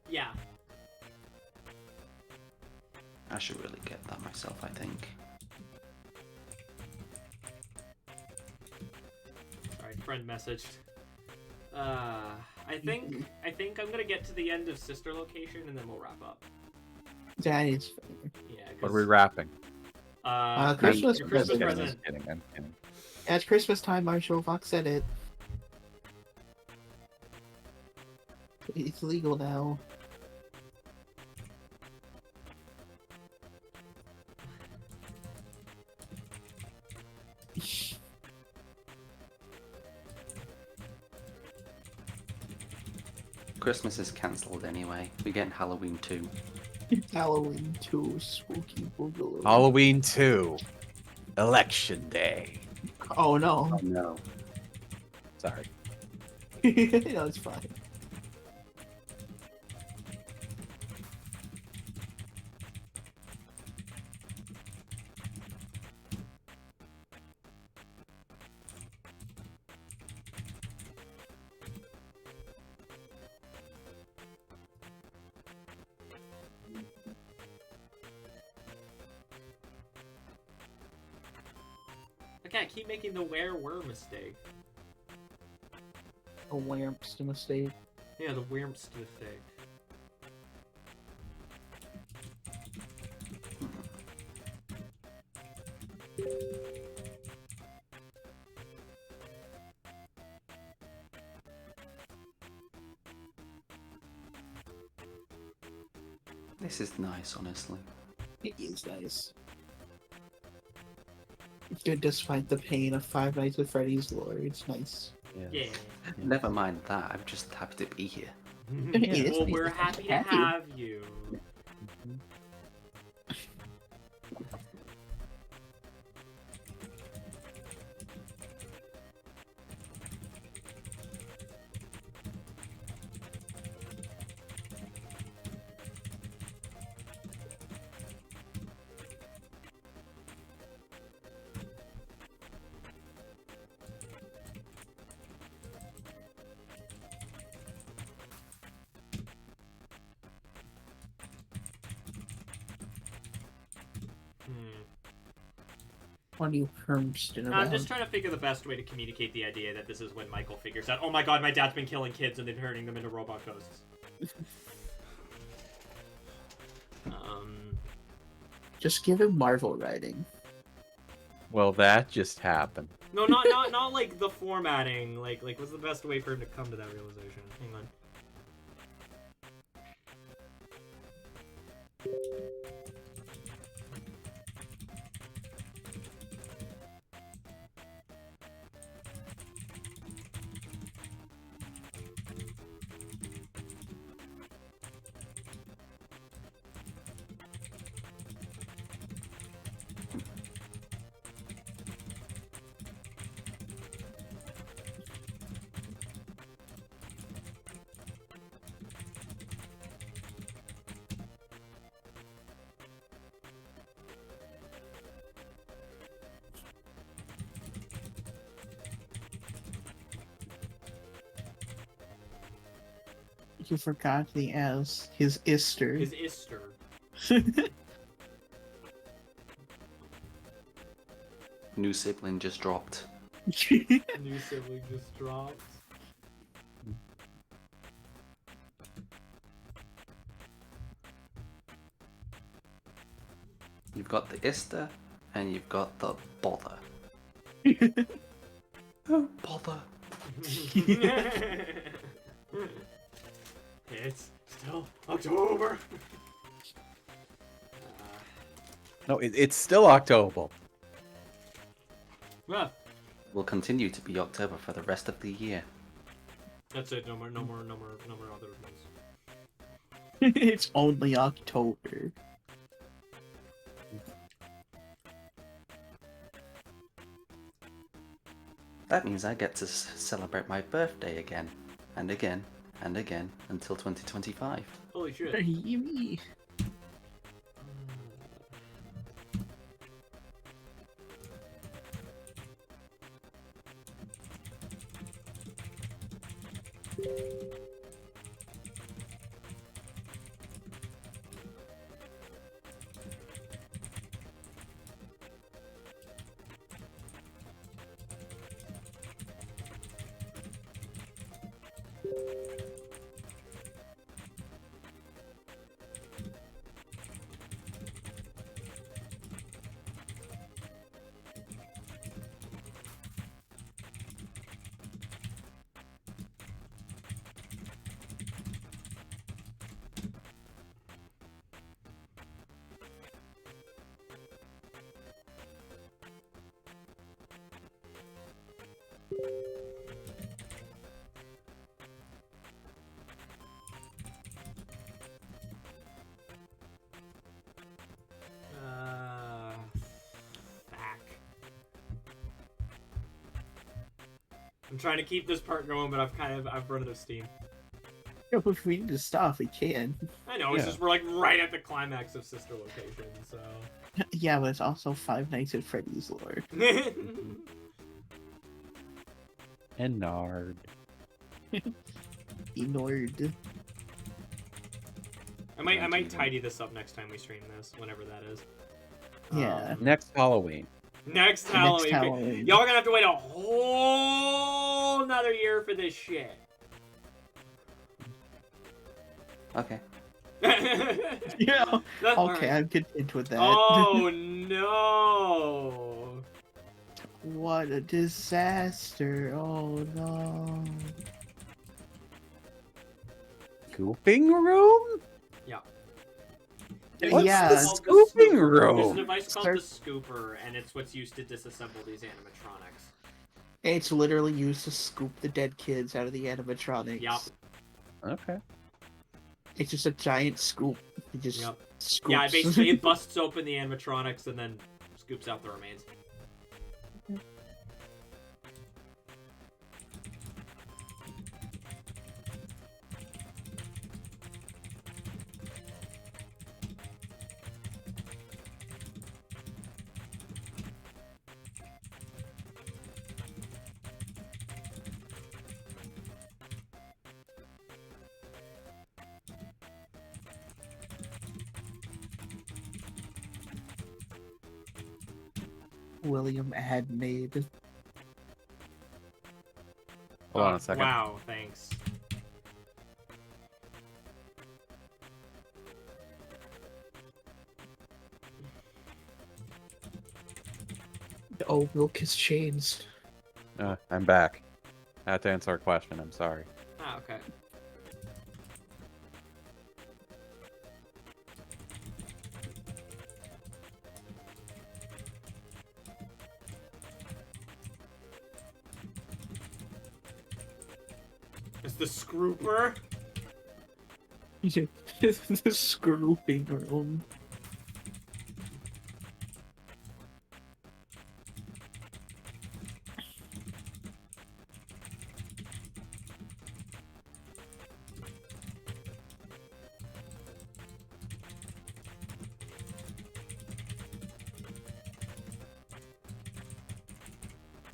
Yeah. I should really get that myself, I think. Sorry, friend messaged. I think I'm gonna get to the end of Sister Location and then we'll wrap up. That is fair. Yeah. What are we wrapping? Christmas your present. Christmas I'm present. just kidding. I'm kidding. At Christmas time, Marshall Fox said it. It's legal now. Christmas is cancelled anyway. We're getting Halloween 2. Halloween 2, Spooky Boogaloo. Halloween 2. Election Day. Oh no. Oh no. Sorry. No, it's fine. I can't keep making the where-were mistake. A wamps mistake. Yeah, the wimps mistake. This is nice, honestly. It is nice. Good despite the pain of Five Nights at Freddy's lore. It's nice. Yeah. Never mind that, I'm just happy to be here. It is Well, nice. we're happy to Happy. have you. What are you hermston No, about? I'm just trying to figure the best way to communicate the idea that this is when Michael figures out, oh my god, my dad's been killing kids and then turning them into robot ghosts. Just give him Marvel writing. Well, that just happened. No, not like the formatting. Like what's the best way for him to come to that realization? Hang on. You forgot the S. His Ister. His Ister. New sibling just dropped. New sibling just dropped. You've got the Ista, and you've got the Bother. Bother. It's still October. No, it's still October. Well, Will continue to be October for the rest of the year. that's it. No more other ones. It's only October. That means I get to celebrate my birthday again, and again, and again, until 2025. Holy shit. Yippee. I'm trying to keep this part going, but I've run out of steam. If we need to stop, we can. I know, it's Yeah. just we're like right at the climax of Sister Location, so. Yeah, but it's also Five Nights at Freddy's lore. And Nard. Enord. I might tidy this up next time we stream this, whenever that is. Yeah. Next Halloween. Next Halloween. Halloween. Y'all are gonna have to wait a whole another year for this shit. Okay. Yeah. That's Okay, alright. I'm content with that. Oh no! What a disaster. Oh no. Scooping room? Yeah. What's Yeah, the it's called the scooping scooper. There's a room? device called Sir- the scooper, and it's what's used to disassemble these animatronics. It's literally used to scoop the dead kids out of the animatronics. Yup. Okay. It's just a giant scoop. It just Yep. scoops. Yeah, basically it busts open the animatronics and then scoops out the remains. William had made. Hold on a second. Wow, thanks. Oh, milk has changed. I'm back. I had to answer a question. I'm sorry. Ah, okay. It's the scrooper? The scooping room.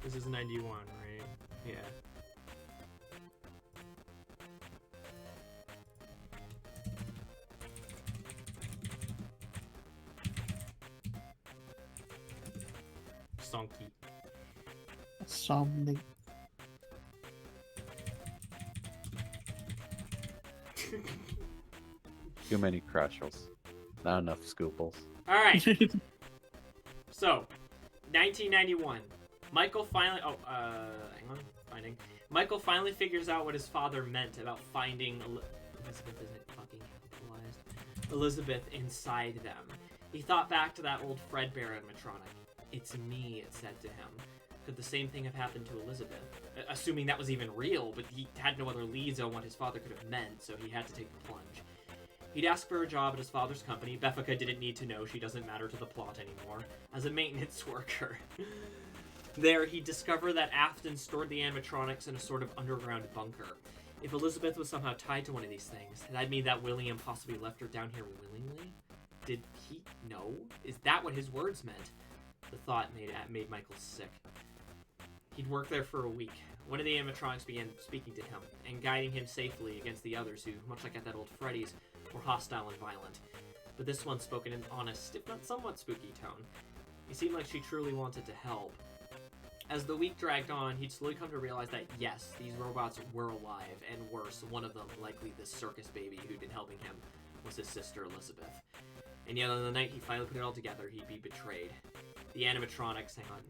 This is 91, right? Yeah. Sonky. Something. Too many crushers. Not enough scooples. Alright, so, 1991. Michael finally... Oh, hang on. Finding. Michael finally figures out what his father meant about finding... Elizabeth isn't fucking capitalized. Elizabeth inside them. He thought back to that old Fredbear animatronic. It's me, it said to him. Could the same thing have happened to Elizabeth? Assuming that was even real, but he had no other leads on what his father could have meant, so he had to take the plunge. He'd ask for a job at his father's company. Beffica didn't need to know, she doesn't matter to the plot anymore, as a maintenance worker. There, he'd discover that Afton stored the animatronics in a sort of underground bunker. If Elizabeth was somehow tied to one of these things, that'd mean that William possibly left her down here willingly? Did he know? Is that what his words meant? The thought made Michael sick. He'd worked there for a week. One of the animatronics began speaking to him, and guiding him safely against the others who, much like at that old Freddy's, were hostile and violent. But this one spoke in an honest, if not somewhat spooky tone. He seemed like she truly wanted to help. As the week dragged on, he'd slowly come to realize that, yes, these robots were alive, and worse, one of them, likely this circus baby who'd been helping him, was his sister Elizabeth. And yet on the night he finally put it all together, he'd be betrayed. The animatronics, hang on.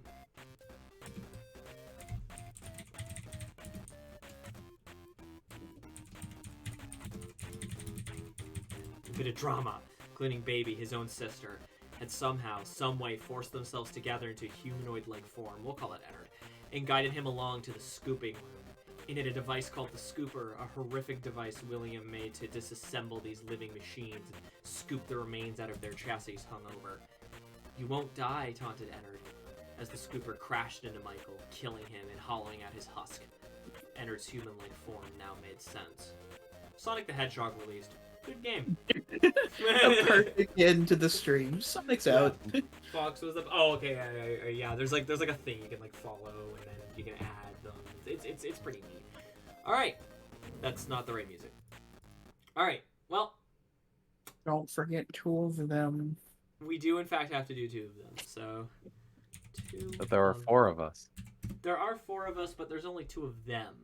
A bit of drama, including Baby, his own sister, had somehow, someway forced themselves together into humanoid-like form, we'll call it Ennard, and guided him along to the scooping room. In it, a device called the Scooper, a horrific device William made to disassemble these living machines and scoop the remains out of their chassis hung over. You won't die, taunted Ennard, as the Scooper crashed into Michael, killing him and hollowing out his husk. enters human-like form now made sense. Sonic the Hedgehog released. Good game. A perfect end to the stream. Sonic's out. Fox was up. Oh, okay. Yeah. There's like a thing you can like follow, and then you can add them. It's pretty neat. All right. That's not the right music. All right. Well, Don't forget 2 of them. we do in fact have to do 2 of them. So 2. But there are 4 of us. There are 4 of us, but there's only 2 of them.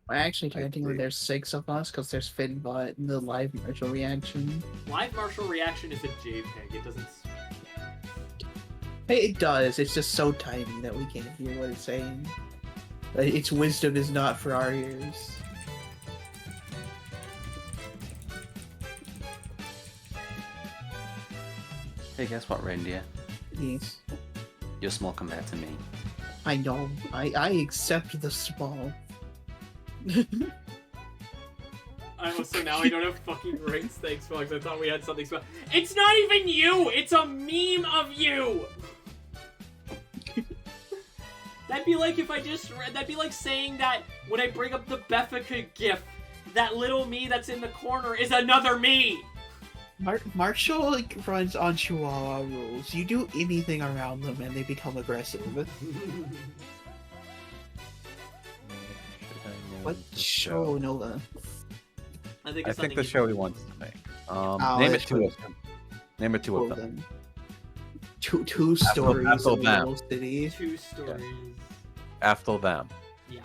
Actually, technically, there's 6 of us because there's Finbot and the live Marshall reaction. Live Marshall reaction is a JPEG. It doesn't. Hey, it does. It's just so tiny that we can't hear what it's saying. Like, its wisdom is not for our ears. Hey, guess what, reindeer? Yes. You're small compared to me. I know. I accept the small. So now I don't have fucking rights. Thanks, Fox. I thought we had something special. It's not even you! It's a meme of you! That'd be like if I just read. That'd be like saying that when I bring up the Beffica gif, that little me that's in the corner is another me! Marshall runs on Chihuahua rules. You do anything around them and they become aggressive. What show, Nola? I think the show he wants to make. Name it 2 of them. Name it 2 of them. Two stories After of them. Little City. 2 stories. After them. Yeah.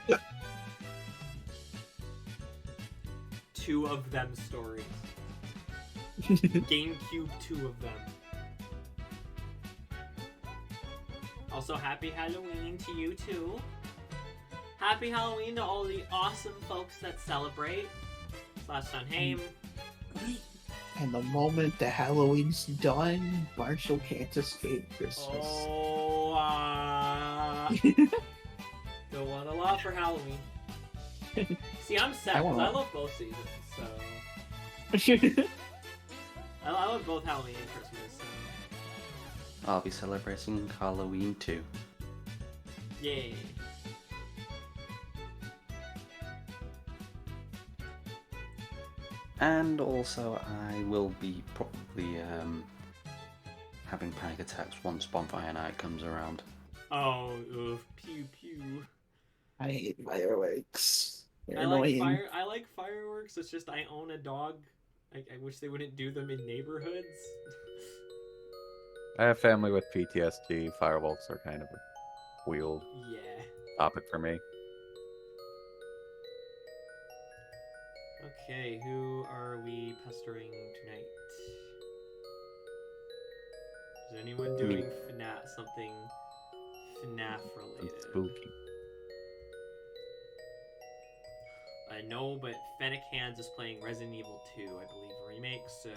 Yeah. 2 of them stories. GameCube 2 of them. Also, happy Halloween to you too. Happy Halloween to all the awesome folks that celebrate. /Dunhame. And the moment the Halloween's done, Marshall can't escape Christmas. Oh, don't want a lot for Halloween. See, I'm sad because I love both seasons, so... I love both Halloween and Christmas, so... I'll be celebrating Halloween too. Yay. And also, I will be probably having panic attacks once Bonfire Night comes around. Oh, oof. Pew pew. I hate fireworks. They're I annoying. like fireworks, it's just I own a dog. I wish they wouldn't do them in neighborhoods. I have family with PTSD. Fireworks are kind of a weird Yeah. topic for me. Okay, who are we pestering tonight? Is anyone doing FNAF, something FNAF related? It's spooky. I know, but Fennec Hands is playing Resident Evil 2, I believe, remake, so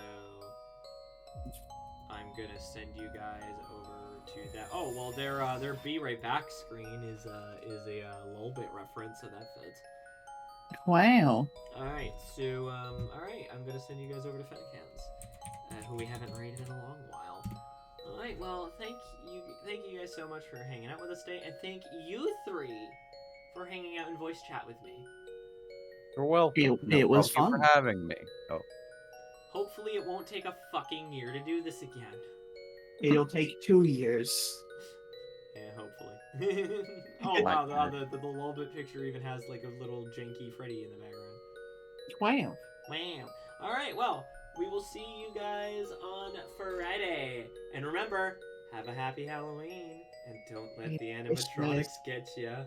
I'm gonna send you guys over to that. Oh, well, their Be Right Back screen is a Lolbit reference, so that fits. Wow. Alright, so, alright, I'm gonna send you guys over to Fennec Hands, who we haven't raided in a long while. Alright, well, thank you guys so much for hanging out with us today, and thank you 3 for hanging out in voice chat with me. You're welcome. It was thank you fun. for having me. Oh. Hopefully it won't take a fucking year to do this again. It'll take 2 years. Yeah, hopefully. Oh wow, the Lolbit picture even has like a little janky Freddy in the background. Wow. Wow. Alright, well, we will see you guys on Friday. And remember, have a happy Halloween. And don't let the animatronics get ya.